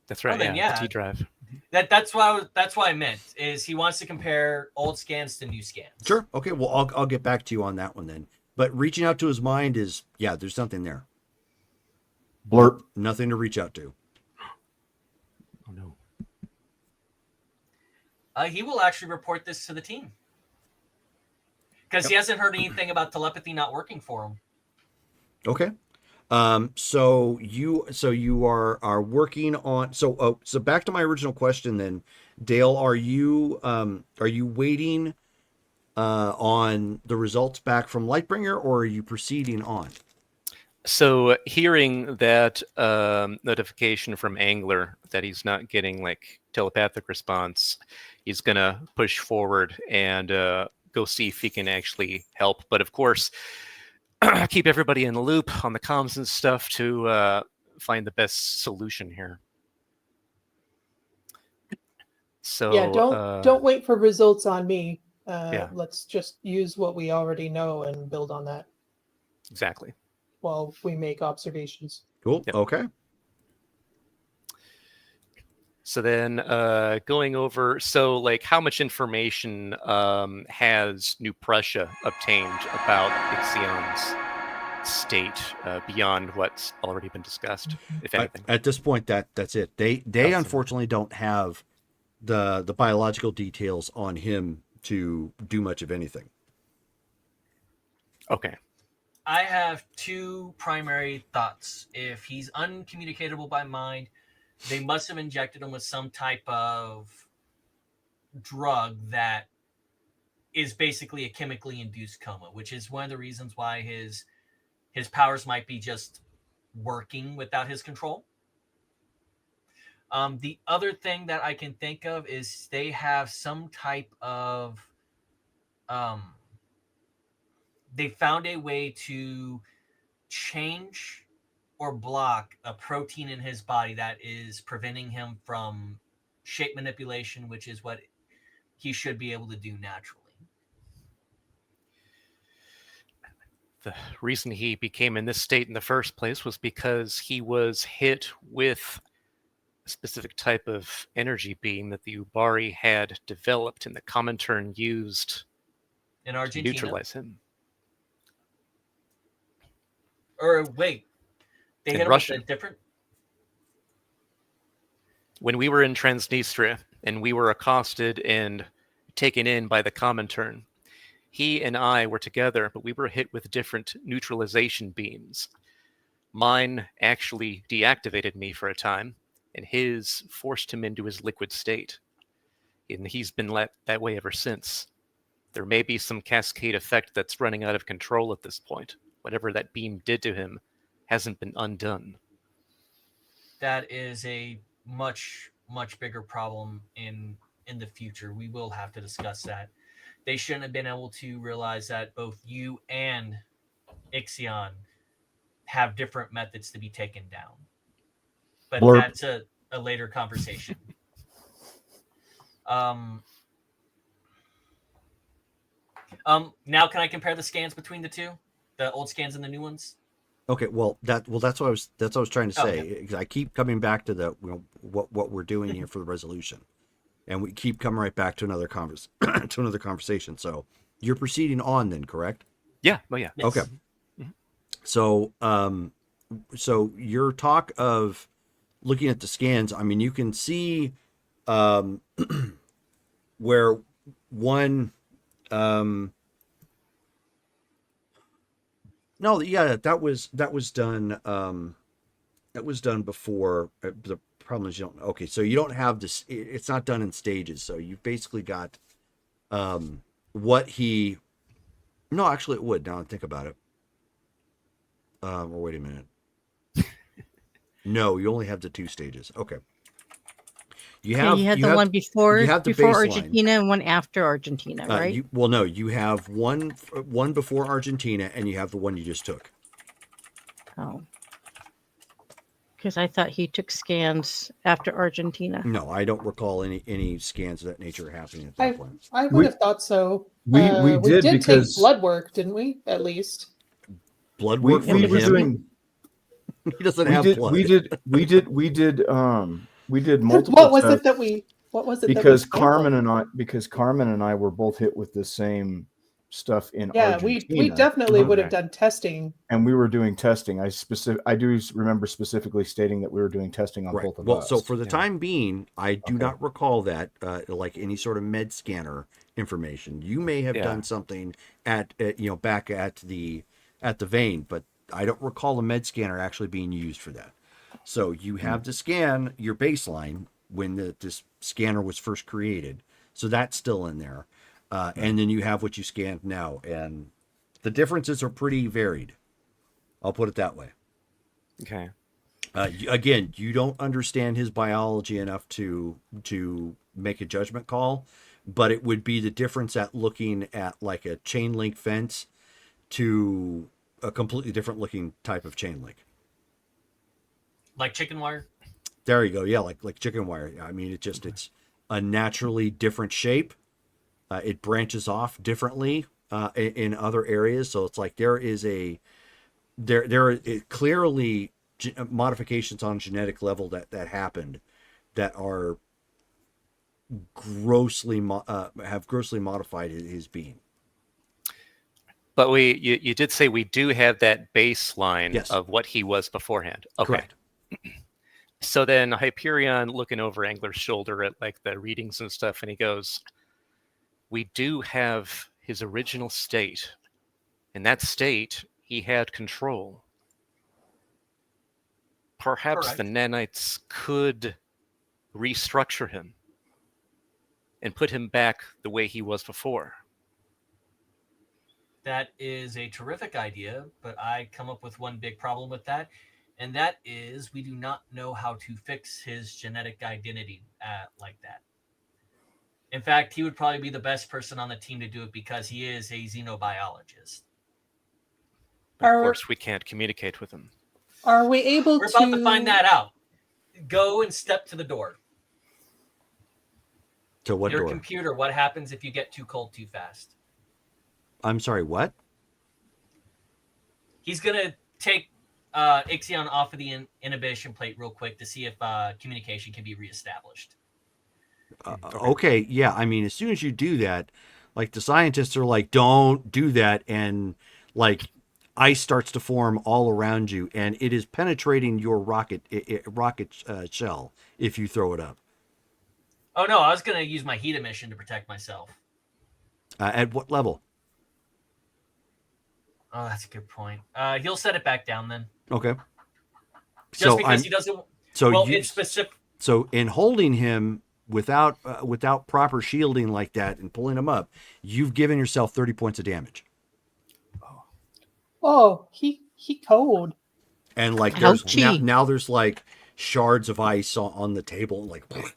That's right. then, yeah. yeah. The T drive. That's why I meant is he wants to compare old scans to new scans. Sure. Okay. Well, I'll get back to you on that one then. But reaching out to his mind is, yeah, there's something there. Blurp. Nothing to reach out to. Oh no. He will actually report this to the team because he hasn't heard anything about telepathy not working for him. Okay. So you are working on, so back to my original question then, Dale, are you waiting on the results back from Lightbringer, or are you proceeding on? So hearing that notification from Angler that he's not getting like telepathic response, he's gonna push forward and go see if he can actually help. But of course, keep everybody in the loop on the comms and stuff to find the best solution here. So Yeah, don't wait for results on me. Yeah. Let's just use what we already know and build on that exactly. while we make observations. Cool. Yep. Okay. So then going over, so like how much information has New Prussia obtained about Ixions? state beyond what's already been discussed, if anything. At this point, that's it. They unfortunately don't have the biological details on him to do much of anything. Okay. I have two primary thoughts. If he's uncommunicatable by mind, they must have injected him with some type of drug that is basically a chemically induced coma, which is one of the reasons why his powers might be just working without his control. The other thing that I can think of is they have some type of they found a way to change or block a protein in his body that is preventing him from shape manipulation, which is what he should be able to do naturally. The reason he became in this state in the first place was because he was hit with a specific type of energy beam that the Ubari had developed and the Comintern used In to Argentina? neutralize him. Or wait, they In hit him Russia. with a different... When we were in Transnistria and we were accosted and taken in by the Comintern, he and I were together, but we were hit with different neutralization beams. Mine actually deactivated me for a time, and his forced him into his liquid state. And he's been let that way ever since. There may be some cascade effect that's running out of control at this point. Whatever that beam did to him hasn't been undone. That is a much, much bigger problem in the future. We will have to discuss that. They shouldn't have been able to realize that both you and Ixion have different methods to be taken down. But Blurb. that's a later conversation. Now can I compare the scans between the two? The old scans and the new ones? Okay, that's what I was trying to say. Okay. I keep coming back to what we're doing here for the resolution, and we keep coming right back to another conversation. So you're proceeding on then, correct? Yeah, well, yeah. Yes. Okay. So so your talk of looking at the scans, I mean, you can see where one no, yeah, that was done. That was done before. The problem is you don't. Okay, so you don't have this. It's not done in stages. So you've basically got what he. No, actually, it would. Now I think about it. Or wait a minute. No, you only have the two stages. Okay. You have the one before you have the before baseline. Argentina and one after Argentina, right? No, you have one before Argentina, and you have the one you just took. Oh, because I thought he took scans after Argentina. No, I don't recall any scans of that nature happening at that point. I would have thought so. We did take because blood work, didn't we? At least. Blood we work from were him. doing. He doesn't We have did, blood. we did multiple What was tests it that we? What was it? because that we Carmen and I were both hit with the same stuff in Yeah, Argentina. we definitely would have Okay. done testing. And we were doing testing. I do remember specifically stating that we were doing testing on Right. both of Well, us. so for the Yeah. time being, I do Okay. not recall that like any sort of med scanner information. You may have Yeah. done something at back at the vein, but I don't recall a med scanner actually being used for that. So you have to scan your baseline when this scanner was first created. So that's still in there. And then you have what you scanned now. And the differences are pretty varied. I'll put it that way. Okay. Again, you don't understand his biology enough to make a judgment call, but it would be the difference at looking at like a chain link fence to a completely different looking type of chain link. Like chicken wire? There you go. Yeah, like chicken wire. I mean, it's a naturally different shape. It branches off differently in other areas. So it's like there are clearly modifications on genetic level that happened that are have grossly modified his being. But you did say we do have that baseline Yes. of what he was beforehand. Okay. Correct. So then Hyperion looking over Angler's shoulder at like the readings and stuff, and he goes, we do have his original state. In that state, he had control. Perhaps Correct. the nanites could restructure him and put him back the way he was before. That is a terrific idea, but I come up with one big problem with that, and that is we do not know how to fix his genetic identity like that. In fact, he would probably be the best person on the team to do it because he is a xenobiologist. But of course, we can't communicate with him. Are we able We're about to find that out. Go and step to the door. To what Your door? computer, what happens if you get too cold too fast? I'm sorry, what? He's going to take Ixion off of the inhibition plate real quick to see if communication can be reestablished. Okay, yeah. I mean, as soon as you do that, like the scientists are like, don't do that. And like ice starts to form all around you and it is penetrating your rocket shell if you throw it up. Oh, no, I was going to use my heat emission to protect myself. At what level? Oh, that's a good point. He'll set it back down then. Okay. Just because he doesn't. So well, you, it's specific. So in holding him without proper shielding like that and pulling him up, you've given yourself 30 points of damage. Oh, he cold. And like there's Ouchie. now there's like shards of ice on the table,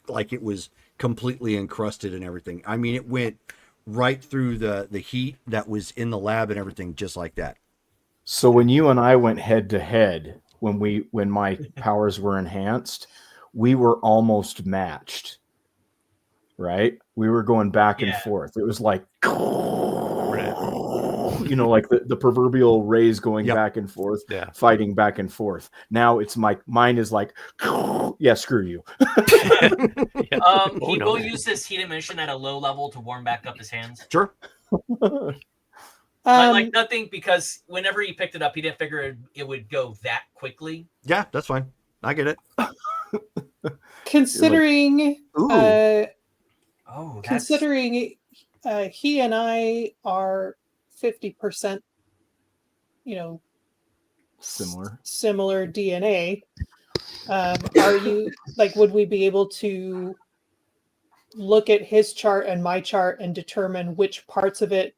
like it was completely encrusted and everything. I mean, it went right through the heat that was in the lab and everything, just like that. So when you and I went head to head, when my powers were enhanced, we were almost matched. Right? We were going back and forth. It was like, you know, like the proverbial rays going back and forth, fighting back and forth. Now it's mine is like, yeah, screw you. He will use this heat emission at a low level to warm back up his hands. Sure. Like nothing, because whenever he picked it up, he didn't figure it would go that quickly. Yeah, that's fine. I get it. Considering, like, considering he and I are 50%, you know, similar DNA. Are you like? Would we be able to look at his chart and my chart and determine which parts of it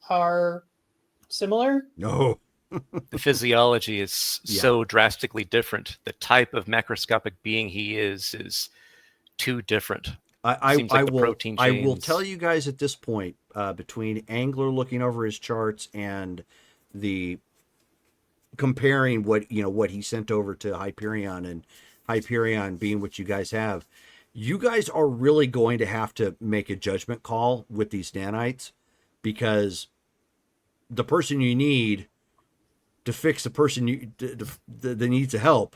are similar? No. The physiology is so drastically different. The type of macroscopic being he is too different. I will tell you guys at this point, between Angler looking over his charts and the comparing what he sent over to Hyperion and Hyperion being what you guys have, you guys are really going to have to make a judgment call with these nanites, because the person you need to fix the person that needs the help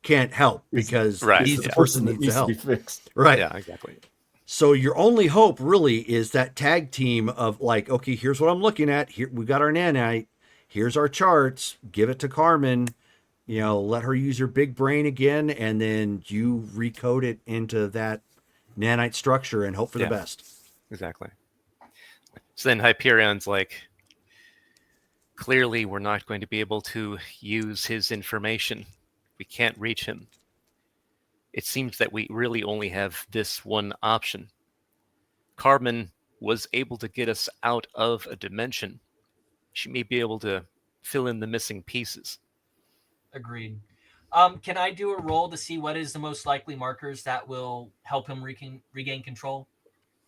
can't help, because he's the person that needs the help. To be fixed. Right. Yeah, exactly. So your only hope really is that tag team of like, okay, here's what I'm looking at. Here we got our nanite. Here's our charts. Give it to Carmen. Let her use her big brain again, and then you recode it into that nanite structure and hope for the best. Exactly. So then Hyperion's like, clearly we're not going to be able to use his information. We can't reach him. It seems that we really only have this one option. Carmen was able to get us out of a dimension. She may be able to fill in the missing pieces. Agreed. Can I do a roll to see what is the most likely markers that will help him regain control?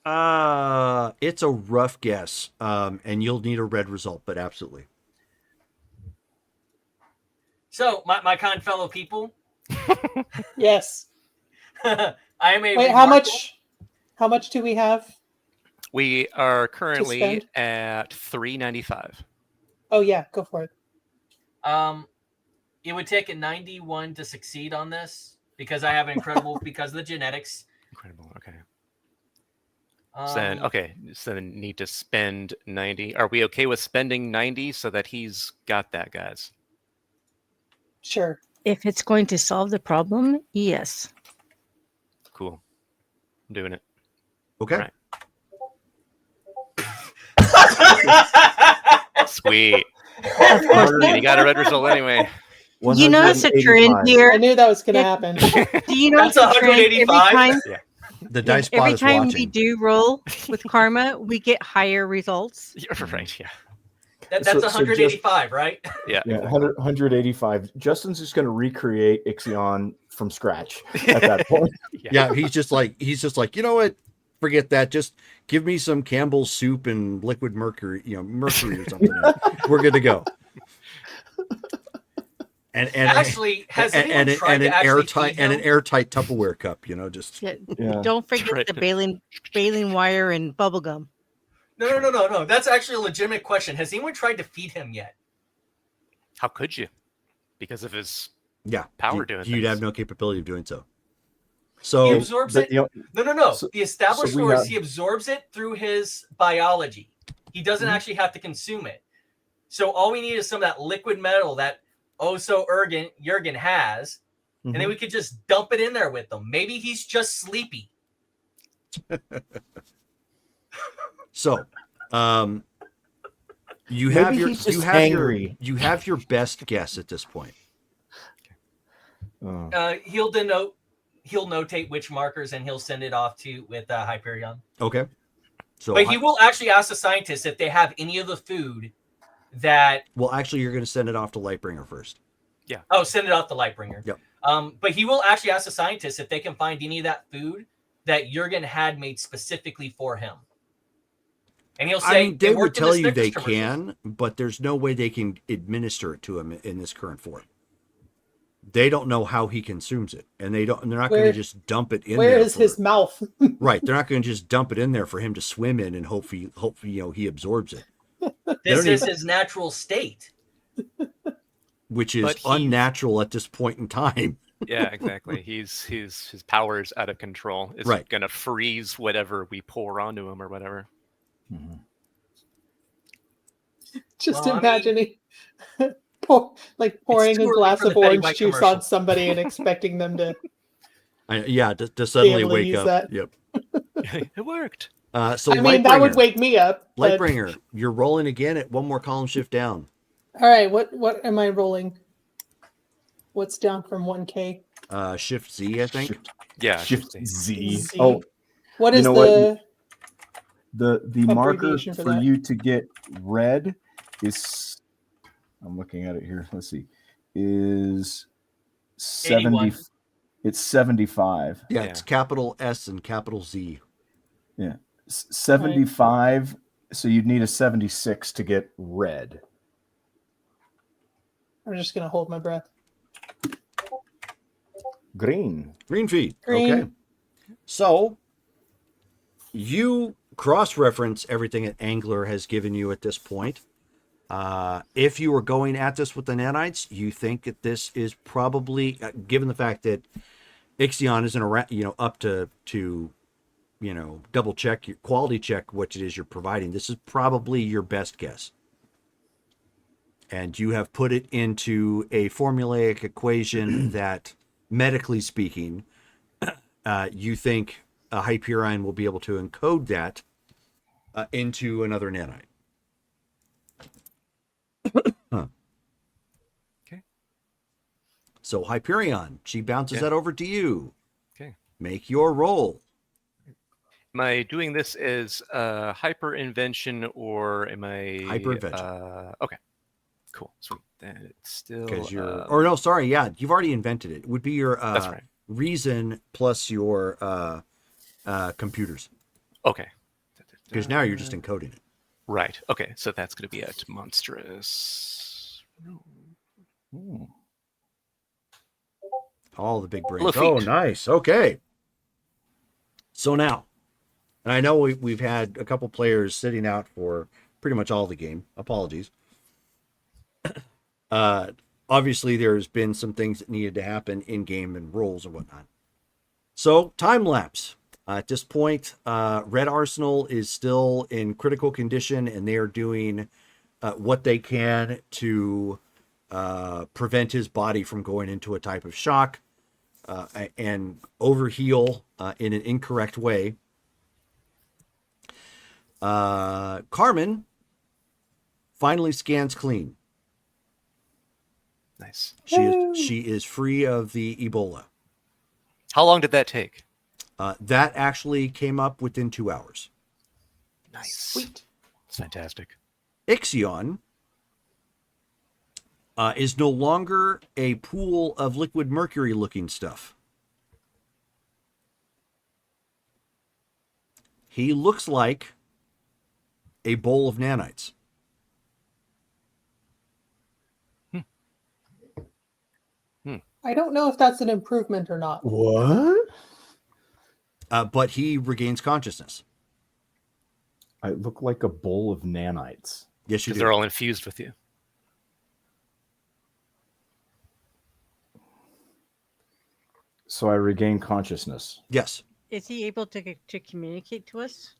It's a rough guess, and you'll need a red result, but absolutely. So, my kind fellow people. Yes. I am a. Wait, how much do we have? We are currently at 395. Oh yeah, go for it. It would take a 91 to succeed on this because I have an incredible because of the genetics. Incredible. Okay. So then, okay, so then need to spend 90. Are we okay with spending 90 so that he's got that, guys? Sure. If it's going to solve the problem, yes. Cool. I'm doing it. Okay. Right. Sweet. Of course. And you got a red result anyway. You notice a trend 185. here. I knew that was going to It- happen. Do you notice That's a trend every 185? time? The dice Every bot is time we watching. do roll with karma, we get higher results. You're right, yeah. That's So- so 185, right? Yeah. Yeah, 185. Justin's just going to recreate Ixion from scratch at that point. Yeah, he's just like, you know what? Forget that. Just give me some Campbell's soup and liquid mercury, mercury or something. We're good to go. And Actually, has anyone tried an to actually airtight feed and an him? airtight Tupperware cup, just Yeah, Yeah. Don't forget right. the baling wire and bubble gum. No. That's actually a legitimate question. Has anyone tried to feed him yet? How could you? Because of his yeah, power doing you'd things. have no capability of doing so. He So absorbs But, it. No. so- The established so we lore is have- he absorbs it through his biology. He doesn't Mhm. actually have to consume it. So all we need is some of that liquid metal that Jurgen has, and then we could just dump it in there with him. Maybe he's just sleepy. So, you Maybe have your he's just you have angry. you have your best guess at this point. Oh. He'll notate which markers and he'll send it off with Hyperion. Okay. So, But he will actually ask the scientists if they have any of the food that. well, actually, you're going to send it off to Lightbringer first. Oh, send it off to Lightbringer. Yep. But he will actually ask the scientists if they can find any of that food that Jurgen had made specifically for him. And he'll say They "It would worked in tell the you they Snickers commercials." can, but there's no way they can administer it to him in this current form. They don't know how he consumes it, and they're not going to Where- just dump it in Where there. is his mouth? Right? They're not going to just dump it in there for him to swim in and hope he absorbs it, This don't is even- his natural state. which is But he's- unnatural at this point in time. Yeah, exactly. His power's out of control. It's Right. gonna freeze whatever we pour onto him or whatever. Mhm. Just Well, I imagining pouring too a early glass for the of Betty orange White juice commercial. on somebody and expecting them to. To suddenly able to wake use up. that. Yep. It worked. So I mean, that would wake me up. But... Lightbringer, you're rolling again at one more column shift down. All right, what am I rolling? What's down from 1K? Shift Z, I think. Yeah. Shift see. Z. Z. Oh, What you is know the? what? The marker Abbreviation for for that. you to get red is, I'm looking at it here. Let's see, is 70. 81. It's 75. Yeah, Yeah. it's capital S and capital Z. 75. So you'd need a 76 to get red. I'm just gonna hold my breath. Green. Green feed. Green. Okay. So you cross-reference everything that Angler has given you at this point. If you were going at this with the nanites, you think that this is probably, given the fact that Ixion isn't around, up to double check, your quality check what it is you're providing. This is probably your best guess. And you have put it into a formulaic equation that, medically speaking, you think a Hyperion will be able to encode that into another nanite. Okay. So Hyperion, she bounces Yeah. that over to you. Okay. Make your roll. Am I doing this as hyper invention or am I Hyperinvention. Okay. Cool. Sweet. Then it's still Because you've already invented it. It would be your that's right. reason plus your computers. Okay. Because now you're just encoding it. Right. Okay. So that's going to be at monstrous. Ooh. All the big brains. Lafitte. Oh, nice. Okay. So now, and I know we've had a couple players sitting out for pretty much all the game. Apologies. Obviously, there's been some things that needed to happen in game and rolls and whatnot. So time lapse. At this point, Red Arsenal is still in critical condition, and they are doing what they can to prevent his body from going into a type of shock and overheal in an incorrect way. Carmen finally scans clean. Nice. She is free of the Ebola. How long did that take? That actually came up within 2 hours. Nice. Sweet. It's fantastic. Ixion is no longer a pool of liquid mercury looking stuff. He looks like a bowl of nanites. I don't know if that's an improvement or not. What? But he regains consciousness. I look like a bowl of nanites. Yes, you Because do. they're all infused with you. So I regain consciousness. Yes. Is he able to communicate to us?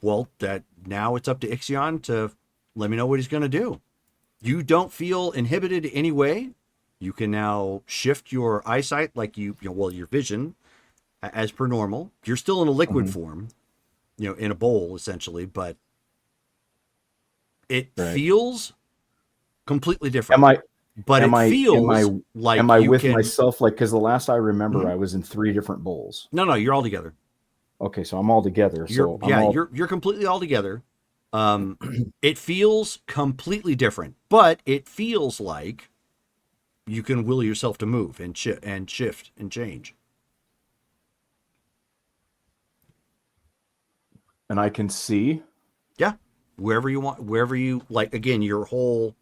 Well, that now it's up to Ixion to let me know what he's going to do. You don't feel inhibited in any way. You can now shift your eyesight, like your vision, as per normal. You're still in a liquid form, in a bowl essentially, but it feels completely different. Am I? But am it I? feels like am I you with can... myself? Like, because the last I remember, I was in 3 different bowls. No, you're all together. Okay, so I'm all together. You're completely all together. It feels completely different, but it feels like you can will yourself to move and shift and change. And I can see. Yeah, wherever you want, wherever you like. Again, your whole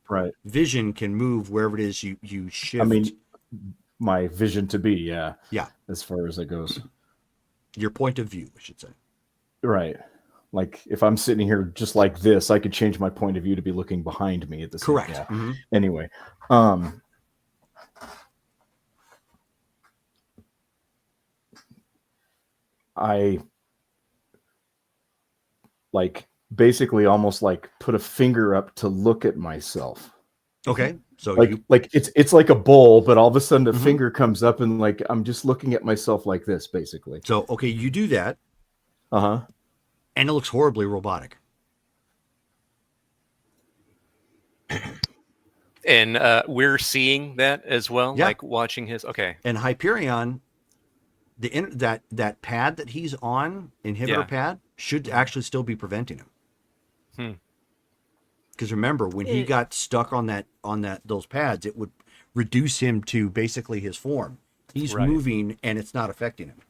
vision can move wherever it is you shift. I mean, my vision to be, yeah, as far as it goes. Your point of view, I should say. Right. Like if I'm sitting here just like this, I could change my point of view to be looking behind me at the same time. Correct. Yeah. Mm-hmm. Anyway, I like basically almost like put a finger up to look at myself. Okay. So like it's like a bowl, but all of a sudden a finger comes up and like I'm just looking at myself like this, basically. So okay, you do that. Uh-huh. And it looks horribly robotic. And we're seeing that as well, like watching his. Okay. And Hyperion, that pad that he's on, inhibitor pad, should actually still be preventing him. Because remember, when he got stuck on those pads, it would reduce him to basically his form. He's moving, and it's not affecting him.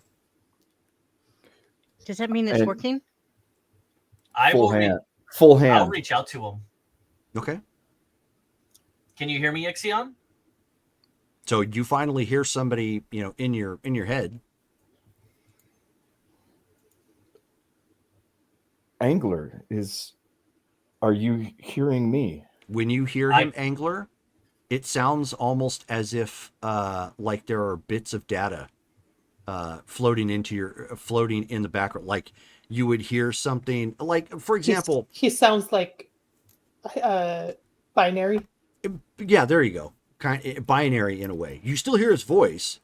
Does that mean it's working? Full hand. I'll reach out to him. Okay. Can you hear me, Ixion? So you finally hear somebody, in your head. Angler, are you hearing me? When you hear him, Angler, it sounds almost as if like there are bits of data floating in the background. Like you would hear something like, for example, he sounds like binary. Yeah, there you go. Kind of binary in a way. You still hear his voice,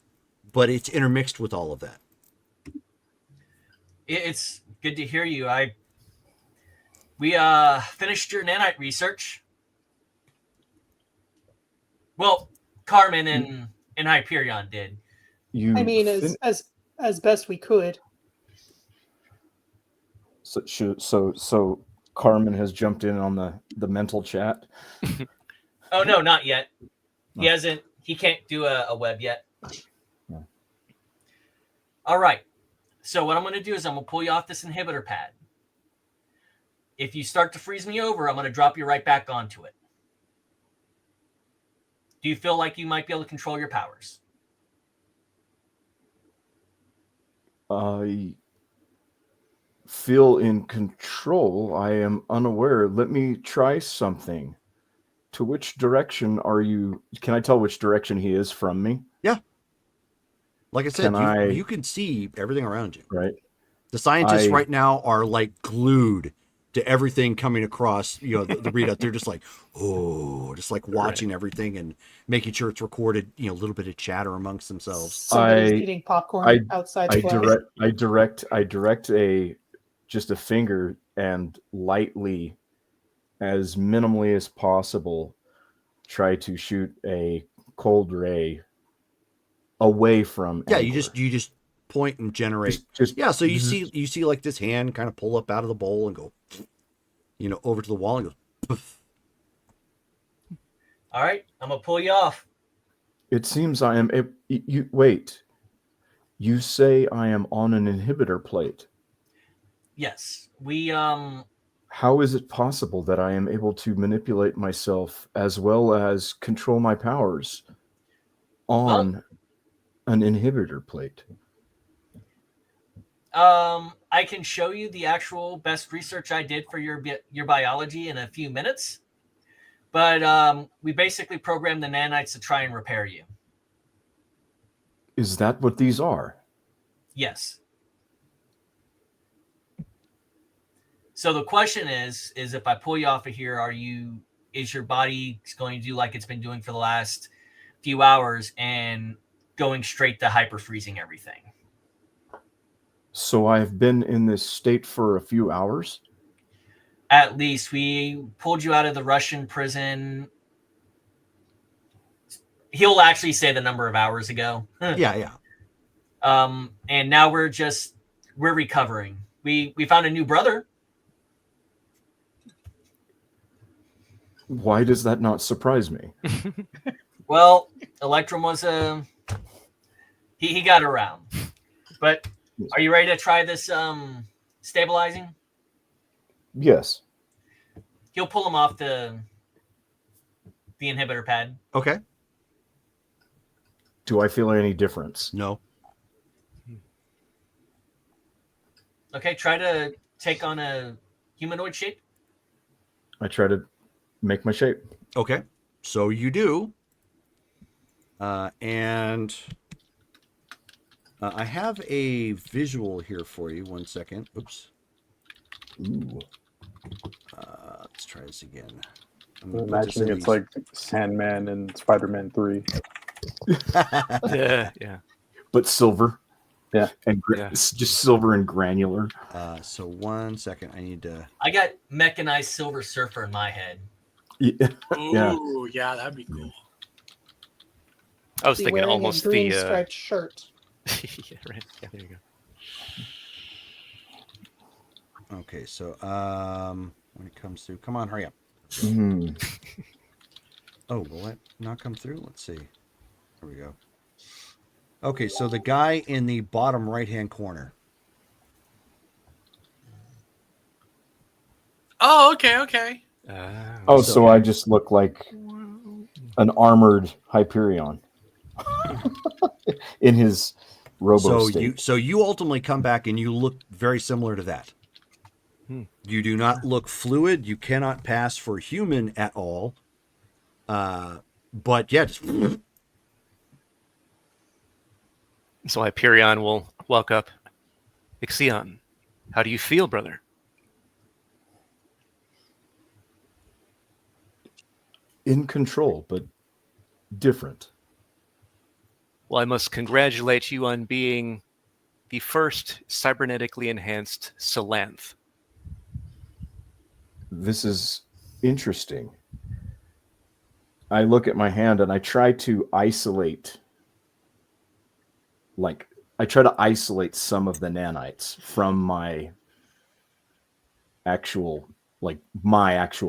but it's intermixed with all of that. It's good to hear you. We finished your nanite research. Well, Carmen and Hyperion did. As best we could. So Carmen has jumped in on the mental chat. Oh no, not yet. He hasn't. He can't do a web yet. No. All right. So what I'm going to do is I'm going to pull you off this inhibitor pad. If you start to freeze me over, I'm going to drop you right back onto it. Do you feel like you might be able to control your powers? I feel in control. I am unaware. Let me try something. To which direction are you? Can I tell which direction he is from me? Yeah. Like I said, Can you can see everything around you. right? The scientists I- right now are like glued to everything coming across, the readout. They're just like, oh, just like watching everything and making sure it's recorded, a little bit of chatter amongst themselves. Somebody's I- eating popcorn outside the glass. I direct just a finger and lightly, as minimally as possible, try to shoot a cold ray away from. Yeah, Angler. you just point and generate. Just Yeah, so you see like this hand kind of pull up out of the bowl and go, over to the wall and goes, poof. All right, I'm gonna pull you off. It seems I am. You wait. You say I am on an inhibitor plate. Yes, we How is it possible that I am able to manipulate myself as well as control my powers on an inhibitor plate? I can show you the actual best research I did for your biology in a few minutes, but we basically programmed the nanites to try and repair you. Is that what these are? Yes. So the question is if I pull you off of here, is your body going to do like it's been doing for the last few hours and going straight to hyper freezing everything? So I've been in this state for a few hours? At least. We pulled you out of the Russian prison. He'll actually say the number of hours ago. Yeah. And now we're recovering. We found a new brother. Why does that not surprise me? Well, Electrum was he got around. But are you ready to try this stabilizing? Yes. He'll pull him off the inhibitor pad. Okay. Do I feel any difference? No. Okay, try to take on a humanoid shape. I try to make my shape. Okay. So you do. And I have a visual here for you. 1 second. Oops. Ooh. Let's try this again. I'm imagining it's like Sandman and Spider-Man 3. Yeah. But silver. Yeah. And it's just silver and granular. So 1 second. I need to. I got mechanized Silver Surfer in my head. Yeah. Ooh, yeah, that'd be cool. I was Be thinking wearing almost a green the striped shirt. yeah, right. Yeah, there you go. Okay. So when it comes through, come on, hurry up. Mm. Oh, will it not come through? Let's see. Here we go. Okay, so the guy in the bottom right-hand corner. Oh, okay. Oh, so I just look like an armored Hyperion in his robo state. So you ultimately come back and you look very similar to that. You do not look fluid. You cannot pass for human at all. But yeah, just... So Hyperion will walk up. Ixion, how do you feel, brother? In control, but different. Well, I must congratulate you on being the first cybernetically enhanced Salanth. This is interesting. I look at my hand and I try to isolate some of the nanites from my actual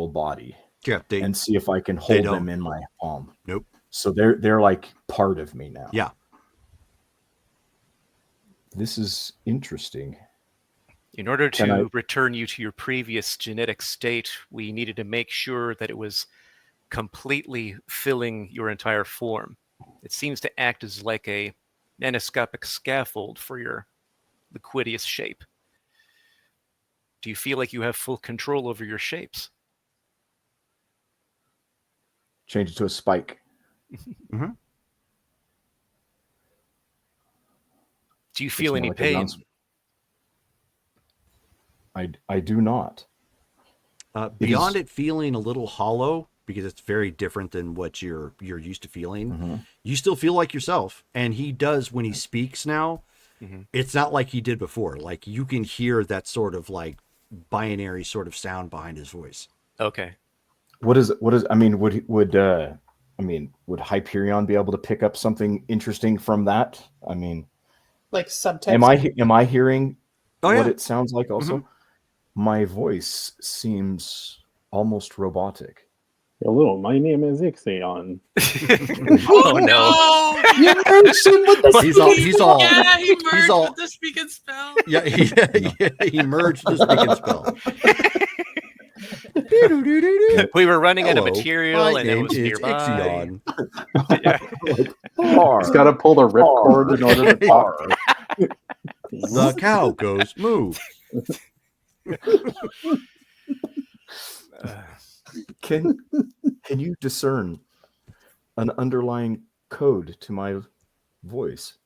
body. Yeah, and see if I can hold them in my palm. Nope. So they're like part of me now. Yeah. This is interesting. In order to return you to your previous genetic state, we needed to make sure that it was completely filling your entire form. It seems to act as like a nanoscopic scaffold for your liquidious shape. Do you feel like you have full control over your shapes? Change it to a spike. Mm-hmm. Do you feel more any like a pain? I do not. Beyond it feeling a little hollow, because it's very different than what you're used to feeling, Mhm. you still feel like yourself. And he does when he speaks now. Mhm. It's not like he did before. Like you can hear that sort of like binary sort of sound behind his voice. Okay. What is I mean, would Hyperion be able to pick up something interesting from that? I mean, Like subtext. am I hearing Oh, what yeah. it sounds like also? My voice seems almost robotic. Hello, my name is Ixion. Oh no! You merged him with the He's all Yeah, he merged all- with the speak and spell. yeah, he merged the speak and spell. We were running out of Hello, material, my and it name was is nearby. Ixion. Yeah. He's got to pull the ripcord in order to talk. The cow goes moo. Can you discern an underlying code to my voice?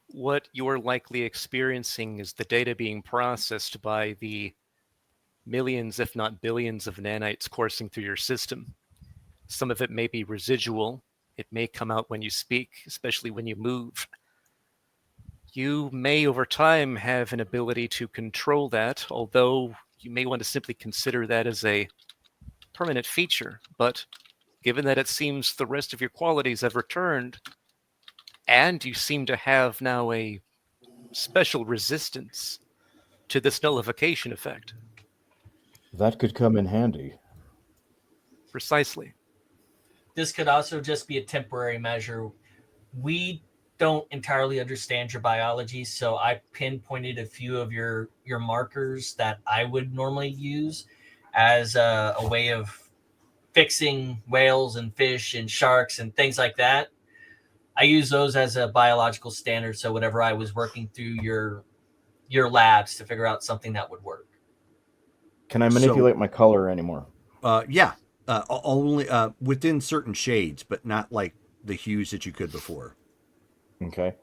What you're likely experiencing is the data being processed by the millions, if not billions, of nanites coursing through your system. Some of it may be residual. It may come out when you speak, especially when you move. You may, over time, have an ability to control that, although you may want to simply consider that as a permanent feature. But given that it seems the rest of your qualities have returned, and you seem to have now a special resistance to this nullification effect. That could come in handy. Precisely. This could also just be a temporary measure. We don't entirely understand your biology, so I pinpointed a few of your markers that I would normally use as a way of fixing whales and fish and sharks and things like that. I use those as a biological standard, so whenever I was working through your labs to figure out something that would work. Can I manipulate my color anymore? Yeah, only within certain shades, but not like the hues that you could before. Okay.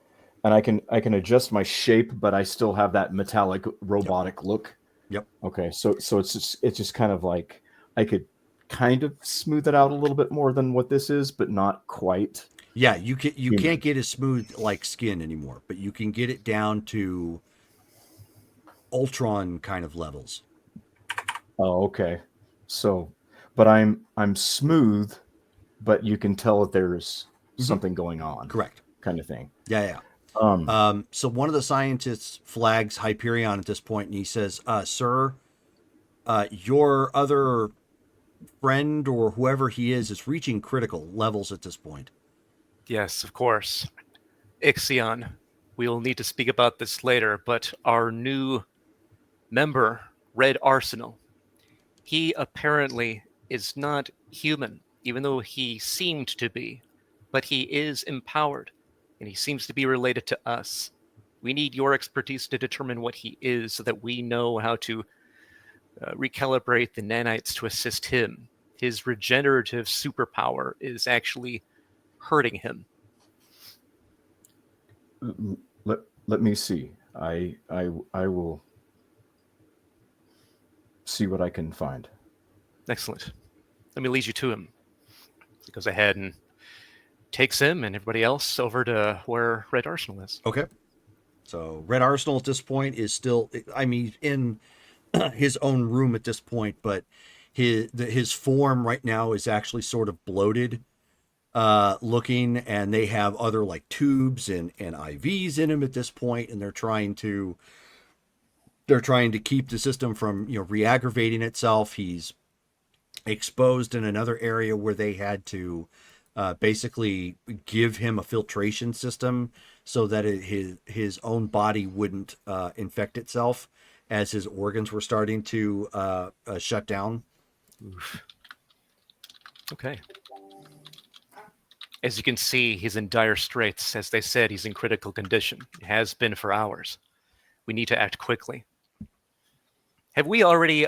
And I can adjust my shape, but I still have that metallic robotic look. Yep. Okay. So it's just kind of like I could kind of smooth it out a little bit more than what this is, but not quite. Yeah, you can't get as smooth like skin anymore, but you can get it down to Ultron kind of levels. Oh, okay. So, but I'm smooth, but you can tell that there's something going on. Correct. Kind of thing. Yeah. So one of the scientists flags Hyperion at this point, and he says, "Sir, your other friend or whoever he is reaching critical levels at this point." Yes, of course. Ixion, we'll need to speak about this later, but our new member, Red Arsenal, he apparently is not human, even though he seemed to be, but he is empowered, and he seems to be related to us. We need your expertise to determine what he is so that we know how to recalibrate the nanites to assist him. His regenerative superpower is actually hurting him. Let me see. I will see what I can find. Excellent. Let me lead you to him. He goes ahead and takes him and everybody else over to where Red Arsenal is. Okay. So Red Arsenal at this point is still, I mean, in his own room at this point, but his form right now is actually sort of bloated looking, and they have other like tubes and IVs in him at this point, and they're trying to keep the system from re-aggravating itself. He's exposed in another area where they had to basically give him a filtration system so that his own body wouldn't infect itself as his organs were starting to shut down. Oof. Okay. As you can see, he's in dire straits. As they said, he's in critical condition. He has been for hours. We need to act quickly. Have we already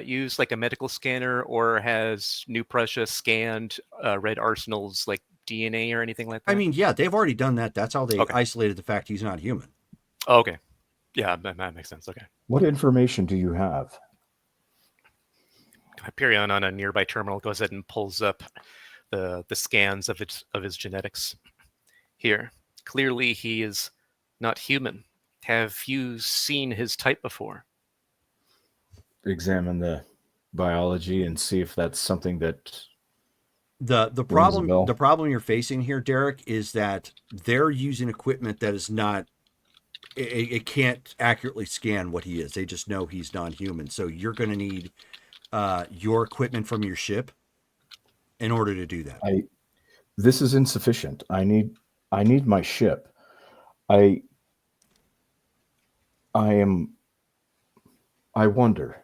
used like a medical scanner, or has New Prussia scanned Red Arsenal's like DNA or anything like that? I mean, yeah, they've already done that. That's how they Okay. isolated the fact he's not human. Oh, okay. Yeah, that makes sense. Okay. What information do you have? Hyperion on a nearby terminal goes ahead and pulls up the scans of his genetics. Here, clearly he is not human. Have you seen his type before? Examine the biology and see if that's something that The a problem bell. the problem you're facing here, Derek, is that they're using equipment that is not it can't accurately scan what he is. They just know he's non-human. So you're going to need your equipment from your ship in order to do that. This is insufficient. I need my ship. I wonder.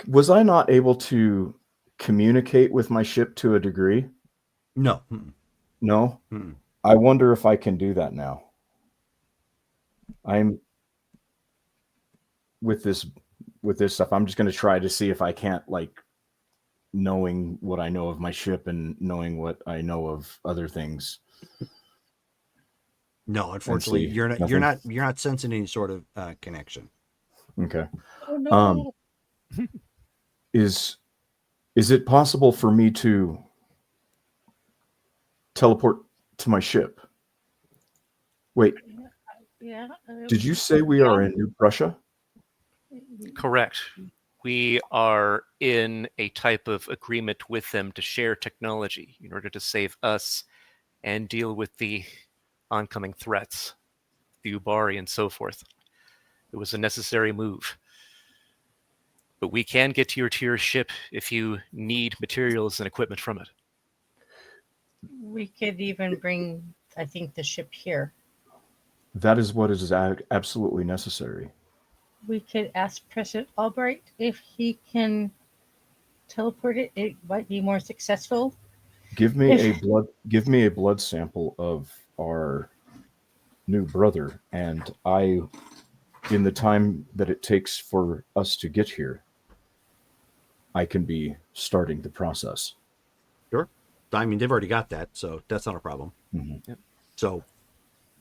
Was I not able to communicate with my ship to a degree? No. Mm-mm. No. Mm-mm. I wonder if I can do that now. I'm with this stuff. I'm just going to try to see if I can't, like, knowing what I know of my ship and knowing what I know of other things. No, unfortunately, see, you're not sensing any sort of connection. Okay. Oh no. Is it possible for me to teleport to my ship? Wait, Yeah. did you say we are in New Prussia? Correct. We are in a type of agreement with them to share technology in order to save us and deal with the oncoming threats, the Ubari and so forth. It was a necessary move. But we can get to your ship if you need materials and equipment from it. We could even bring, I think, the ship here. That is what is absolutely necessary. We could ask President Albright if he can teleport it. It might be more successful. Give me a blood sample of our new brother, and in the time that it takes for us to get here, I can be starting the process. Sure. I mean, they've already got that, so that's not a problem. Mm-hmm. Yep. So,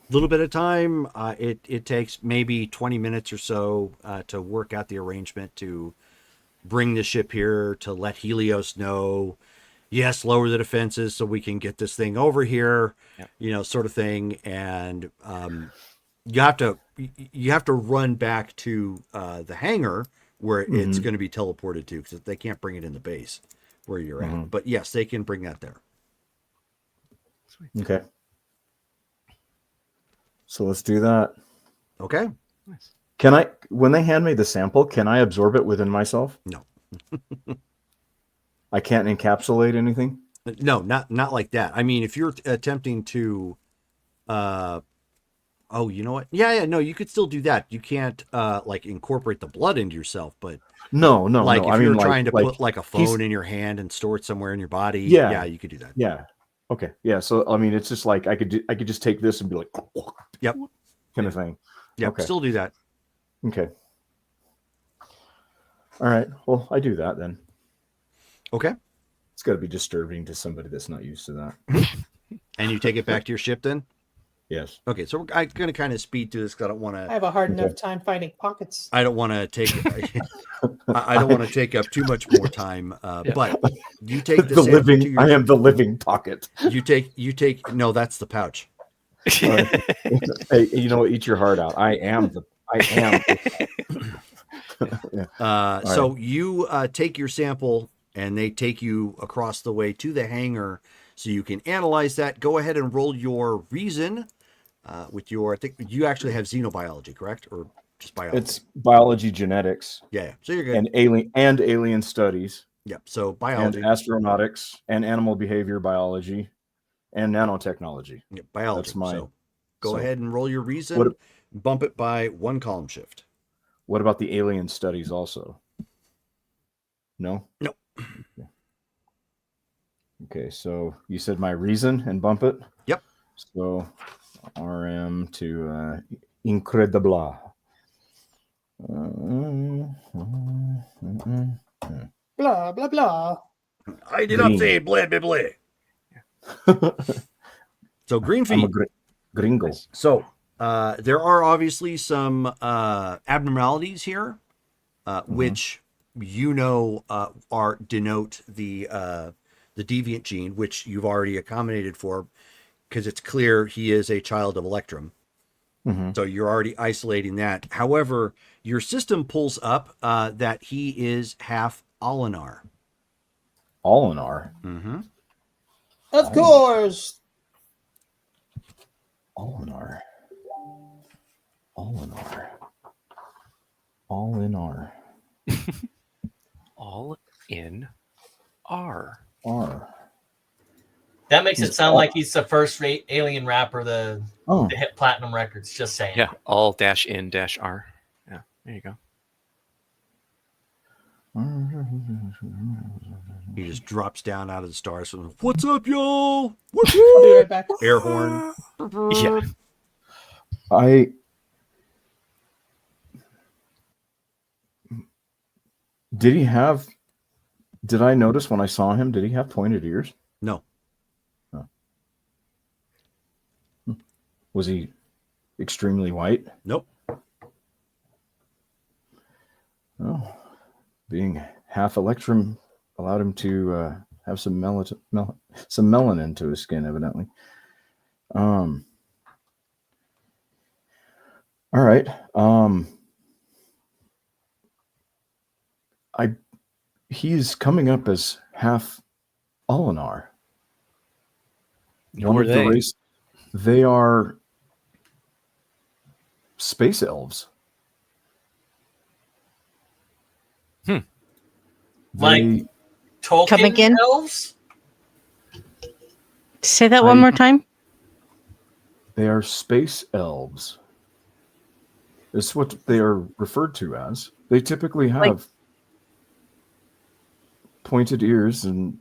a little bit of time. It takes maybe 20 minutes or so to work out the arrangement to bring the ship here, to let Helios know, yes, lower the defenses so we can get this thing over here, Yep. Sort of thing. And you have to run back to the hangar where it's going to be teleported to, because they can't bring it in the base where you're at. But yes, they can bring that there. Sweet. Okay. So let's do that. Okay. Nice. Can I, when they hand me the sample, can I absorb it within myself? No. I can't encapsulate anything? No, not like that. I mean, if you're attempting to, oh, you know what? Yeah, no, you could still do that. You can't like incorporate the blood into yourself, but No. like if I you're mean, trying to like put like a phone in your hand and store it somewhere in your body, Yeah. you could do that. Yeah. Okay. Yeah. So I mean, it's just like I could just take this and be like, Yep. kind of thing. Yep. Okay. Still do that. Okay. All right. Well, I do that then. Okay. It's got to be disturbing to somebody that's not used to that. And you take it back to your ship then? Yes. Okay. So I'm going to kind of speed through this because I don't want I to. have a hard enough time finding pockets. I don't want to take. I don't want to take up too much more time. But you take the sample to your. I am the living pocket. You take. No, that's the pouch. Hey, you know what? Eat your heart out. I am. Yeah. So you take your sample and they take you across the way to the hangar so you can analyze that. Go ahead and roll your reason with your, I think you actually have xenobiology, correct? Or just biology? It's biology, genetics, Yeah. So you're good. and alien studies. Yep. So biology. And astronautics and animal behavior biology and nanotechnology. Yep, biology. That's mine. So go ahead and roll your reason. What- Bump it by one column shift. What about the alien studies also? No? No. Okay, so you said my reason and bump it? Yep. So RM to incredible. Blah blah blah. I did Green. not say blah, blah, blah. So green I'm a feet. gringo. So there are obviously some abnormalities here, which are denote the deviant gene, which you've already accommodated for, because it's clear he is a child of Electrum. Mm-hmm. So you're already isolating that. However, your system pulls up that he is half Olinar. Olinar. Mm-hmm. Of course. Olinar. Olinar. All in R. All in R. R. That makes it He's sound all- like he's the first alien rapper to Oh, hit platinum records. Just saying. Yeah, all dash in dash R. Yeah, there you go. He just drops down out of the stars. And, what's up, y'all? I'll be right back. Air horn. Yeah. Did I notice when I saw him, did he have pointed ears? No. Oh. Was he extremely white? Nope. Oh, being half Electrum allowed him to have some melanin to his skin, evidently. All right. He's coming up as half Olinar. Who are they? They are space elves. Like Tolkien Come again? elves? Say that one more time. They are space elves. It's what they are referred to as. They typically have pointed ears, and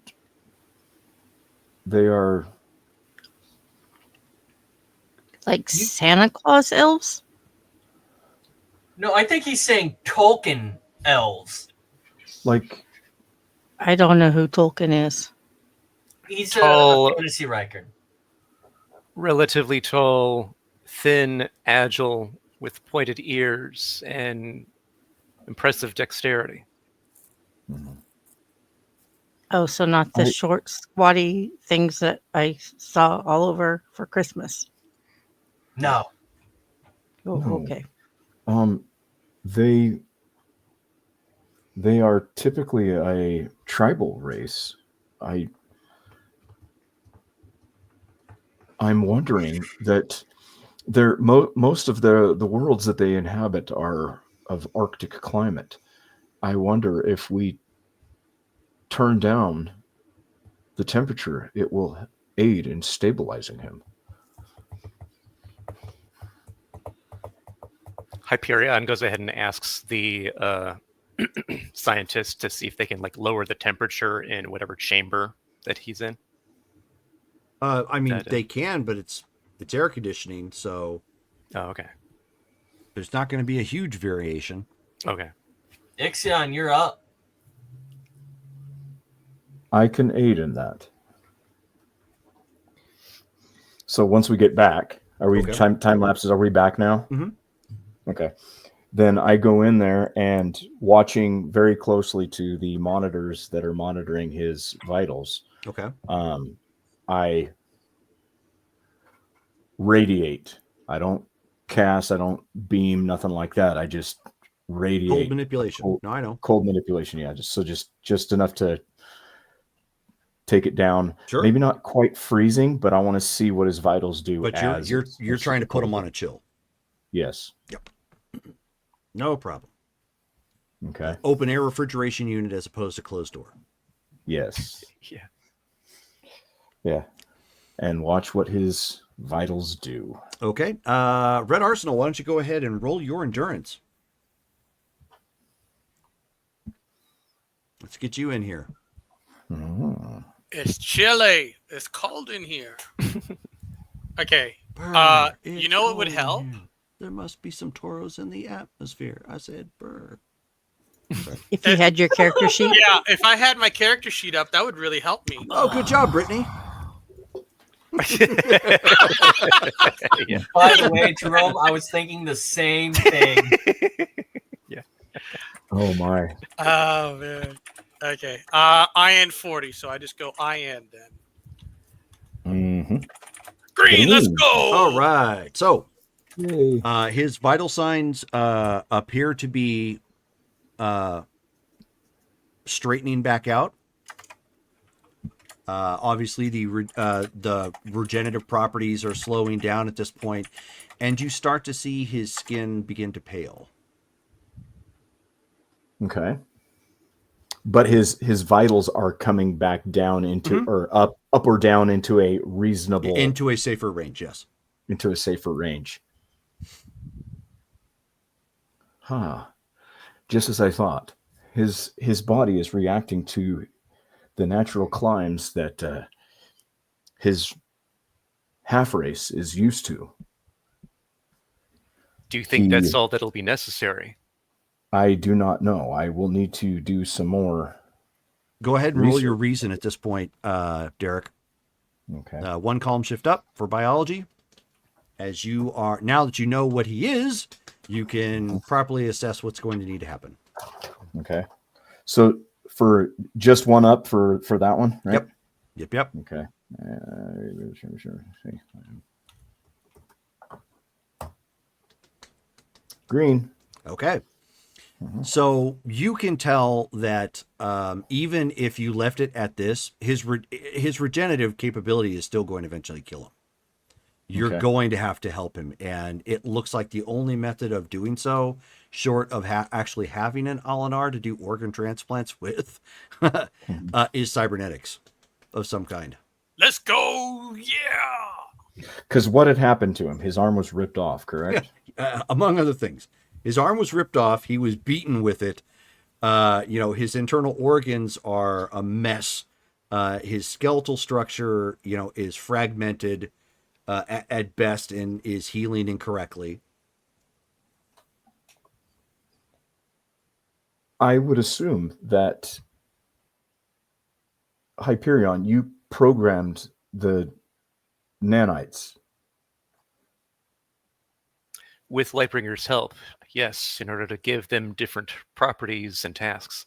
they are Like Santa Claus elves? No, I think he's saying Tolkien elves. like I don't know who Tolkien is. He's Tall. a fantasy writer. Relatively tall, thin, agile, with pointed ears and impressive dexterity. Oh, so not the short, squatty things that I saw all over for Christmas. No. Oh, No. okay. They are typically a tribal race. I'm wondering that most of the worlds that they inhabit are of Arctic climate. I wonder if we turn down the temperature, it will aid in stabilizing him. Hyperion goes ahead and asks the scientists to see if they can lower the temperature in whatever chamber that he's in. I mean, they can, but it's air conditioning, so Oh, okay. there's not going to be a huge variation. Okay. Ixion, you're up. I can aid in that. So once we get back, are we Okay. time lapses? Are we back now? Mhm. Okay. Then I go in there and watching very closely to the monitors that are monitoring his vitals. Okay. I radiate. I don't cast. I don't beam. Nothing like that. I just radiate. Cold manipulation. No, I know. Cold manipulation. Yeah. Just enough to take it down. Sure. Maybe not quite freezing, but I want to see what his vitals do. But you're trying to put him on a chill. Yes. Yep. No problem. Okay. Open air refrigeration unit as opposed to closed door. Yes. Yeah. Yeah. And watch what his vitals do. Okay. Red Arsenal, why don't you go ahead and roll your endurance? Let's get you in here. Mm. It's chilly. It's cold in here. Okay. Brr, You know what would it's help? cold in here. There must be some toros in the atmosphere. I said, brr. If you had your character sheet. Yeah, if I had my character sheet up, that would really help me. Oh, good job, Brittany. Yeah. By the way, Jerome, I was thinking the same thing. Oh my. Oh man. Okay. IN 40, so I just go IN then. Mm-hmm. Green, let's Green. go. All right. So Yay. his vital signs appear to be straightening back out. Obviously, the regenerative properties are slowing down at this point, and you start to see his skin begin to pale. Okay. But his vitals are coming back down into or up or down into a reasonable Into a safer range, yes. into a safer range. Huh. Just as I thought. His body is reacting to the natural climes that his half race is used to. Do you think that's all that'll be necessary? I do not know. I will need to do some more. Go ahead and roll your reason at this point, Derek. Okay. One column shift up for biology. As you are, now that you know what he is, you can properly assess what's going to need to happen. Okay. So for just one up for that one, right? Yep. Okay. Sure. Green. Okay. So you can tell that even if you left it at this, his regenerative capability is still going to eventually kill him. You're going to have to help him. And it looks like the only method of doing so, short of actually having an Alinar to do organ transplants with, is cybernetics of some kind. Let's go. Yeah. Because what had happened to him? His arm was ripped off, correct? Among other things. His arm was ripped off. He was beaten with it. His internal organs are a mess. His skeletal structure, is fragmented at best and is healing incorrectly. I would assume that Hyperion, you programmed the nanites. With Lightbringer's help, yes, in order to give them different properties and tasks.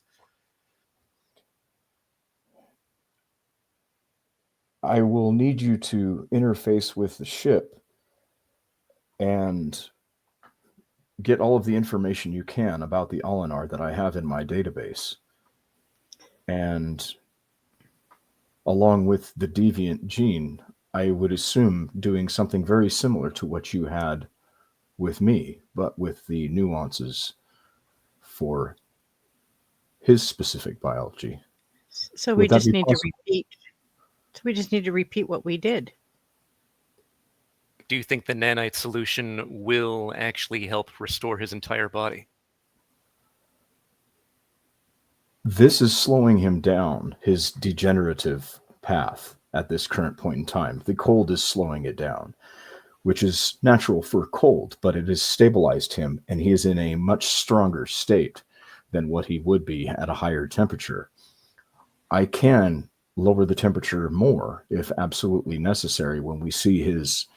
I will need you to interface with the ship and get all of the information you can about the Alinar that I have in my database. And along with the deviant gene, I would assume doing something very similar to what you had with me, but with the nuances for his specific biology. So we just need to repeat. So we just need to repeat what we did. Do you think the nanite solution will actually help restore his entire body? This is slowing him down, his degenerative path at this current point in time. The cold is slowing it down, which is natural for cold, but it has stabilized him, and he is in a much stronger state than what he would be at a higher temperature. I can lower the temperature more if absolutely necessary when we see his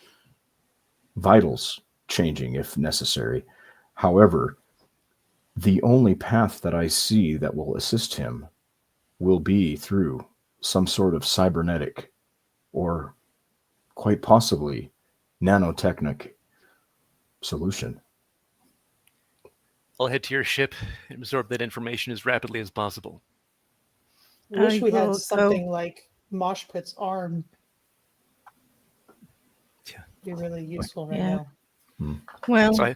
vitals changing if necessary. However, the only path that I see that will assist him will be through some sort of cybernetic or quite possibly nanotechnic solution. I'll head to your ship and absorb that information as rapidly as possible. I wish we had will something like Moshpit's arm. Yeah. Be really useful right Yeah. now. Well, So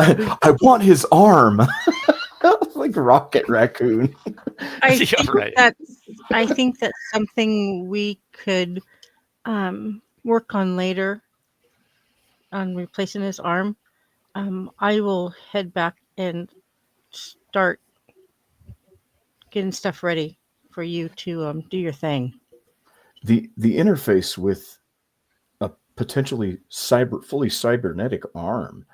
I want his arm. Like Rocket Raccoon. I Yeah, think right. I think that's something we could work on later on replacing his arm. I will head back and start getting stuff ready for you to do your thing. The interface with a potentially fully cybernetic arm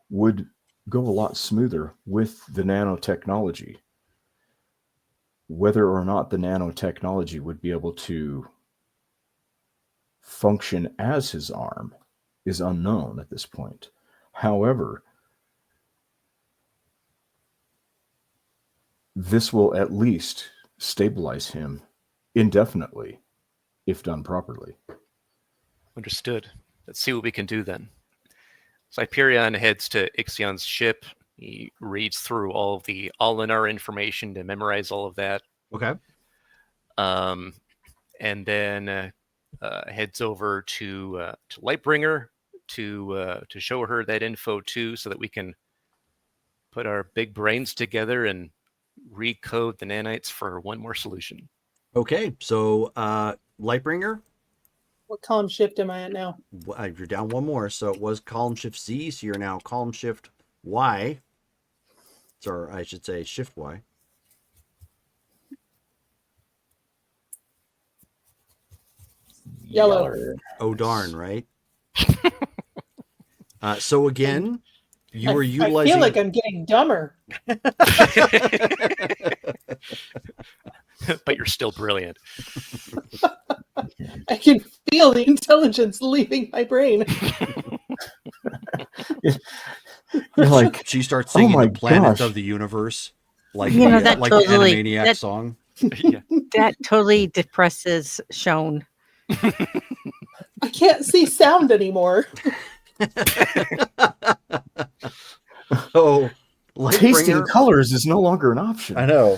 would go a lot smoother with the nanotechnology. Whether or not the nanotechnology would be able to function as his arm is unknown at this point. However, this will at least stabilize him indefinitely if done properly. Understood. Let's see what we can do then. So Hyperion heads to Ixion's ship. He reads through all of the All-in-R information to memorize all of that. Okay. And then heads over to Lightbringer to show her that info too, so that we can put our big brains together and recode the nanites for one more solution. Okay. So, Lightbringer, What column shift am I at now? you're down one more. So it was column shift Z. So you're now column shift Y. Or I should say shift Y. Yellow. Oh, darn, right? So again, you were I utilizing. feel like I'm getting dumber. But you're still brilliant. I can feel the intelligence leaving my brain. You're like, She starts singing my the planets gosh. of the universe, like You know, the, that like totally- the Animaniac that- song. Yeah. That totally depresses Shone. I can't see sound anymore. So, tasting Lightbringer. colors is no longer an option. I know.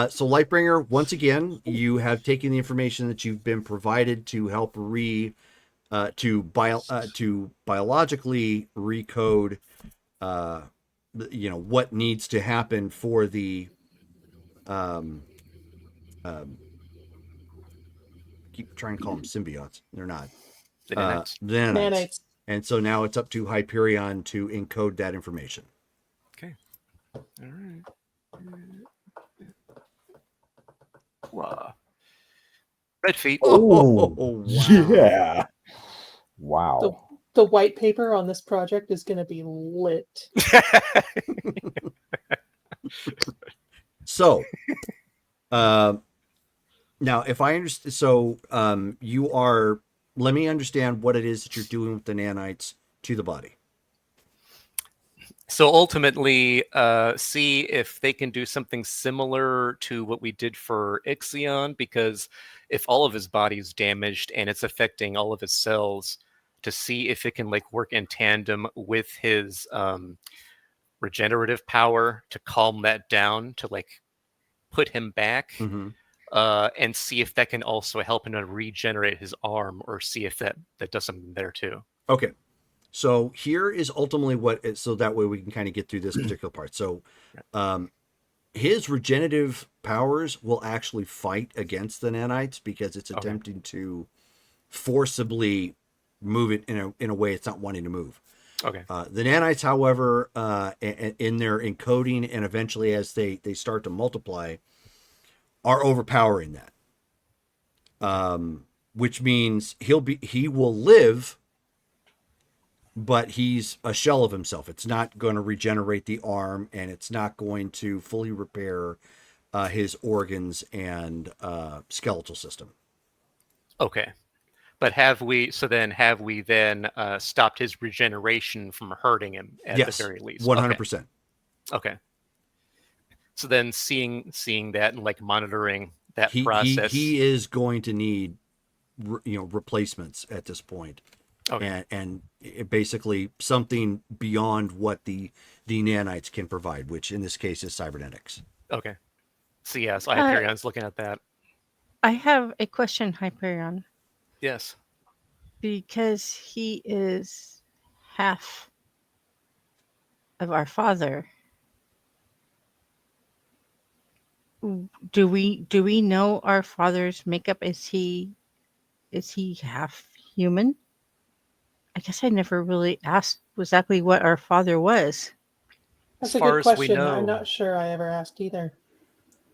So, Lightbringer, once again, you have taken the information that you've been provided to help to biologically recode, what needs to happen for the, keep trying to call them symbiotes. They're not. The nanites. The nanites. Nanites. And so now it's up to Hyperion to encode that information. Okay. All right. Wow. Red feet. Oh, wow. yeah. Wow. The white paper on this project is going to be lit. So, now if I understand, so let me understand what it is that you're doing with the nanites to the body. So ultimately, see if they can do something similar to what we did for Ixion, because if all of his body is damaged and it's affecting all of his cells, to see if it can work in tandem with his regenerative power to calm that down, to put him back, Mm-hmm. and see if that can also help him to regenerate his arm, or see if that does something there too. Okay. So here is ultimately so that way we can kind of get through this particular part. So, his regenerative powers will actually fight against the nanites because it's attempting to forcibly move it in a way it's not wanting to move. Okay. The nanites, however, in their encoding and eventually as they start to multiply, are overpowering that. Which means he will live, but he's a shell of himself. It's not going to regenerate the arm, and it's not going to fully repair his organs and skeletal system. Okay. But have we then stopped his regeneration from hurting him at Yes, the very least? 100%. Okay. So then seeing that and monitoring that process. He is going to need replacements at this point. Okay. And it basically something beyond what the nanites can provide, which in this case is cybernetics. Okay. So yes, Hyperion's looking at that. I have a question, Hyperion, Yes. because he is half of our father. Do we know our father's makeup? Is he half human? I guess I never really asked exactly what our father was. That's As a far good as we question. know- I'm not sure I ever asked either.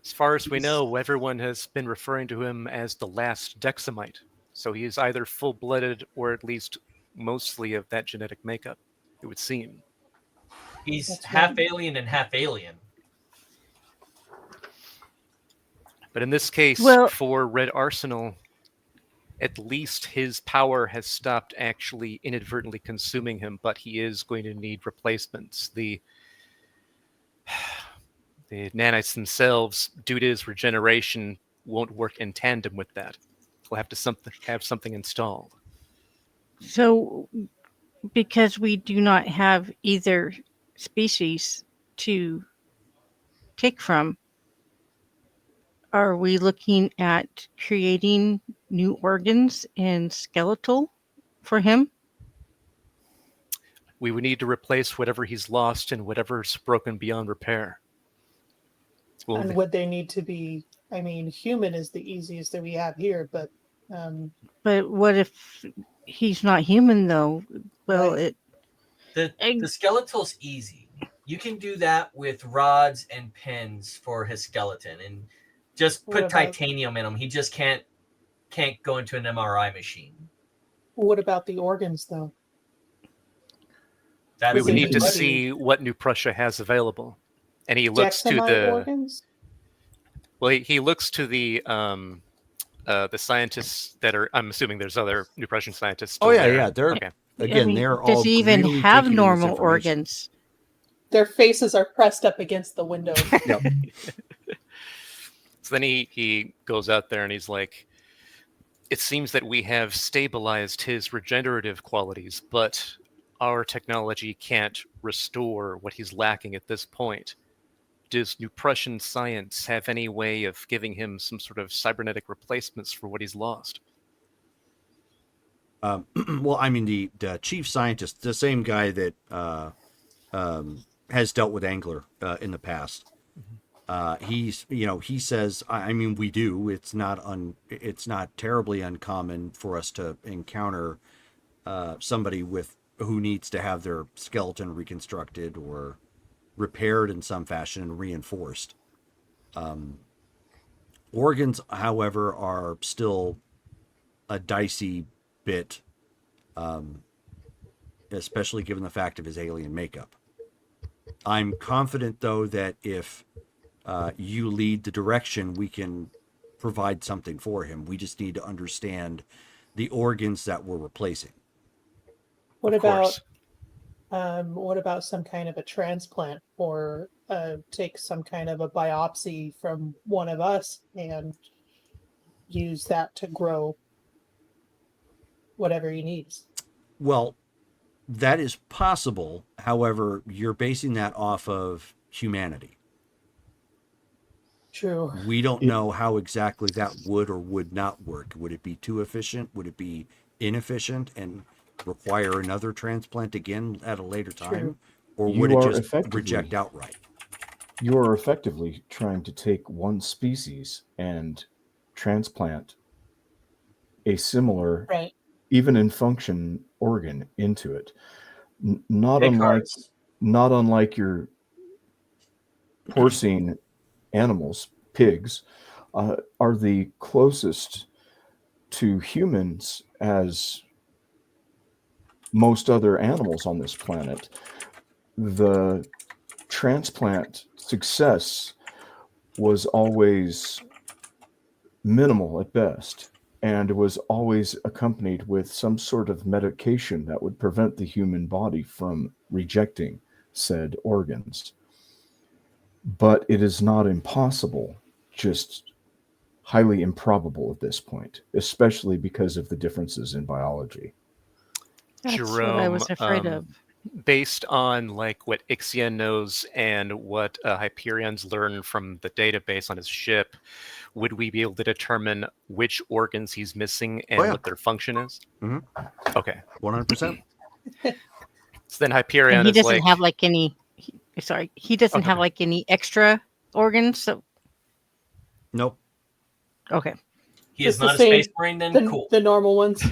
As far as we know, everyone has been referring to him as the last Dexamite. So he is either full-blooded or at least mostly of that genetic makeup, it would seem. He's That's half right. alien and half alien. But in this case, Well- for Red Arsenal, at least his power has stopped actually inadvertently consuming him, but he is going to need replacements. The nanites themselves, due to his regeneration, won't work in tandem with that. We'll have to have something installed. So, because we do not have either species to take from, are we looking at creating new organs and skeletal for him? We would need to replace whatever he's lost and whatever's broken beyond repair. Well, And would they need to be? I mean, human is the easiest that we have here, but But what if he's not human, though? Well, Right. The skeletal's easy. You can do that with rods and pins for his skeleton, and just What put about- titanium in him. He just can't go into an MRI machine. what about the organs, though? That we is would a need good to question. see what New Prussia has available. And he looks to Dexamite the organs? well. He looks to the scientists that are. I'm assuming there's other New Prussian scientists. Still Oh yeah, there. yeah. They're Okay. again, I mean, they're does all he even really have taking in this normal information. organs? Their faces are pressed up against the window. Yep. So then he goes out there and he's like, it seems that we have stabilized his regenerative qualities, but our technology can't restore what he's lacking at this point. Does New Prussian science have any way of giving him some sort of cybernetic replacements for what he's lost? Well, I mean, the chief scientist, the same guy that has dealt with Angler in the past. He's, he says, I mean, we do. It's not terribly uncommon for us to encounter somebody who needs to have their skeleton reconstructed or repaired in some fashion and reinforced. Organs, however, are still a dicey bit, especially given the fact of his alien makeup. I'm confident, though, that if you lead the direction, we can provide something for him. We just need to understand the organs that we're replacing. What Of course. what about some kind of a transplant, or take some kind of a biopsy from one of us and use that to grow whatever he needs? Well, that is possible. However, you're basing that off of humanity. True. We don't know how exactly that would or would not work. Would it be too efficient? Would it be inefficient and require another transplant again at a later time? True. Or You would it are just effectively- reject outright? You are effectively trying to take one species and transplant a similar, Right. even in function, organ into it. Not Big unlike hearts. not unlike your porcine animals, pigs, are the closest to humans as most other animals on this planet. The transplant success was always minimal at best, and was always accompanied with some sort of medication that would prevent the human body from rejecting said organs. But it is not impossible, just highly improbable at this point, especially because of the differences in biology. That's Jerome, what I was afraid of. Based on like what Ixion knows and what Hyperion's learned from the database on his ship, would we be able to determine which organs he's missing and Oh, yeah. what their function is? Mhm. Okay. 100%. So then Hyperion And he is doesn't like, have like any. He doesn't Okay. have like any extra organs. So Nope. okay, He is Just the not a same- space marine, then The, cool. the normal ones.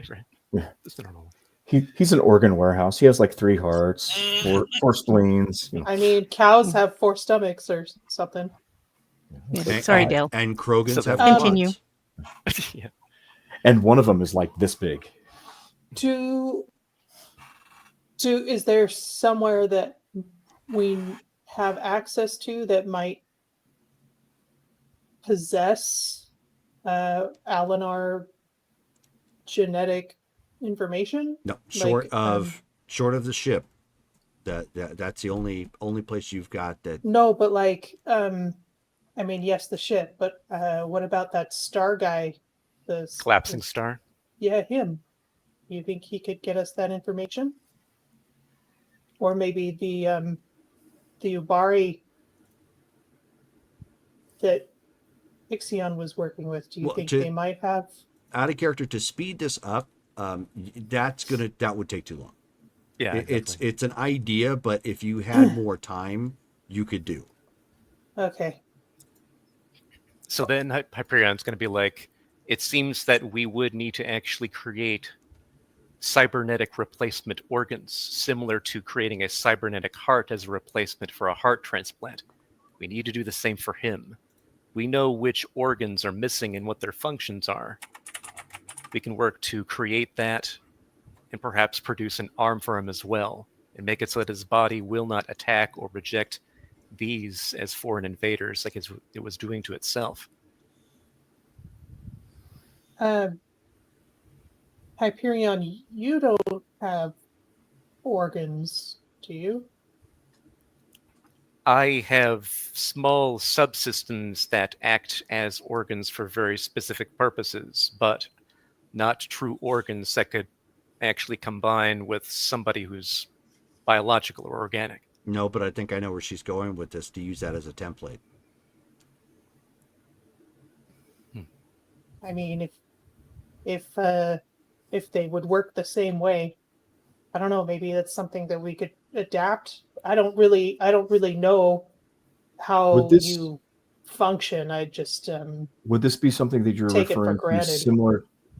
right. Yeah. Just the normal one. He's an organ warehouse. He has like 3 hearts, four spleens. I mean, cows have 4 stomachs or something. sorry, Dale. And Krogans So have then- Continue. quads. Yeah. And one of them is like this big. Is there somewhere that we have access to that might possess Alinar genetic information? No, Like, short of the ship. That's the only place you've got that. no, but like, I mean, yes, the ship, but what about that star guy? Collapsing star. Yeah, him. You think he could get us that information? Or maybe the Ubari that Ixion was working with. Do you Well, think they might have? Out of character, to speed this up, that would take too long. Yeah, It's an idea, but if you had more time, you could do. Okay. So then Hyperion's going to be like, it seems that we would need to actually create cybernetic replacement organs, similar to creating a cybernetic heart as a replacement for a heart transplant. We need to do the same for him. We know which organs are missing and what their functions are. We can work to create that and perhaps produce an arm for him as well, and make it so that his body will not attack or reject these as foreign invaders like it was doing to itself. Hyperion, you don't have organs, do you? I have small subsystems that act as organs for very specific purposes, but not true organs that could actually combine with somebody who's biological or organic. No, but I think I know where she's going with this, to use that as a template. I mean, if they would work the same way, I don't know. Maybe that's something that we could adapt. I don't really know how you function. I just would this be something that you're take it for referring to granted.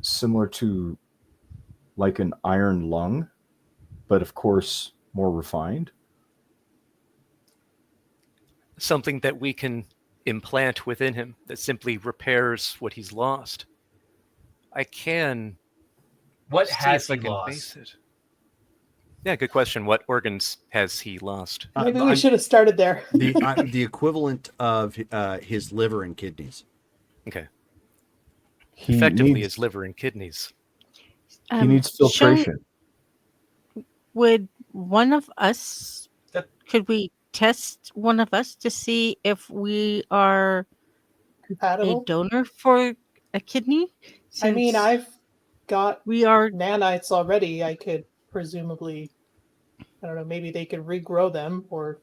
similar to like an iron lung, but of course more refined? Something that we can implant within him that simply repairs what he's lost. I can. What see has if I he can lost? base it. Yeah, good question. What organs has he lost? Maybe we should have started there. The equivalent of his liver and kidneys. Okay. He Effectively, needs, his liver and kidneys. he needs filtration. Would one of us, could we test one of us to see if we are Compatible? a donor for a kidney? I mean, I've got we are nanites already. I could presumably, I don't know, maybe they could regrow them, or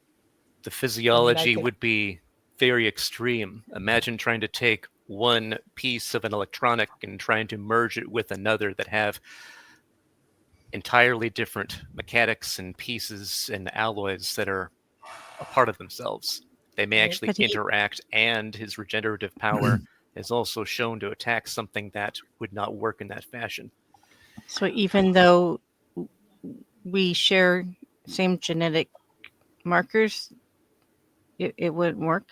the physiology could... would be very extreme. Imagine trying to take one piece of an electronic and trying to merge it with another that have entirely different mechanics and pieces and alloys that are a part of themselves. They may actually interact, and his regenerative power is also shown to attack something that would not work in that fashion. So even though we share same genetic markers, it wouldn't work?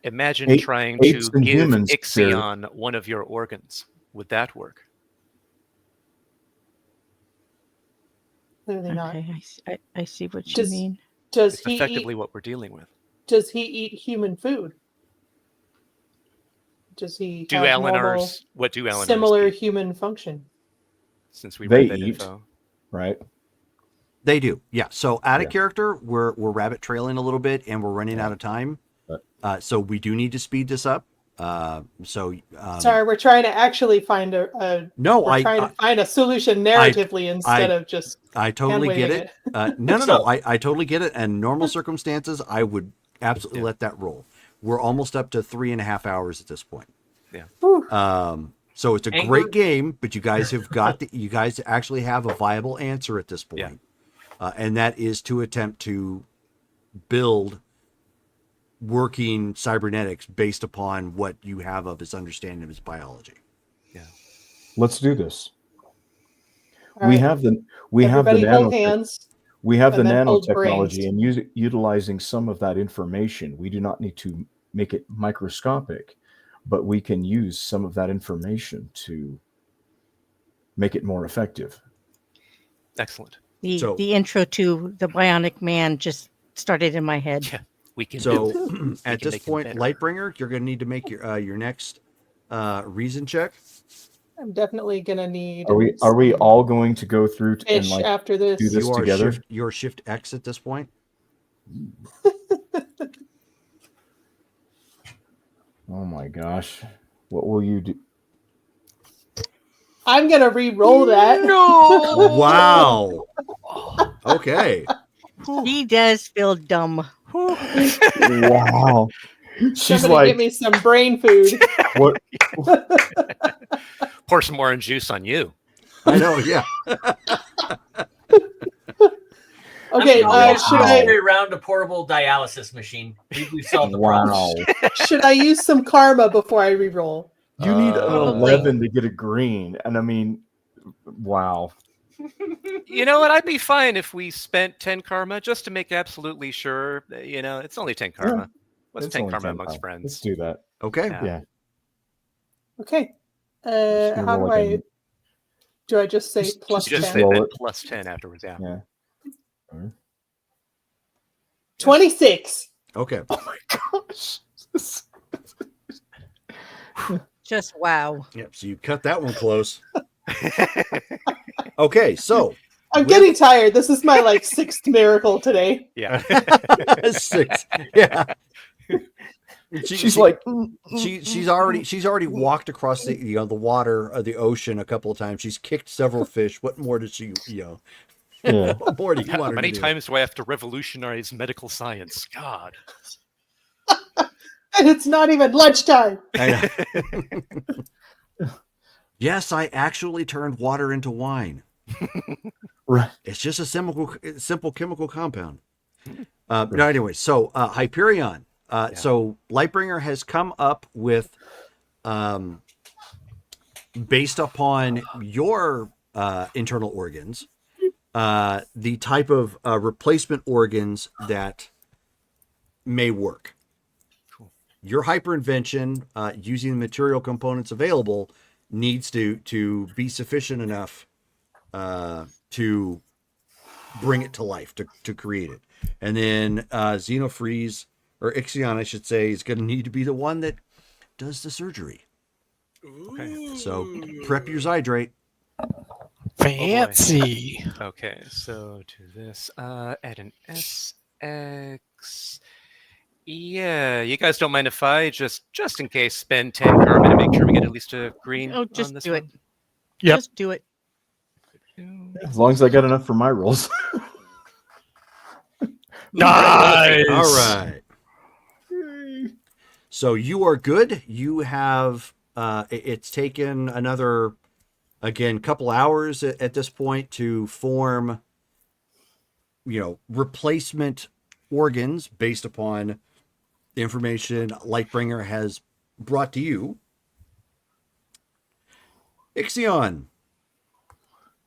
Imagine trying to give Ixion one of your organs. Would that work? Clearly not. Okay, I see what you mean. It's effectively what we're dealing with. Does he eat human food? Does he what do Alinars similar eat? Human function? Since we read that info. Right? They do, yeah. So out of character, we're rabbit trailing a little bit, and we're running out of time. So we do need to speed this up. Sorry, we're trying to actually find trying to find a solution narratively instead of just. I totally get it. No. I totally get it. And normal circumstances, I would absolutely let that roll. We're almost up to 3.5 hours at this point. Yeah. So it's a great game, but you guys have you guys actually have a viable answer at this point. And that is to attempt to build working cybernetics based upon what you have of his understanding of his biology. Yeah. Let's do this. We have the nanotechnology, and utilizing some of that information. We do not need to make it microscopic, but we can use some of that information to make it more effective. Excellent. The intro to the Bionic Man just started in my head. Yeah, we can So do it. at can this make him point, better. Lightbringer, you're going to need to make your next reason check. I'm definitely gonna need. Are we some all going to go through and fish like after this? do this You are together? you're shift X at this point. Oh my gosh. What will you do? I'm gonna re-roll that. No. Wow. Okay. He does feel dumb. Wow. She's Somebody like, get me some brain food. what? Pour some orange juice on you. I know. Yeah. Okay, I'm should gonna I carry around a portable dialysis machine. We solved the Wow. problem. should I use some karma before I re-roll? You need an Probably. 11 to get a green. And I mean, wow. You know what? I'd be fine if we spent 10 karma just to make absolutely sure. That, it's only 10 karma. What's It's 10 only karma 10 amongst pounds. Let's friends? do that. Okay. Yeah. Yeah. Okay. Just gonna How roll do like I a- do I just say Just- plus Just Just say 10? roll then it. plus 10 afterwards. Yeah. Yeah. 26. Okay. Oh my gosh. Just wow. Yep. So you cut that one close. Okay. So I'm With- getting tired. This is my like sixth miracle today. Yeah. 6. Yeah. She's like, she's already walked across the water the ocean a couple of times. She's kicked several fish. What more does she yeah. what more do you want How her many to do? times do I have to revolutionize medical science? God. And it's not even lunchtime. I know. Yes, I actually turned water into wine. Right. It's just a simple chemical compound. No, anyway, so Hyperion. So Lightbringer has come up with, based upon your internal organs, the type of replacement organs that may work. Cool. Your hyperinvention, using the material components available, needs to be sufficient enough to bring it to life, to create it. And then Xenofreeze, or Ixion, I should say, is going to need to be the one that does the surgery. Okay. So prep your Zydrate. Fancy. Okay, so to this, add an SX. Yeah, you guys don't mind if I just in case spend 10 karma to make sure we get at least a green Oh, on just this do it. one? Yep. Just do it. As long as I got enough for my rolls. Nice. All right. So you are good. You have it's taken another, again, couple hours at this point to form, replacement organs based upon the information Lightbringer has brought to you. Ixion,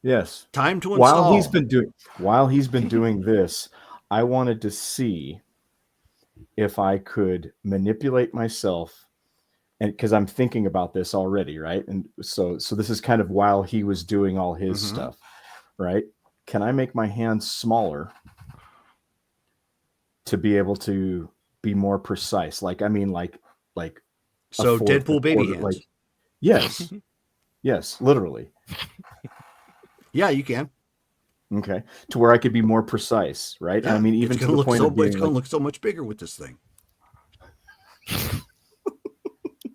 Yes. time to install. While he's been doing this, I wanted to see if I could manipulate myself, and because I'm thinking about this already, right? And so this is kind of while he was doing all his Mhm. stuff, right? Can I make my hands smaller to be able to be more precise? Like a So fourth, Deadpool a baby quarter, hands. like yes, yes, literally. Yeah, you can. Okay, to where I could be more precise, right? Yeah, I mean, even it's to gonna the look point so of being it's gonna like, look so much bigger with this thing.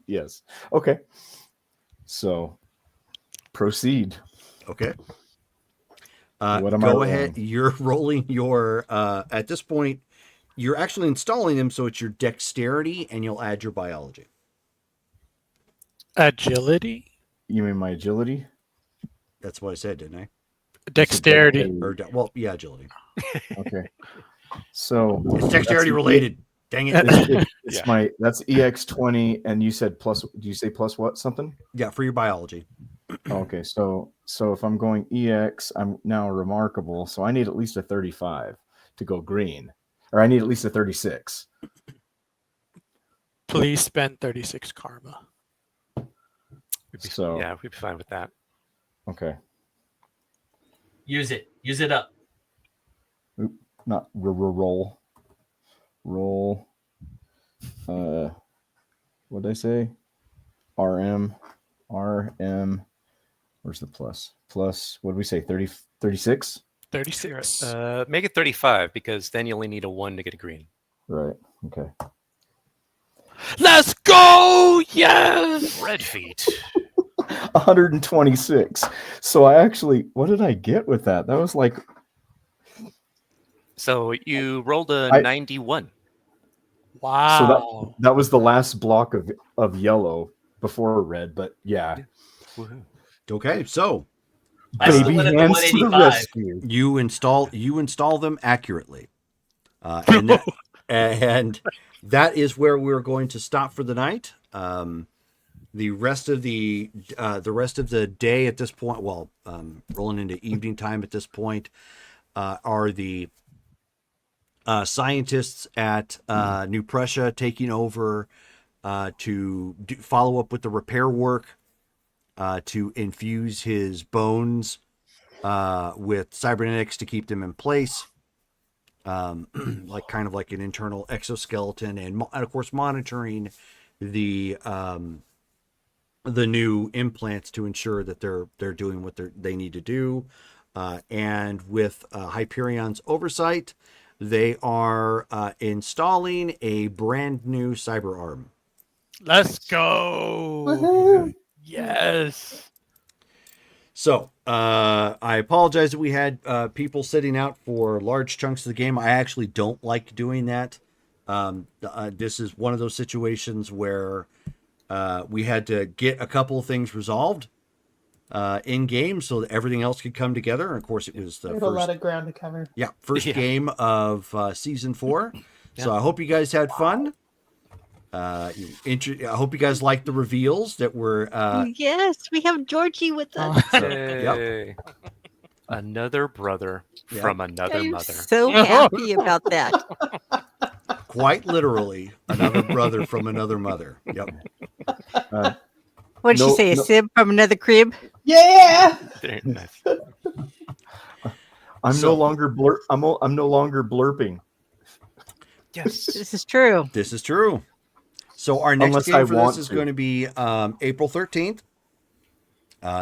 yes. Okay. So proceed. Okay. What am I Go rolling? ahead. You're rolling your. At this point, you're actually installing them, so it's your dexterity, and you'll add your biology. Agility. You mean my agility? That's what I said, didn't I? Dexterity. Yeah, agility. Okay. So It's dexterity related. Dang it. It's that's EX20, and you said plus. Do you say plus what something? Yeah, for your biology. Okay, so if I'm going EX, I'm now remarkable. So I need at least a 35 to go green, or I need at least a 36. Please spend 36 karma. We'd be fine with that. Okay. Use it. Use it up. Not roll. roll. What did I say? RM. Where's the plus? Plus, what did we say? 36? 36. Make it 35 because then you only need a 1 to get a green. Right. Okay. Let's go! Yes! Red feet. 126. So I actually, what did I get with that? That was like, So you rolled a I- 91. Wow. so that was the last block of yellow before red, but yeah. Woohoo. Okay, so I still Baby went at the hands to the 185. rescue. you install them accurately, and that is where we're going to stop for the night. The rest of the day at this point, rolling into evening time at this point, are the scientists at New Prussia taking over to follow up with the repair work, to infuse his bones with cybernetics to keep them in place, like kind of like an internal exoskeleton, and of course monitoring the new implants to ensure that they're doing what they need to do. And with Hyperion's oversight, they are installing a brand new cyber arm. Let's go! Woohoo! Yes! So I apologize that we had people sitting out for large chunks of the game. I actually don't like doing that. This is one of those situations where we had to get a couple of things resolved in game so that everything else could come together. And of course, it was the There's a lot of ground to cover. first Yeah. game of season 4. So Yeah. I hope you guys had fun. I hope you guys liked the reveals that were. Yes, we have Georgie with us. Yay. Another brother Yep. from another I'm mother. so happy about that. Quite literally, another brother from another mother. Yep. What did she No- say? A no- sib from another crib? Yeah. Very nice. I'm So- no longer I'm no longer blurping. Yes. This is true. This is true. So our next Unless game I for this want is to. going to be April 13th.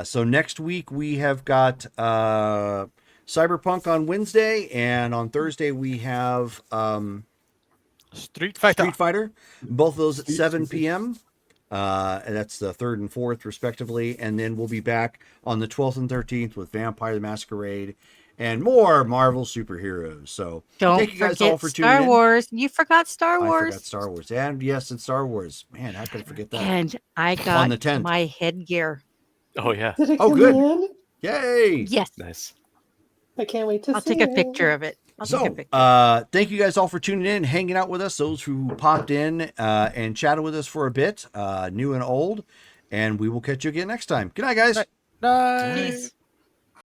So next week we have got Cyberpunk on Wednesday, and on Thursday we have Street Fighter. Street Fighter. Both of those at 7 p.m. And that's the 3rd and 4th, respectively. And then we'll be back on the 12th and 13th with Vampire the Masquerade and more Marvel superheroes. So Don't thank you guys forget all for tuning Star in. Wars. You forgot Star I Wars. forgot Star Wars. And yes, it's Star Wars. Man, how could I forget that? And I On got the 10th. my headgear. Oh, yeah. Did it Oh, come good. in? Yay! Yes. Nice. I can't wait to I'll see take a it. picture of it. I'll take a So, picture. thank you guys all for tuning in, hanging out with us. Those who popped in and chatted with us for a bit, new and old. And we will catch you again next time. Good night, guys. Nice. Peace.